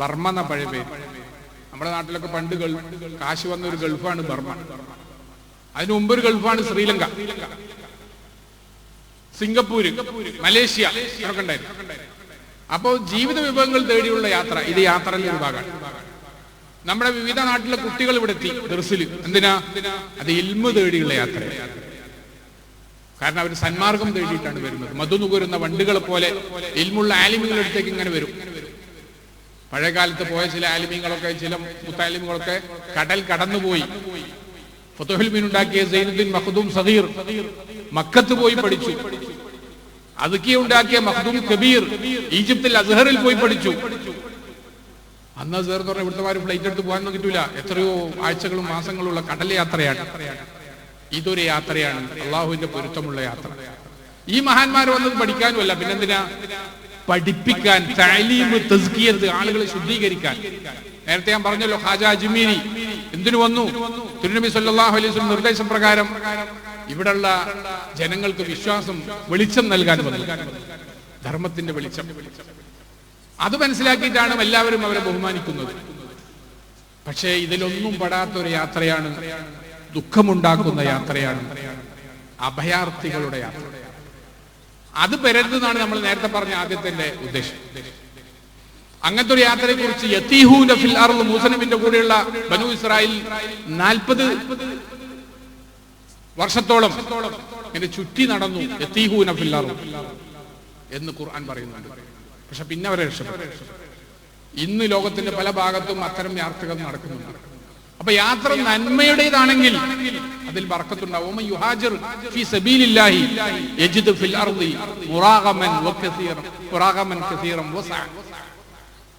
ബർമ്മ എന്ന പഴയ പേര്. നമ്മുടെ നാട്ടിലൊക്കെ പണ്ട് കാശ് വന്ന ഒരു ഗൾഫാണ് ബർമ്മ. അതിന് മുമ്പ് ഒരു ഗൾഫാണ് ശ്രീലങ്ക, സിംഗപ്പൂര്, മലേഷ്യ ഒക്കെ ഉണ്ടായിരുന്നു. അപ്പോ ജീവിത വിഭവങ്ങൾ തേടിയുള്ള യാത്ര, ഇത് യാത്രയിലെ ഒരു ഭാഗമാണ്. നമ്മുടെ വിവിധ നാട്ടിലെ കുട്ടികൾ ഇവിടെ എത്തി ദർസില്. എന്തിനാ? അത് ഇൽമു തേടിയുള്ള യാത്രയാണ്. കാരണം അവർ സന്മാർഗം തേടിയിട്ടാണ് വരുന്നത്. മധുനുകരുന്ന വണ്ടുകളെ പോലെ ഇൽമുള്ള ആലിമികളുടെ അടുത്തേക്ക് ഇങ്ങനെ വരും. പഴയ കാലത്ത് പോയ ചില ആലിമീങ്ങളൊക്കെ, ചില മുത്താലിമുകളൊക്കെ കടൽ കടന്നുപോയി. ഫതുഹുൽ മീൻ ഉണ്ടാക്കിയ സൈനുദ്ദീൻ മഖ്ദൂം സഗീർ മക്കത്ത് പോയി പഠിച്ചു. അതുക്കി ഉണ്ടാക്കിയ മഖ്ദൂം കബീർ ഈജിപ്തിൽ അസ്ഹറിൽ പോയി പഠിച്ചു. അന്ന് അസ്ഹർ എന്ന് പറഞ്ഞാൽ ഇവിടുത്തെ ഫ്ലൈറ്റ് എടുത്ത് പോകാനൊന്നും കിട്ടൂല. എത്രയോ ആഴ്ചകളും മാസങ്ങളുള്ള കടൽ യാത്രയാണ്. ഇതൊരു യാത്രയാണ്, അള്ളാഹുവിന്റെ പൊരുത്തമുള്ള യാത്ര. ഈ മഹാന്മാർ വന്നത് പഠിക്കാനുമല്ല, പിന്നെന്തിനാ? പഠിപ്പിക്കാൻ, തഅലീം, തസ്കിയത്ത്, ആളുകളെ ശുദ്ധീകരിക്കാൻ. നേരത്തെ ഞാൻ പറഞ്ഞല്ലോ, ഖാജ അജ്മീരി എന്തിനു വന്നു? തിരുനബി സല്ലല്ലാഹു അലൈഹി വസല്ലം നിർദ്ദേശപ്രകാരം ഇവിടെയുള്ള ജനങ്ങൾക്ക് വിശ്വാസം, വെളിച്ചം നൽകാൻ വന്നു. ധർമ്മത്തിന്റെ വെളിച്ചം. അത് മനസ്സിലാക്കിയിട്ടാണ് എല്ലാവരും അവരെ ബഹുമാനിക്കുന്നത്. പക്ഷേ ഇതിലൊന്നും പെടാത്തൊരു യാത്രയാണ്, ദുഃഖമുണ്ടാക്കുന്ന യാത്രയാണ്, അഭയാർത്ഥികളുടെ യാത്ര. അത് പെരരുതെന്നാണ് നമ്മൾ നേരത്തെ പറഞ്ഞ ആദ്യത്തിന്റെ ഉദ്ദേശം. അങ്ങനത്തെ ഒരു യത്രയെ കുറിച്ച് യതീഹൂന ഫിൽ അർള്, മൂസ നബിയുടെ കൂടെയുള്ള ബനൂ ഇസ്രായേൽ 40 വർഷത്തോളം ഇങ്ങനെ ചുറ്റി നടന്നു. യതീഹൂന ഫിൽ അർള് എന്ന് ഖുർആൻ പറയുന്നുണ്ട്. പക്ഷെ പിന്നെ അവരെ രക്ഷപ്പെട്ടു. ഇന്ന് ലോകത്തിന്റെ പല ഭാഗത്തും അത്തരം യാത്രകൾ നടക്കുന്നുണ്ട്. അപ്പൊ യാത്ര നന്മയുടേതാണെങ്കിൽ അതിൽ ബർക്കത്തുണ്ടാവും. യുഹാജിർ ഫീ സബീലില്ലാഹി യജിദ് ഫിൽ അർളി മുറാഗമൻ കസീറൻ വസഅ.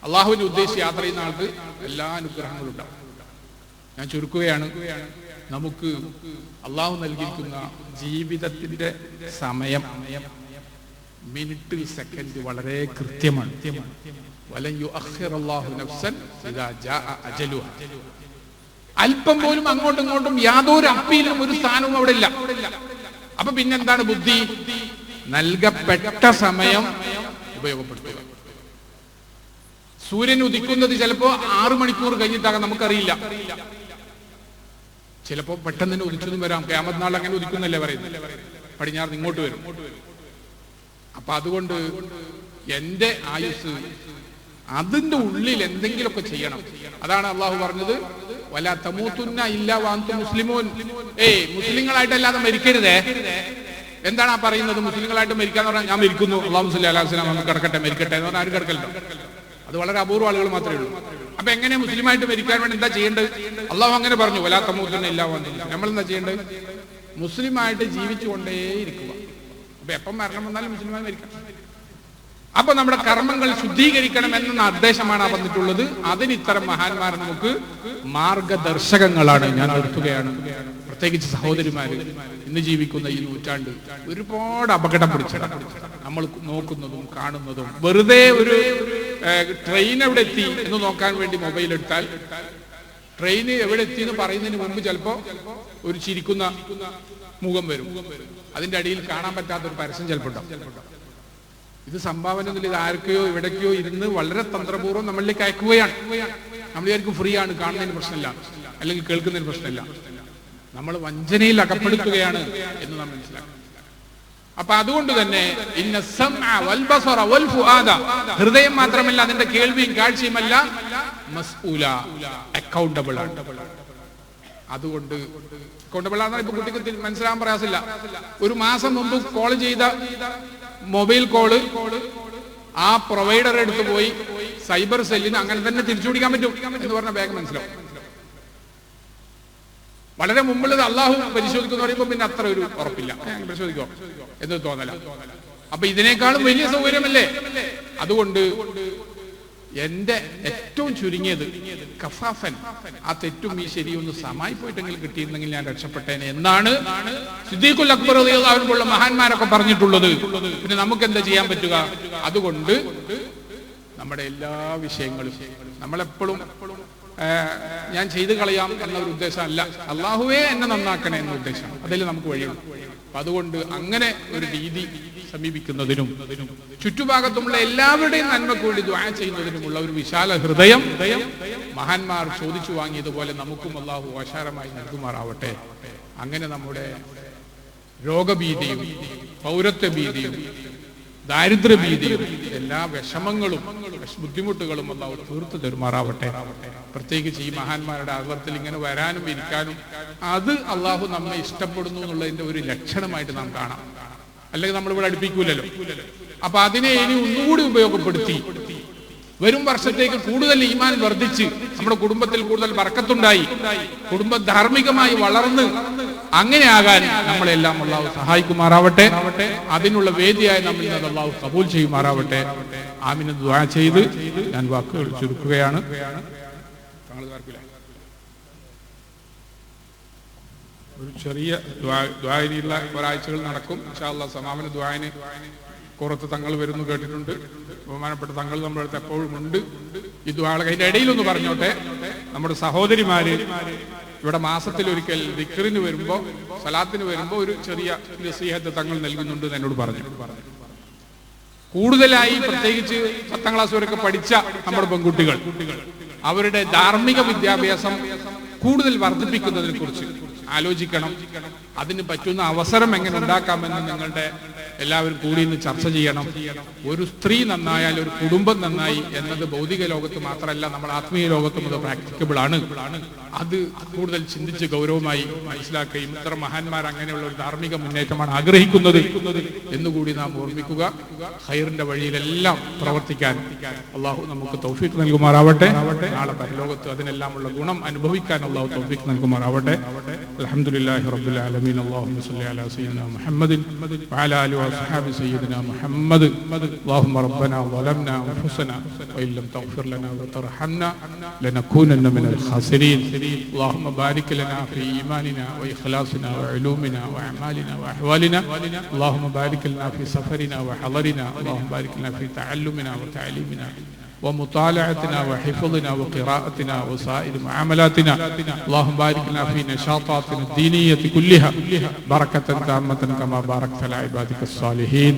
അള്ളാഹുവിന്റെ ഉദ്ദേശിച്ച് യാത്ര ചെയ്യുന്ന ആൾക്ക് എല്ലാ അനുഗ്രഹങ്ങളും ഉണ്ടാവും. ഞാൻ ചുരുക്കുകയാണ്. നമുക്ക് അള്ളാഹു നൽകിയിരിക്കുന്ന ജീവിതത്തിന്റെ സമയം, മിനിറ്റ്, സെക്കൻഡ് വളരെ കൃത്യമാണ്. വലൻ യുഅഖിറല്ലാഹു നഫ്സൻ ഇദാ ജാഅ അജലുഹ. അല്പം പോലും അങ്ങോട്ടും ഇങ്ങോട്ടും യാതൊരു അപ്പീലും ഒരു സ്ഥാനവും അവിടെ ഇല്ല. അപ്പൊ പിന്നെന്താണ് ബുദ്ധി? നൽകപ്പെട്ട സമയം ഉപയോഗപ്പെടുത്തുക. സൂര്യൻ ഉദിക്കുന്നത് ചിലപ്പോ 6 മണിക്കൂർ കഴിഞ്ഞിട്ടാകാം, നമുക്കറിയില്ല. ചിലപ്പോ പെട്ടെന്ന് തന്നെ ഉദിച്ചതും വരാം. ഖിയാമത്ത് നാൾ അങ്ങനെ ഉദിക്കുന്നല്ലേ പറയുന്നത്, പടിഞ്ഞാറ് ഇങ്ങോട്ട് വരും. അപ്പൊ അതുകൊണ്ട് എന്റെ ആയുസ്, അതിന്റെ ഉള്ളിൽ എന്തെങ്കിലുമൊക്കെ ചെയ്യണം. അതാണ് അള്ളാഹു പറഞ്ഞത്, വലാ തമൂതുന്ന ഇല്ലാ വഅൻതും മുസ്ലിമൂൻ. മുസ്ലിങ്ങളായിട്ടല്ലാതെ മരിക്കരുതേ. എന്താണ് ആ പറയുന്നത്? മുസ്ലിങ്ങളായിട്ട് മരിക്കാന്ന് പറഞ്ഞാൽ ഞാൻ മരിക്കുന്നു, അല്ലാഹു സ്വല്ലി അലൈഹി വസല്ലം, നമുക്ക് കിടക്കട്ടെ, മരിക്കട്ടെ എന്ന് പറഞ്ഞാൽ ആരും കിടക്കല്ലോ. അത് വളരെ അപൂർവ ആളുകൾ മാത്രമേ ഉള്ളൂ. അപ്പൊ എങ്ങനെ മുസ്ലിമായിട്ട് മരിക്കാൻ വേണ്ടി എന്താ ചെയ്യേണ്ടത്? അള്ളാഹു അങ്ങനെ പറഞ്ഞു, വലാ തമൂതുന്ന ഇല്ലാ വഅൻതും. നമ്മൾ എന്താ ചെയ്യേണ്ടത്? മുസ്ലിമായിട്ട് ജീവിച്ചുകൊണ്ടേയിരിക്കുക. അപ്പൊ എപ്പം മരണം വന്നാലും മുസ്ലിമായി മരിക്കണം. അപ്പൊ നമ്മുടെ കർമ്മങ്ങൾ ശുദ്ധീകരിക്കണം എന്ന നിർദ്ദേശമാണ് വന്നിട്ടുള്ളത്. അതിന് ഇത്തരം മഹാന്മാർ നമുക്ക് മാർഗദർശകങ്ങളാണ്. ഞാൻ നിർത്തുകയാണ്. പ്രത്യേകിച്ച് സഹോദരിമാര്, ഇന്ന് ജീവിക്കുന്ന ഈ നൂറ്റാണ്ട് ഒരുപാട് അപകടം പിടിച്ചതാണ്. നമ്മൾ നോക്കുന്നതും കാണുന്നതും. വെറുതെ ഒരു ട്രെയിൻ എവിടെ എത്തി എന്ന് നോക്കാൻ വേണ്ടി മൊബൈൽ എടുത്താൽ ട്രെയിൻ എവിടെ എത്തി എന്ന് പറയുന്നതിന് മുമ്പ് ചിലപ്പോ ഒരു ചിരിക്കുന്ന മുഖം വരും. അതിന്റെ അടിയിൽ കാണാൻ പറ്റാത്തൊരു പരസ്യം ചിലപ്പോൾ ഉണ്ടാവും. ഇത് സംഭാവന ഒന്നുമില്ല, ഇത് ആർക്കോ എവിടേക്കോ ഇരുന്ന് വളരെ തന്ത്രപൂർവ്വം നമ്മളിലേക്ക് അയക്കുകയാണ്. നമ്മൾ വിചാരിക്കും ഫ്രീ ആണ്, കാണുന്നതിന് പ്രശ്നമില്ല, അല്ലെങ്കിൽ കേൾക്കുന്നതിന് പ്രശ്നമില്ല. നമ്മൾ വഞ്ചനയിൽ അകപ്പെടുത്തുകയാണ് എന്ന് നാം മനസ്സിലാക്കും. അപ്പൊ അതുകൊണ്ട് തന്നെ ഇന്ന സമഅ വൽ ബസറ വൽ ഫുആദ, ഹൃദയം മാത്രമല്ല അതിന്റെ കേൾവിയും കാഴ്ചയുമല്ല, മസ്ഊല, അക്കൗണ്ടബിൾ ആണ്. അതുകൊണ്ട് അക്കൗണ്ടബിൾ ആണെന്ന് ഇപ്പൊ കുട്ടിക്ക് മനസ്സിലാകാൻ പ്രയാസമില്ല. ഒരു മാസം മുമ്പ് കോൾ ചെയ്ത മൊബൈൽ കോള് ആ പ്രൊവൈഡറെ അടുത്ത് പോയി സൈബർ സെല്ലിന് അങ്ങനെ തന്നെ തിരിച്ചു പിടിക്കാൻ പറ്റും എന്ന് പറഞ്ഞ വേഗം മനസ്സിലാവും. വളരെ മുമ്പുള്ളത് അള്ളാഹു പരിശോധിക്കുന്ന പറയുമ്പോൾ പിന്നെ അത്ര ഒരു ഉറപ്പില്ല, പരിശോധിക്കോ എന്ന് തോന്നല. അപ്പൊ ഇതിനേക്കാളും വലിയ സൗകര്യമല്ലേ? അതുകൊണ്ട് എന്റെ ഏറ്റവും ചുരുങ്ങിയത് കഫാഫൻ, ആ തെറ്റും ഈ ശരിയൊന്ന് സമായി പോയിട്ടെങ്കിൽ കിട്ടിയിരുന്നെങ്കിൽ ഞാൻ രക്ഷപ്പെട്ടേനെ എന്നാണ് സിദ്ദീഖുൽ അക്ബർ റളിയല്ലാഹു അൻഹു പോലുള്ള മഹാന്മാരൊക്കെ പറഞ്ഞിട്ടുള്ളത്. പിന്നെ നമുക്ക് എന്താ ചെയ്യാൻ പറ്റുക? അതുകൊണ്ട് നമ്മുടെ എല്ലാ വിഷയങ്ങളും നമ്മളെപ്പോഴും ഞാൻ ചെയ്തു കളയാം എന്നൊരു ഉദ്ദേശമല്ല, അള്ളാഹുവേ എന്നെ നന്നാക്കണേ എന്ന ഉദ്ദേശം, അതിൽ നമുക്ക് വഴിയുണ്ട്. അപ്പൊ അതുകൊണ്ട് അങ്ങനെ ഒരു രീതി സമീപിക്കുന്നതിനും ചുറ്റുഭാഗത്തുമുള്ള എല്ലാവരുടെയും നന്മയ്ക്ക് വേണ്ടി ദുആ ചെയ്യുന്നതിനുമുള്ള ഒരു വിശാല ഹൃദയം മഹാന്മാർ ചോദിച്ചു വാങ്ങിയതുപോലെ നമുക്കും അള്ളാഹു ആശാരമായി നൽകുമാറാവട്ടെ. അങ്ങനെ നമ്മുടെ രോഗഭീതിയും പൗരത്വ ഭീതിയും ദാരിദ്ര്യഭീതിയും എല്ലാ വിഷമങ്ങളും ബുദ്ധിമുട്ടുകളും അള്ളാഹു തീർത്തു തരുമാറാവട്ടെ. പ്രത്യേകിച്ച് ഈ മഹാന്മാരുടെ ആദർശത്തിൽ ഇങ്ങനെ വരാനും ഇരിക്കാനും അത് അള്ളാഹു നമ്മെ ഇഷ്ടപ്പെടുന്നു എന്നുള്ളതിന്റെ ഒരു ലക്ഷണമായിട്ട് നാം കാണാം. അല്ലെങ്കിൽ നമ്മളിവിടെ അടുപ്പിക്കൂലല്ലോ. അപ്പൊ അതിനെ ഇനി ഒന്നുകൂടി ഉപയോഗപ്പെടുത്തി വരും വർഷത്തേക്ക് കൂടുതൽ ഈമാൻ വർദ്ധിച്ച് നമ്മുടെ കുടുംബത്തിൽ കൂടുതൽ ബർക്കത്തുണ്ടായി കുടുംബം ധാർമ്മികമായി വളർന്ന് അങ്ങനെ ആകാൻ നമ്മളെല്ലാം അള്ളാഹു സഹായിക്കുമാറാവട്ടെ. അതിനുള്ള വേദിയായി നമ്മിൽ നിന്ന് അള്ളാഹു കബൂൽ ചെയ്യുമാറാവട്ടെ. ആമീൻ എന്ന് ദുആ ചെയ്ത് ഞാൻ വാക്കുകൾ ചുരുക്കുകയാണ്. ഒരു ചെറിയ ദുആയിനുള്ള ഒരാഴ്ചകൾ നടക്കും ഇൻഷാ അല്ലാഹ്. സമാപന ദുആയിന് പുറത്ത് തങ്ങൾ വരുന്നു കേട്ടിട്ടുണ്ട്. ബഹുമാനപ്പെട്ട തങ്ങൾ നമ്മുടെ അടുത്ത് എപ്പോഴും ഉണ്ട്. ഈ ദുആകൾ അതിന്റെ ഇടയിലൊന്ന് പറഞ്ഞോട്ടെ, നമ്മുടെ സഹോദരിമാര് ഇവിടെ മാസത്തിലൊരിക്കൽ ദിക്റിന് വരുമ്പോ സലാത്തിന് വരുമ്പോ ഒരു ചെറിയ നസീഹത്ത് തങ്ങൾ നൽകുന്നുണ്ട് എന്നോട് പറഞ്ഞു. കൂടുതലായി പ്രത്യേകിച്ച് 10ാം ക്ലാസ് വരെയൊക്കെ പഠിച്ച നമ്മുടെ പെൺകുട്ടികൾ അവരുടെ ധാർമ്മിക വിദ്യാഭ്യാസം കൂടുതൽ വർദ്ധിപ്പിക്കുന്നതിനെ കുറിച്ച് ആലോചിക്കണം. അതിന് പറ്റുന്ന അവസരം എങ്ങനെ ഉണ്ടാക്കാമെന്ന് നിങ്ങളുടെ എല്ലാവരും കൂടി ഇന്ന് ചർച്ച ചെയ്യണം. ഒരു സ്ത്രീ നന്നായാൽ ഒരു കുടുംബം നന്നായി എന്നത് ഭൗതിക ലോകത്ത് മാത്രമല്ല, നമ്മുടെ ആത്മീയ ലോകത്തും അത് പ്രാക്ടിക്കബിൾ ആണ്. അത് കൂടുതൽ ചിന്തിച്ച് ഗൗരവമായി മനസ്സിലാക്കുകയും ഇത്ര മഹാന്മാർ അങ്ങനെയുള്ള ഒരു ധാർമ്മിക മുന്നേറ്റമാണ് ആഗ്രഹിക്കുന്നത് എന്നുകൂടി നാം ഓർമ്മിക്കുക. ഖൈറിന്റെ വഴിയിലെല്ലാം പ്രവർത്തിക്കാൻ അള്ളാഹു നമുക്ക് തൗഫീഖ് നൽകുമാറാവട്ടെ. നാളെ പരലോകത്ത് അതിനെല്ലാമുള്ള ഗുണം അനുഭവിക്കാൻ അള്ളാഹു തൗഫീഖ് നൽകുമാറാവട്ടെ. അൽഹംദുലില്ലാഹി റബ്ബിൽ ആലമീൻ. അല്ലാഹുമ്മ സ്വല്ലി അലാ സയ്യിദിനാ മുഹമ്മദിൻ വഅലാ ആലിഹി വഅസ്ഹാബി സയ്യിദിനാ മുഹമ്മദ്. അല്ലാഹുമ്മ റബ്ബനാ ളലംനാ അൻഫുസനാ വഇൻ ലം തഗ്ഫിർ ലനാ വതർഹംനാ ലനകൂനന്ന മിനൽ ഖാസിരീൻ. اللهم بارك لنا في إيماننا وإخلاصنا وعلومنا وأعمالنا وأحوالنا. اللهم بارك لنا في سفرنا وحضرنا. اللهم بارك لنا في تعلمنا وتعليمنا ومطالعتنا وحفظنا وقراءتنا وسائر معاملاتنا. اللهم بارك لنا في نشاطاتنا الدينية كلها بركة تامة كما باركت على عبادك الصالحين.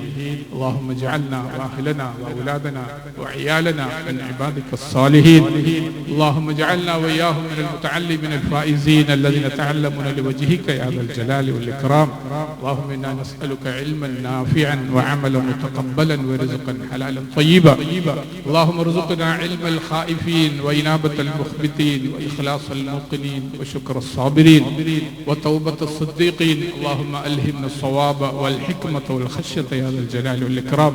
اللهم اجعلنا وأهلنا وأولادنا وعيالنا من عبادك الصالحين. اللهم اجعلنا وإياهم من المتعلمين الفائزين الذين تعلمون لوجهك يا ذا الجلال والإكرام. اللهم إنا نسألك علما نافعا وعملا متقبلا ورزقا حلالا طيبا. اللهم ارزقنا علم الخائفين وإنابة المخبتين وإخلاص الموقنين وشكر الصابرين وتوبة الصديقين. اللهم ألهمنا الصواب والحكمة والخشية يا ذا الجلال والإكرام.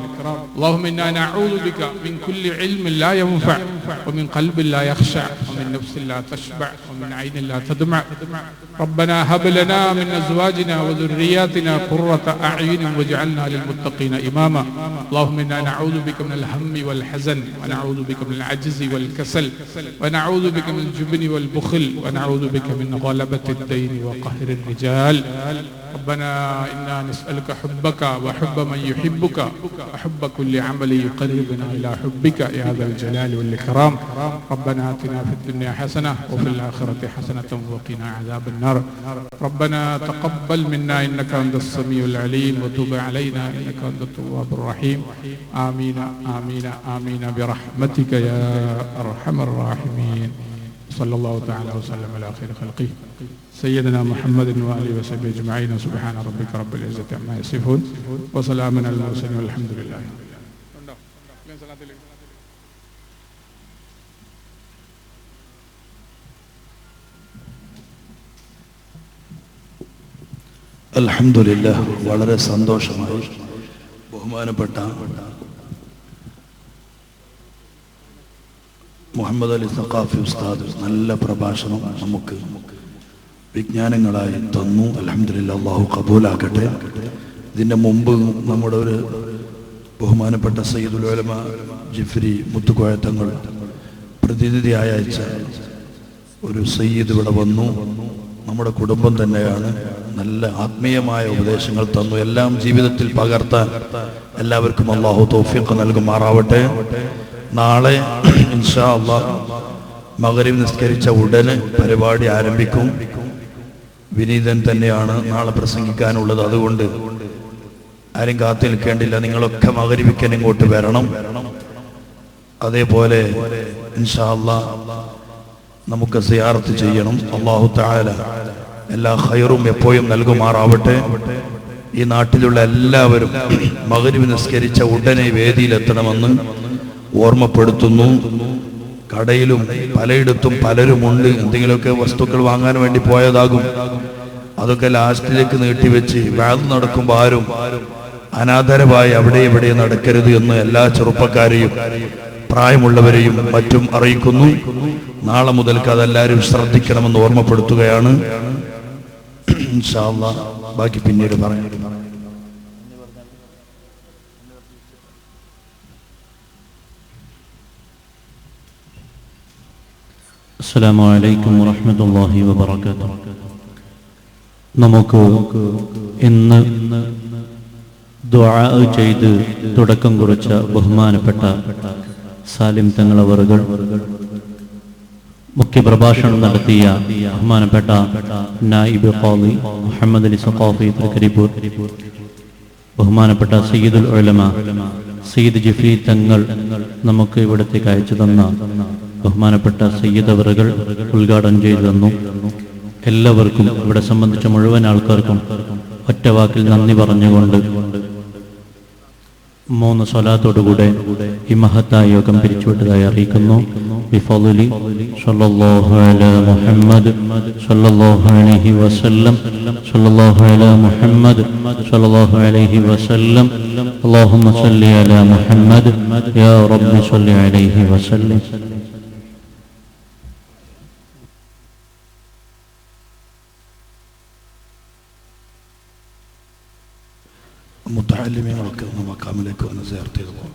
اللهم إنا نعوذ بك من كل علم لا ينفع ومن قلب لا يخشع ومن نفس لا تشبع ومن عين لا تدمع. ربنا هب لنا من أزواجنا وذرياتنا قرة أعين واجعلنا للمتقين إماما. اللهم إنا نعوذ بك من الهم والحزن ونعوذ بك من العجز والكسل ونعوذ بك من الجبن والبخل ونعوذ بك من غلبة الدين وقهر الرجال. ربنا إنا نسألك حبك وحب من يحبك وحب كل عمل يقربنا إلى حبك يا ذا الجلال والإكرام. ربنا آتنا في الدنيا حسنة وفي الآخرة حسنة وقنا عذاب النار. ربنا تقبل منا إنك أنت السميع العليم وتب علينا إنك أنت التواب الرحيم. آمين آمين آمين برحمتك يا أرحم الراحمين. صلى الله تعالى وسلم على خير خلقه سيدنا محمد وآله وصحبه أجمعين. سبحان ربك رب العزة عما يصفون وسلام على المرسلين والحمد لله. അൽഹംദുലില്ലാഹ്. വളരെ സന്തോഷമായി ബഹുമാനപ്പെട്ട മുഹമ്മദ് അലി സഖാഫി ഉസ്താദ് നല്ല പ്രഭാഷണം നമുക്ക് വിജ്ഞാനങ്ങളായി തന്നു. അൽഹംദുലില്ലാഹ്, അല്ലാഹു ഖബൂലാക്കട്ടെ. ഇതിൻ്റെ മുമ്പ് നമ്മുടെ ഒരു ബഹുമാനപ്പെട്ട സയ്യിദുൽ ഉലമ ജിഫ്രി മുത്തുക്കോയ തങ്ങൾ പ്രതിനിധിയായ അയച്ച ഒരു സയ്യിദ് ഇവിടെ വന്നു. നമ്മുടെ കുടുംബം തന്നെയാണ്. നല്ല ആത്മീയമായ ഉപദേശങ്ങൾ തന്നു. എല്ലാം ജീവിതത്തിൽ പകർത്താൻ എല്ലാവർക്കും അല്ലാഹു തൗഫീഖ് നൽകുമാറാവട്ടെ. നാളെ ഇൻഷാ അല്ലാഹ് മഗ്രിബ് നിസ്കരിച്ച ഉടനെ പരിപാടി ആരംഭിക്കും. വിനീതൻ തന്നെയാണ് നാളെ പ്രസംഗിക്കാനുള്ളത്. അതുകൊണ്ട് ആരും കാത്തു നിൽക്കേണ്ടില്ല. നിങ്ങളൊക്കെ മഗ്രിബിക്ക് ഇങ്ങോട്ട് വരണം. അതേപോലെ ഇൻഷാ അല്ലാഹ് നമുക്ക് സിയാറത്ത് ചെയ്യണം. അല്ലാഹു തആല എല്ലാ ഖൈറും എപ്പോഴും നൽകുമാറാവട്ടെ. ഈ നാട്ടിലുള്ള എല്ലാവരും മഗ്രിബ് നിസ്കരിച്ച ഉടനെ വേദിയിലെത്തണമെന്ന് ഓർമ്മപ്പെടുത്തുന്നു. കടയിലും പലയിടത്തും പലരുമുണ്ട്. എന്തെങ്കിലുമൊക്കെ വസ്തുക്കൾ വാങ്ങാൻ വേണ്ടി പോയതാകും. അതൊക്കെ ലാസ്റ്റിലേക്ക് നീട്ടിവെച്ച് വാദം നടക്കുമ്പോൾ ആരും അനാദരവായി അവിടെ ഇവിടെ നടക്കരുത് എന്ന് എല്ലാ ചെറുപ്പക്കാരെയും പ്രായമുള്ളവരെയും മറ്റും അറിയിക്കുന്നു. നാളെ മുതൽക്ക് അതെല്ലാവരും ശ്രദ്ധിക്കണമെന്ന് ഓർമ്മപ്പെടുത്തുകയാണ്. ഇൻഷാ അല്ലാഹ് ബാക്കി പിന്നീട് പറയാം. അസ്സലാമു അലൈക്കും വറഹ്മത്തുള്ളാഹി വബറകാതുഹു. നമുക്ക് ഇന്ന് ദുആ ചെയ്ത് തുടക്കം കുറിച്ച ബഹുമാനപ്പെട്ട സാലിം തങ്ങളവറുകൾ, മുഖ്യ പ്രഭാഷണം നടത്തിയ ബഹുമാനപ്പെട്ട നായിബ് ഖാദി മുഹമ്മദ് അലി സഖാഫി തൃക്കരിപ്പൂർ, ബഹുമാനപ്പെട്ട സയ്യിദുൽ ഉലമ സയ്യിദ് ജിഫ്രി തങ്ങൾ നമുക്ക് ഇവിടത്തേക്ക് അയച്ചു തന്ന ബഹുമാനപ്പെട്ട സയ്യിദ് അവറുകൾ ഉദ്ഘാടനം ചെയ്തു തന്നു. എല്ലാവർക്കും ഇവിടെ സംബന്ധിച്ച മുഴുവൻ ആൾക്കാർക്കും ഒറ്റ വാക്കിൽ നന്ദി പറഞ്ഞുകൊണ്ട് 3 സ്വലാത്തോടുകൂടെ ഈ മഹത്തായ യോഗം പിരിച്ചുവിട്ടതായി അറിയിക്കുന്നു. ബിഫളി സ്വല്ലല്ലാഹു അലാ മുഹമ്മദ് സ്വല്ലല്ലാഹു അലൈഹി വസല്ലം സ്വല്ലല്ലാഹു അലാ മുഹമ്മദ് സ്വല്ലല്ലാഹു അലൈഹി വസല്ലം അല്ലാഹുമ്മ സ്വല്ലി അലാ മുഹമ്മദ് യാ റബ്ബി സ്വല്ലി അലൈഹി വസല്ലം. മുത്തഅല്ലിമീങ്ങൾക്ക് മഖാമിലേക്ക് വന്ന് സിയാറത്ത് ചെയ്തു പോകും.